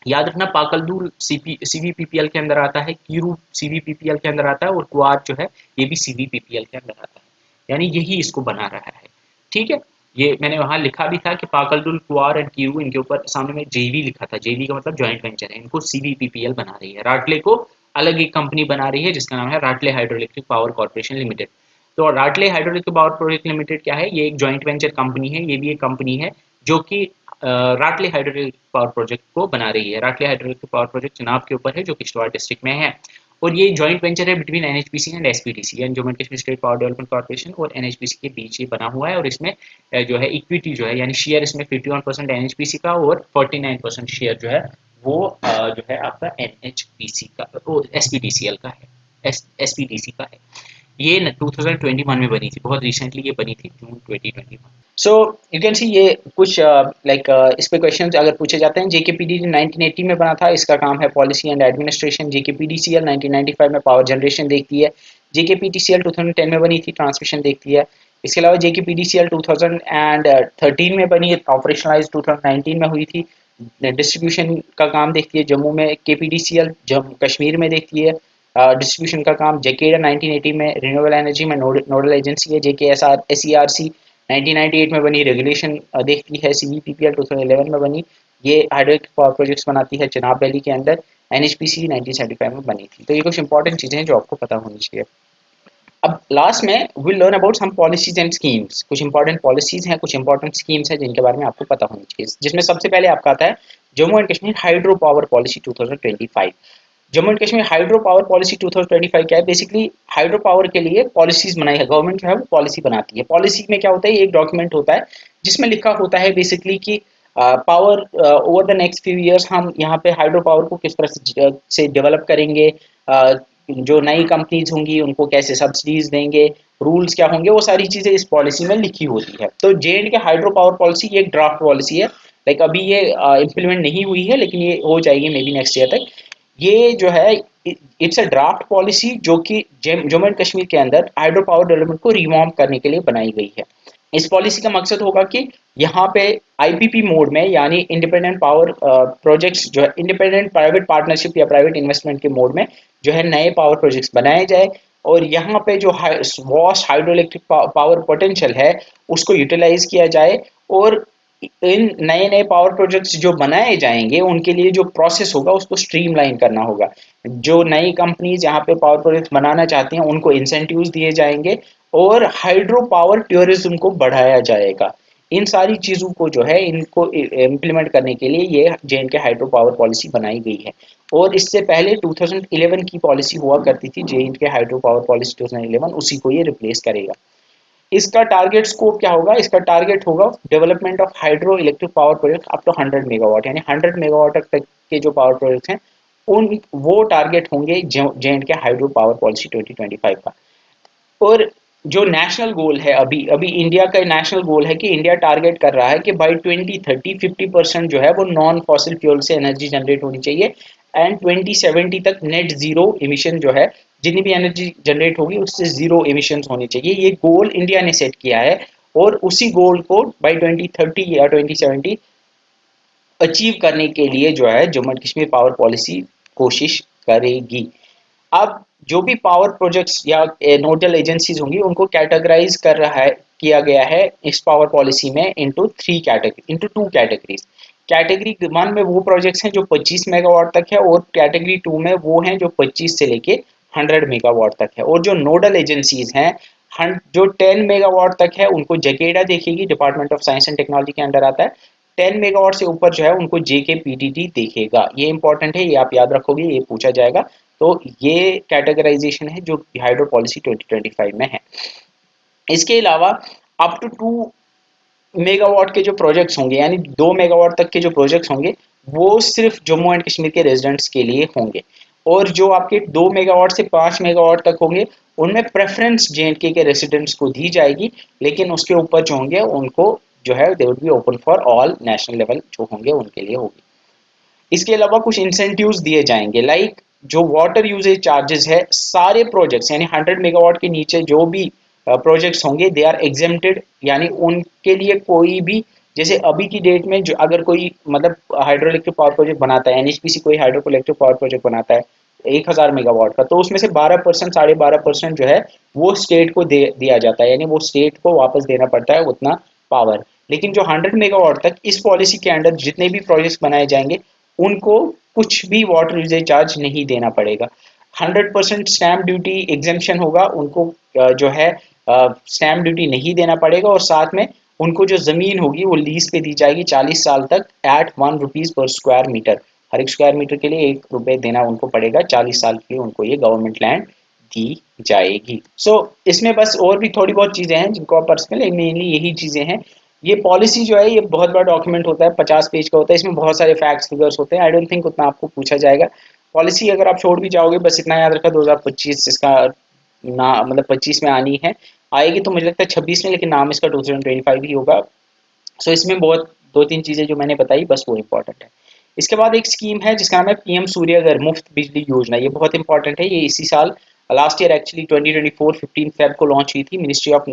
याद रखना पाकलदूर CVPPL के अंदर आता है, कीरू CVPPL के अंदर आता है, और क्वार जो है ये भी CVPPL के अंदर आता है, यानी यही इसको बना रहा है। ठीक है, ये मैंने वहां लिखा भी था कि पाकलदुल, क्वार एंड कीरू, इनके ऊपर सामने में JV लिखा था, JV का मतलब जॉइंट वेंचर है, इनको CVPPL बना रही है। राटले को अलग एक कंपनी बना रही है जिसका नाम है Ratle hydro electric power corporation limited. तो Ratle hydro electric power project limited क्या है, ये एक जॉइंट वेंचर कंपनी है, ये भी एक कंपनी है जो कि राटले हाइड्रो पावर प्रोजेक्ट को बना रही है। Ratle hydro power project Chenab के ऊपर है जो किश्तवाड़ डिस्ट्रिक्ट में है, और ये जॉइंट वेंचर है बिटवीन NHPC एंड SPDC यानी Jammu and Kashmir state power development corporation और NHPC के बीच ये बना हुआ है। और इसमें जो है इक्विटी जो है यानी शेयर इसमें 51% NHPC का और 49% शेयर जो है वो जो है आपका NHPC का, SPDCL का है, SPDC का है। ये 2021 में बनी थी, बहुत रिसेंटली ये बनी थी, जून 2021। सो यू कैन सी ये कुछ इस पे क्वेश्चन अगर पूछे जाते हैं। JKPDD 1980 में बना था, इसका काम है पॉलिसी एंड एडमिनिस्ट्रेशन। JKPDCL 1995 में पावर जनरेशन देखती है। JKPDCL 2010 में बनी थी, ट्रांसमिशन देखती है। इसके अलावा JKPDCL 2013 में बनी, ऑपरेशनलाइज 2019 में हुई थी। डिस्ट्रीब्यूशन का काम देखती है जम्मू में। KPDCL जम्मू कश्मीर में देखती है डिस्ट्रीब्यूशन का काम। JKEDA 1980 में रिन्यूएबल एनर्जी में नोडल एजेंसी है। JKSERC 1998 में बनी, रेगुलेशन देखती है। CVPPL 2011 में बनी, ये हाइड्रो पावर प्रोजेक्ट्स बनाती है चिनाब वैली के अंदर। NHPC 1975 में बनी थी। तो ये कुछ इंपॉर्टेंट चीज़ें हैं जो आपको पता होनी चाहिए। अब लास्ट में will learn about some policies and schemes. कुछ इंपॉर्टेंट पॉलिसीज हैं, कुछ इंपॉर्टेंट स्कीम्स हैं जिनके बारे में आपको पता होनी चाहिए, जिसमें सबसे पहले आपका आता है Jammu and Kashmir hydro power policy 2025। Jammu and Kashmir hydro power policy 2025 क्या है, बेसिकली हाइड्रो पावर के लिए पॉलिसीज बनाई है गवर्नमेंट, जो है वो पॉलिसी बनाती है। पॉलिसी में क्या होता है, एक डॉक्यूमेंट होता है जिसमें लिखा होता है बेसिकली कि power over the next few years हम यहाँ पे हाइड्रो पावर को किस तरह से डेवलप करेंगे, जो नई कंपनीज होंगी उनको कैसे सब्सिडीज देंगे, रूल्स क्या होंगे, वो सारी चीजें इस पॉलिसी में लिखी होती है। तो JNK हाइड्रो पावर पॉलिसी ये एक ड्राफ्ट पॉलिसी है, लाइक अभी ये इम्प्लीमेंट नहीं हुई है लेकिन ये हो जाएगी मे बी नेक्स्ट ईयर तक। ये जो है इट्स अ ड्राफ्ट पॉलिसी जो कि जम्मू एंड कश्मीर के अंदर हाइड्रो पावर डेवलपमेंट को रिवॉर्म करने के लिए बनाई गई है। इस पॉलिसी का मकसद होगा कि यहाँ पे IPP मोड में यानी इंडिपेंडेंट पावर प्रोजेक्ट्स जो है इंडिपेंडेंट प्राइवेट पार्टनरशिप या प्राइवेट इन्वेस्टमेंट के मोड में जो है नए पावर प्रोजेक्ट्स बनाए जाए, और यहाँ पे जो vast hydro electric power potential है उसको यूटिलाइज किया जाए, और इन नए नए पावर प्रोजेक्ट्स जो बनाए जाएंगे उनके लिए जो प्रोसेस होगा उसको स्ट्रीमलाइन करना होगा। जो नई कंपनीज यहाँ पे पावर प्रोजेक्ट्स बनाना चाहती हैं उनको इंसेंटिव्स दिए जाएंगे, और हाइड्रो पावर टूरिज्म को बढ़ाया जाएगा। इन सारी चीज़ों को जो है इनको इम्प्लीमेंट करने के लिए ये JNK हाइड्रो पावर पॉलिसी बनाई गई है। और इससे पहले 2011 की पॉलिसी हुआ करती थी JNK हाइड्रो पावर पॉलिसी 2011, उसी को ये रिप्लेस करेगा। इसका टारगेट स्कोप क्या होगा, इसका टारगेट होगा development of hydro electric power project up to 100 megawatt, यानी 100 मेगावाट तक के जो पावर प्रोजेक्ट हैं उन वो टारगेट होंगे JNK हाइड्रो पावर पॉलिसी 2025 का। और जो नेशनल गोल है, अभी अभी इंडिया का नेशनल गोल है कि इंडिया टारगेट कर रहा है कि बाई 2030 50% जो है वो नॉन फॉसिल फ्यूल से एनर्जी जनरेट होनी चाहिए, एंड 2070 तक नेट जीरो इमिशन जो है जितनी भी एनर्जी जनरेट होगी उससे जीरो इमिशन होनी चाहिए। ये गोल इंडिया ने सेट किया है, और उसी गोल को बाई 2030 या 2070 अचीव करने के लिए जो है Jammu and Kashmir power policy कोशिश करेगी। अब जो भी पावर प्रोजेक्ट्स या नोडल एजेंसीज होंगी उनको कैटेगराइज कर रहा है किया गया है इस पावर पॉलिसी में इनटू टू कैटेगरीज। कैटेगरी 1 में वो प्रोजेक्ट्स हैं जो 25 मेगावाट तक है, और कैटेगरी 2 में वो हैं जो 25 से लेके 100 मेगावाट तक है। और जो नोडल एजेंसीज हैं जो 10 मेगावाट तक है उनको JKEDA देखेगी, department of science and technology के अंडर आता है। 10 मेगावाट से ऊपर जो है उनको JKPDD देखेगा। ये इंपॉर्टेंट है, ये आप याद रखोगे, ये पूछा जाएगा। तो ये कैटेगराइजेशन है जो हाइड्रो पॉलिसी 2025 में है। इसके अलावा अप टू 2 मेगावाट के जो प्रोजेक्ट्स होंगे यानी 2 मेगावाट तक के जो प्रोजेक्ट्स होंगे वो सिर्फ जम्मू एंड कश्मीर के रेजिडेंट्स के लिए होंगे, और जो आपके 2 मेगावाट से 5 मेगावाट तक होंगे उनमें प्रेफरेंस JNK के रेसिडेंट्स को दी जाएगी, लेकिन उसके ऊपर जो होंगे उनको जो है they would be open for all, national level जो होंगे उनके लिए होगी। इसके अलावा कुछ इंसेंटिव्स दिए जाएंगे, लाइक जो वाटर यूजेज चार्जेस है सारे प्रोजेक्ट्स यानी 100 मेगावाट के नीचे जो भी प्रोजेक्ट्स होंगे दे आर एग्जेम्प्टेड, यानी उनके लिए कोई भी जैसे अभी की डेट में जो अगर कोई मतलब हाइड्रो इलेक्ट्रिक पावर प्रोजेक्ट बनाता है, एनएचपीसी कोई हाइड्रो इलेक्ट्रिक पावर प्रोजेक्ट बनाता है 1000 मेगावाट का, तो उसमें से 12%, 12.5% जो है वो स्टेट को दिया जाता है, यानी वो स्टेट को वापस देना पड़ता है उतना पावर। लेकिन जो 100 मेगावाट तक इस पॉलिसी के अंडर जितने भी प्रोजेक्ट्स बनाए जाएंगे उनको कुछ भी वाटर यूजेज चार्ज नहीं देना पड़ेगा। 100% स्टैम्प ड्यूटी एग्जेम्पशन होगा, उनको जो है स्टैम्प ड्यूटी नहीं देना पड़ेगा, और साथ में उनको जो ज़मीन होगी वो लीज पे दी जाएगी 40 साल तक एट ₹1 पर स्क्वायर मीटर। हर एक स्क्वायर मीटर के लिए ₹1 देना उनको पड़ेगा, 40 साल के लिए उनको ये गवर्नमेंट लैंड दी जाएगी। इसमें बस और भी थोड़ी बहुत चीज़ें हैं जिनको आप पर्सनल, मेनली यही चीज़ें हैं। ये पॉलिसी जो है ये बहुत बड़ा डॉक्यूमेंट होता है, 50 पेज का होता है, इसमें बहुत सारे फैक्ट्स फिगर्स होते हैं। आई डोंट थिंक उतना आपको पूछा जाएगा। पॉलिसी अगर आप छोड़ भी जाओगे, बस इतना याद रखा 2025 इसका ना, मतलब 25 में आनी है, आएगी तो मुझे लगता है 26 में, लेकिन नाम इसका 2025 ही होगा। इसमें बहुत दो तीन चीज़ें जो मैंने बताई बस वो इम्पोर्टेंट है। इसके बाद एक स्कीम है जिसका नाम है पीएम सूर्यघर मुफ्त बिजली योजना। ये बहुत इंपॉर्टेंट है। ये इसी साल लास्ट ईयर एक्चुअली 2024 15 फेब को लॉन्च हुई थी। Ministry of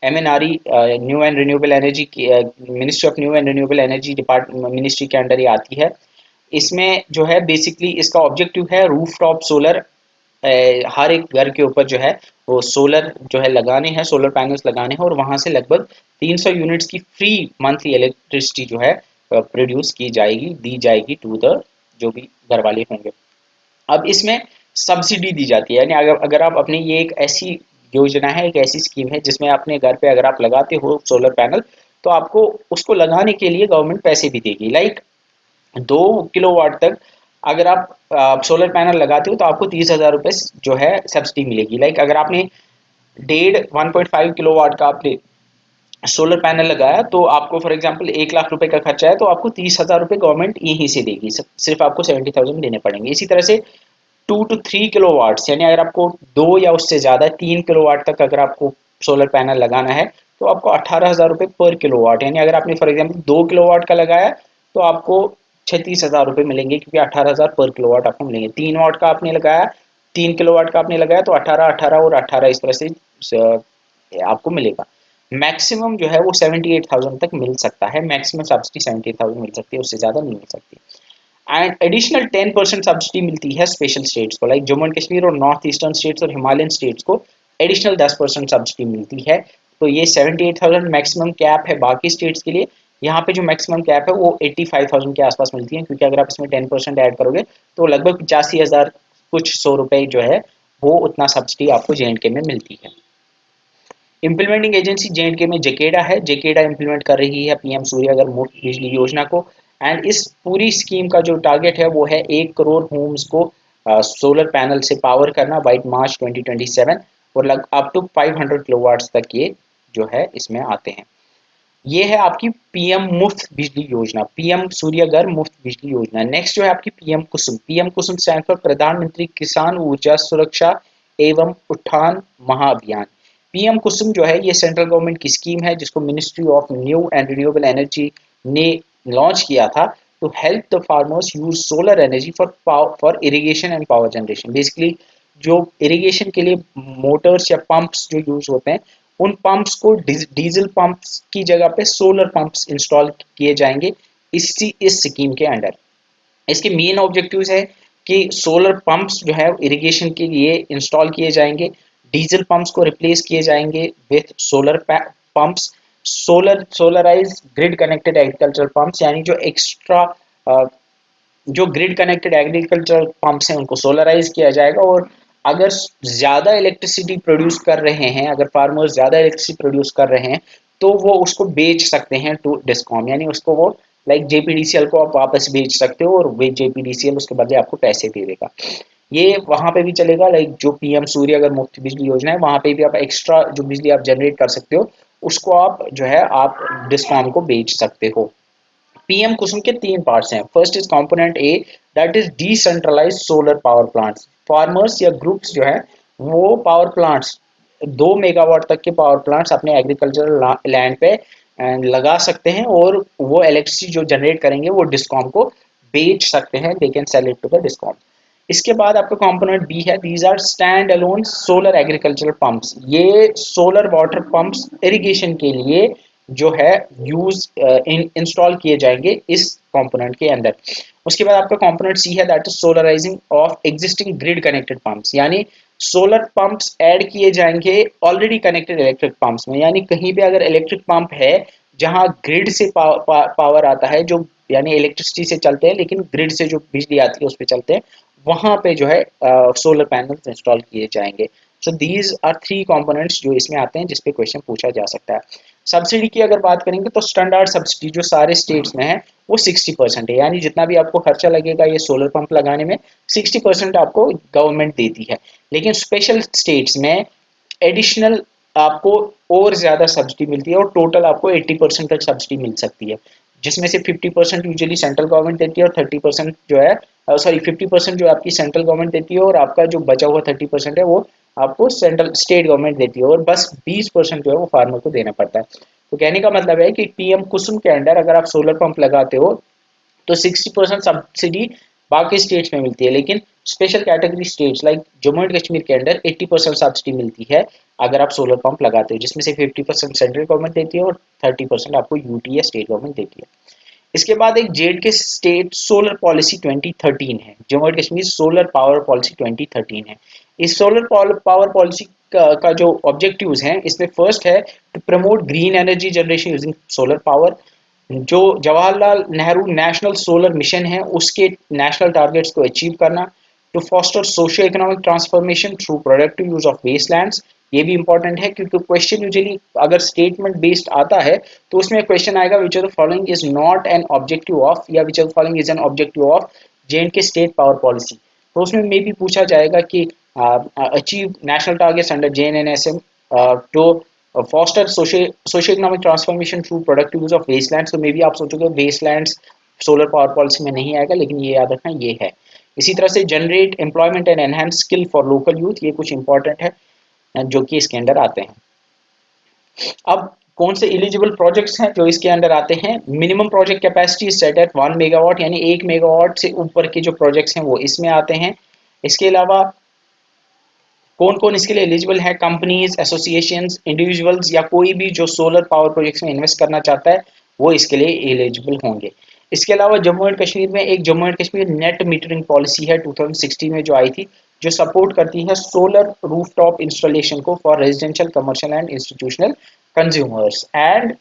MNRE, new and renewable energy की, ministry of new and renewable energy department ministry के अंडर ये आती है। इसमें जो है बेसिकली इसका ऑब्जेक्टिव है रूफ टॉप सोलर, हर एक घर के ऊपर जो है वो सोलर जो है लगाने हैं, सोलर पैनल्स लगाने हैं, और वहां से लगभग 300 यूनिट्स की फ्री मंथली इलेक्ट्रिसिटी जो है प्रोड्यूस की जाएगी, दी जाएगी टू द जो भी घर वाले होंगे। अब इसमें सब्सिडी दी जाती है, यानी अगर अगर आप अपनी, ये एक ऐसी योजना है, एक ऐसी स्कीम है जिसमें अपने घर पे अगर आप लगाते हो सोलर पैनल, तो आपको उसको लगाने के लिए गवर्नमेंट पैसे भी देगी। लाइक 2 किलोवाट तक अगर आप सोलर पैनल लगाते हो तो आपको 30,000 रुपये जो है सब्सिडी मिलेगी। लाइक अगर आपने 1.5 किलोवाट का आपने सोलर पैनल लगाया तो आपको फॉर एग्जांपल 1 लाख रुपए का खर्चा है, तो आपको 30,000 रुपये गवर्नमेंट यहीं से देगी, सिर्फ आपको 70,000 देने पड़ेंगे। इसी तरह से 2 to 3 किलोवाट्स, यानी अगर आपको 2 या उससे ज़्यादा 3 किलोवाट तक अगर आपको सोलर पैनल लगाना है तो आपको 18,000 रुपये पर किलोवाट, यानी अगर आपने फॉर एग्जाम्पल 2 किलोवाट का लगाया तो आपको 36,000 रुपये मिलेंगे, क्योंकि 18,000 पर किलोवाट आपको मिलेंगे। 3 वाट का आपने लगाया, 3 किलोवाट का आपने लगाया तो 18, 18 और 18 इस तरह से आपको मिलेगा। मैक्सिमम जो है वो 78,000 तक मिल सकता है, मैक्सिमम सब्सिडी 78,000 मिल सकती है, उससे ज़्यादा नहीं मिल सकती। एंड एडिशनल 10% सब्सिडी मिलती है स्पेशल स्टेट्स को, लाइक जम्मू एंड कश्मीर और नॉर्थ ईस्टर्न स्टेट्स और हिमालयन स्टेट्स को एडिशनल 10% सब्सिडी मिलती है। तो ये 78,000 मैक्सिमम कैप है। बाकी स्टेट्स के लिए यहाँ पे जो मैक्सिमम कैप है वो 85,000 के आसपास मिलती है, क्योंकि अगर आप इसमें 10% ऐड करोगे तो लगभग 85,000 कुछ 100 रुपये जो है वो उतना सब्सिडी आपको जेएंडके में मिलती है। इम्प्लीमेंटिंग एजेंसी जेएंडके में जेकेडा है। जेकेडा इम्प्लीमेंट कर रही है पीएम सूर्यघर मुफ्त बिजली योजना को। एंड इस पूरी स्कीम का जो टारगेट है वो है 1 करोड़ होम्स को सोलर पैनल से पावर करना बाई मार्च 2027, और लग अप टू 500 किलोवाट्स तक ये जो है इसमें आते हैं। ये है आपकी पीएम मुफ्त बिजली योजना, पीएम सूर्यघर मुफ्त बिजली योजना। नेक्स्ट जो है आपकी PM Kusum. PM Kusum stand for प्रधानमंत्री किसान ऊर्जा सुरक्षा एवं उत्थान महाअभियान। पीएम कुसुम जो है ये सेंट्रल गवर्नमेंट की स्कीम है जिसको ministry of new and renewable energy ने लॉन्च किया था to help the farmers use solar energy for irrigation and power generation. Basically जो इरिगेशन के लिए मोटर्स या पंप्स जो यूज होते हैं, उन पंप्स को डीजल पंप्स की जगह पे सोलर पंप्स इंस्टॉल किए जाएंगे इस स्कीम के अंडर। इसके मेन ऑब्जेक्टिव्स है कि सोलर पंप्स जो है इरिगेशन के लिए इंस्टॉल किए जाएंगे, डीजल पंप्स को रिप्लेस किए जाएंगे with solar pumps, solarise grid connected agriculture pumps, यानी जो एक्स्ट्रा जो ग्रिड कनेक्टेड एग्रीकल्चर पंप्स हैं उनको सोलराइज किया जाएगा। और अगर ज़्यादा इलेक्ट्रिसिटी प्रोड्यूस कर रहे हैं, अगर फार्मर्स ज़्यादा इलेक्ट्रिसिटी प्रोड्यूस कर रहे हैं तो वो उसको बेच सकते हैं टू डिस्कॉम, यानी उसको वो लाइक जेपीडीसीएल को आप वापस बेच सकते हो और वे जेपीडीसीएल उसके बदले आपको पैसे दे देगा। ये वहाँ पे भी चलेगा, लाइक जो पीएम सूर्य अगर मुफ्त बिजली योजना है वहाँ पे भी आप एक्स्ट्रा जो बिजली आप जनरेट कर सकते हो उसको आप जो है आप डिस्कॉम को बेच सकते हो। पीएम कुसुम के 3 पार्ट्स हैं। First is component A, that is decentralised solar power plants. Farmers या ग्रुप्स जो है वो पावर प्लांट्स 2 मेगावाट तक के पावर प्लांट्स अपने एग्रीकल्चरल लैंड पे लगा सकते हैं और वो इलेक्ट्रिसिटी जो जनरेट करेंगे वो डिस्कॉम को बेच सकते हैं, they can sell it to the discom. इसके बाद आपका कंपोनेंट बी है, these are stand alone solar agricultural pumps. ये सोलर वाटर पंप्स इरिगेशन के लिए जो है यूज इंस्टॉल किए जाएंगे इस कंपोनेंट के अंदर। उसके बाद आपका कंपोनेंट सी है, that is solarising of existing grid connected pumps, यानी सोलर पंप्स ऐड किए जाएंगे ऑलरेडी कनेक्टेड इलेक्ट्रिक पंप्स में। यानी कहीं पे अगर इलेक्ट्रिक पंप है जहां ग्रिड से पावर आता है, जो यानी इलेक्ट्रिसिटी से चलते हैं लेकिन ग्रिड से जो बिजली आती है उस पर चलते हैं, वहां पे जो है सोलर पैनल्स इंस्टॉल किए जाएंगे। So these are three components जो इसमें आते हैं जिस पे क्वेश्चन पूछा जा सकता है। सब्सिडी की अगर बात करेंगे तो स्टैंडर्ड सब्सिडी जो सारे स्टेट्स में है वो 60% है, यानी जितना भी आपको खर्चा लगेगा ये सोलर पंप लगाने में 60% आपको गवर्नमेंट देती है। लेकिन स्पेशल स्टेट्स में एडिशनल आपको और ज़्यादा सब्सिडी मिलती है और टोटल आपको 80% तक सब्सिडी मिल सकती है, जिसमें से 50% यूजुअली सेंट्रल गवर्नमेंट देती है और 30% जो है 50% जो आपकी सेंट्रल गवर्नमेंट देती है और आपका जो बचा हुआ 30% है वो आपको सेंट्रल स्टेट गवर्नमेंट देती है, और बस 20% जो है वो फार्मर को देना पड़ता है। तो कहने का मतलब है कि पीएम कुसुम के अंडर अगर आप सोलर पंप लगाते हो तो 60% सब्सिडी बाकी स्टेट्स में मिलती है, लेकिन special category states like Jammu and Kashmir के अंडर 80% सब्सिडी मिलती है अगर आप सोलर पंप लगाते हो, जिसमें से 50% सेंट्रल गवर्नमेंट देती है और 30% आपको यूटी या स्टेट गवर्नमेंट देती है। इसके बाद एक जेड के स्टेट सोलर पॉलिसी 2013 है, Jammu and Kashmir solar power policy 2013 है। इस सोलर पावर पॉलिसी का जो ऑब्जेक्टिव्स हैं इसमें फर्स्ट है to promote green energy generation using solar power. जो Jawaharlal Nehru national solar mission है उसके नेशनल टारगेट्स को अचीव करना। To foster socio economic transformation through productive use of wastelands, ये भी इंपॉर्टेंट है क्योंकि क्वेश्चन यूजुअली अगर स्टेटमेंट बेस्ड आता है तो उसमें क्वेश्चन आएगा which of the following is not an objective of, या which of the following is an objective of J&K state power policy. तो उसमें मे भी पूछा जाएगा कि achieve national targets under JNNSM to foster socio economic transformation through productive use of wastelands. तो मे भी आप सोचोगे वेस्टलैंड्स सोलर पावर पॉलिसी में नहीं आएगा, लेकिन ये याद रखना ये है। इसी तरह से generate employment and enhance skill for local youth, ये कुछ इंपॉर्टेंट है जो कि इसके अंदर आते हैं। अब कौन से एलिजिबल प्रोजेक्ट्स हैं जो इसके अंदर आते हैं? Minimum project capacity set at 1 megawatt, यानी 1 मेगावाट से ऊपर के जो प्रोजेक्ट्स हैं वो इसमें आते हैं। इसके अलावा कौन कौन इसके लिए एलिजिबल है? कंपनीज, एसोसिएशंस, इंडिविजुअल्स या कोई भी जो सोलर पावर प्रोजेक्ट्स में इन्वेस्ट करना चाहता है वो इसके लिए एलिजिबल होंगे। इसके अलावा जम्मू एंड कश्मीर में एक Jammu and Kashmir net metering policy है 2016 में जो आई थी, जो सपोर्ट करती है सोलर रूफटॉप इंस्टॉलेशन को for residential, commercial and institutional consumers. And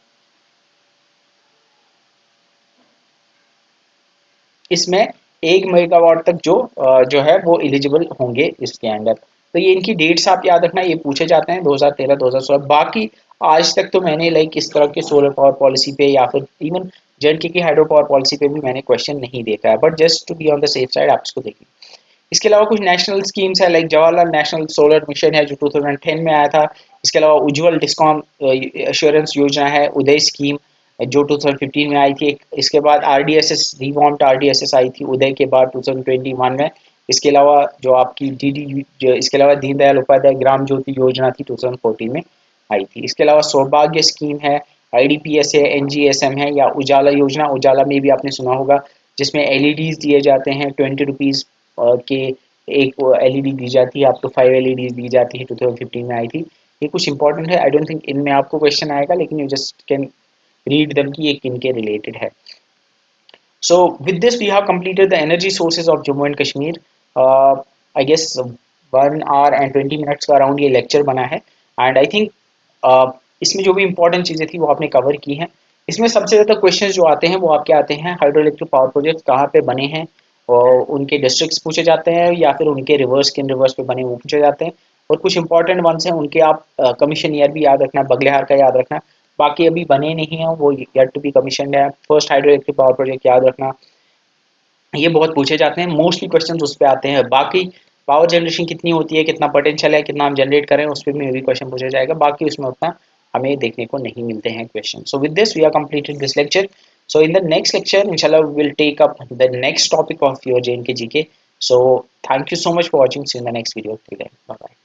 इसमें 1 मेगावाट तक जो है वो एलिजिबल होंगे इसके अंदर। तो ये इनकी डेट्स आप याद रखना, ये पूछे जाते हैं 2013, 2016। बाकी आज तक तो मैंने लाइक इस तरह के सोलर पावर पॉलिसी पे या फिर इवन जेएनके की हाइड्रो पावर पॉलिसी पे भी मैंने क्वेश्चन नहीं देखा है, but just to be on the safe side आप इसको देखिए। इसके अलावा कुछ नेशनल स्कीम्स है like Jawaharlal national solar mission है जो 2010 में आया था। इसके अलावा उज्ज्वल डिस्कॉम एश्योरेंस योजना है, उदय स्कीम जो 2015 में आई थी। इसके बाद आरडीएसएस, रिवॉम्ड आरडीएसएस आई थी उदय के बाद 2021 में। इसके अलावा जो आपकी इसके अलावा दीनदयाल उपाध्याय ग्राम ज्योति योजना थी 2014 में आई थी। इसके अलावा सौभाग्य स्कीम है, आईडीपीएस है, एनजीएसएम है, या उजाला योजना, उजाला में भी आपने सुना होगा, जिसमें एलईडीज दिए जाते हैं 20 रुपीज़ के एक एलईडी दी जाती है, आप तो 5 एलईडीज दी जाती है, 2015 में आई थी। ये कुछ इंपॉर्टेंट है, आई डोंट थिंक इनमें आपको क्वेश्चन आएगा, लेकिन you just can read them कि ये किन के रिलेटेड है। So with this we have completed the energy sources of Jammu and Kashmir. I guess 1 hour and 20 minutes का अराउंड ये लेक्चर बना है, एंड आई थिंक इसमें जो भी इंपॉर्टेंट चीज़ें थी वो आपने कवर की हैं। इसमें सबसे ज़्यादा क्वेश्चंस जो आते हैं वो आपके आते हैं हाइड्रो इलेक्ट्रिक पावर प्रोजेक्ट कहाँ पे बने हैं, और उनके डिस्ट्रिक्ट्स पूछे जाते हैं, या फिर उनके रिवर्स किन रिवर्स पे बने वो पूछे जाते हैं। और कुछ इंपॉर्टेंट वंस हैं उनके आप कमीशन ईयर भी याद रखना, बगलेहार का याद रखना। बाकी अभी बने नहीं हैं, वो येट टू बी कमीशनड है। First hydro electric power project याद रखना, ये बहुत पूछे जाते हैं, मोस्टली क्वेश्चन उस पर आते हैं। बाकी पावर जनरेशन कितनी होती है, कितना पोटेंशियल है, कितना हम जनरेट करें, उस पर भी क्वेश्चन पूछा जाएगा। बाकी उसमें उतना हमें देखने को नहीं मिलते हैं question. So with this we are completed this lecture. So in the next lecture इंशाल्लाह we will take up the next topic of your J and K GK. So thank you so much for watching, see in the next video. Bye bye.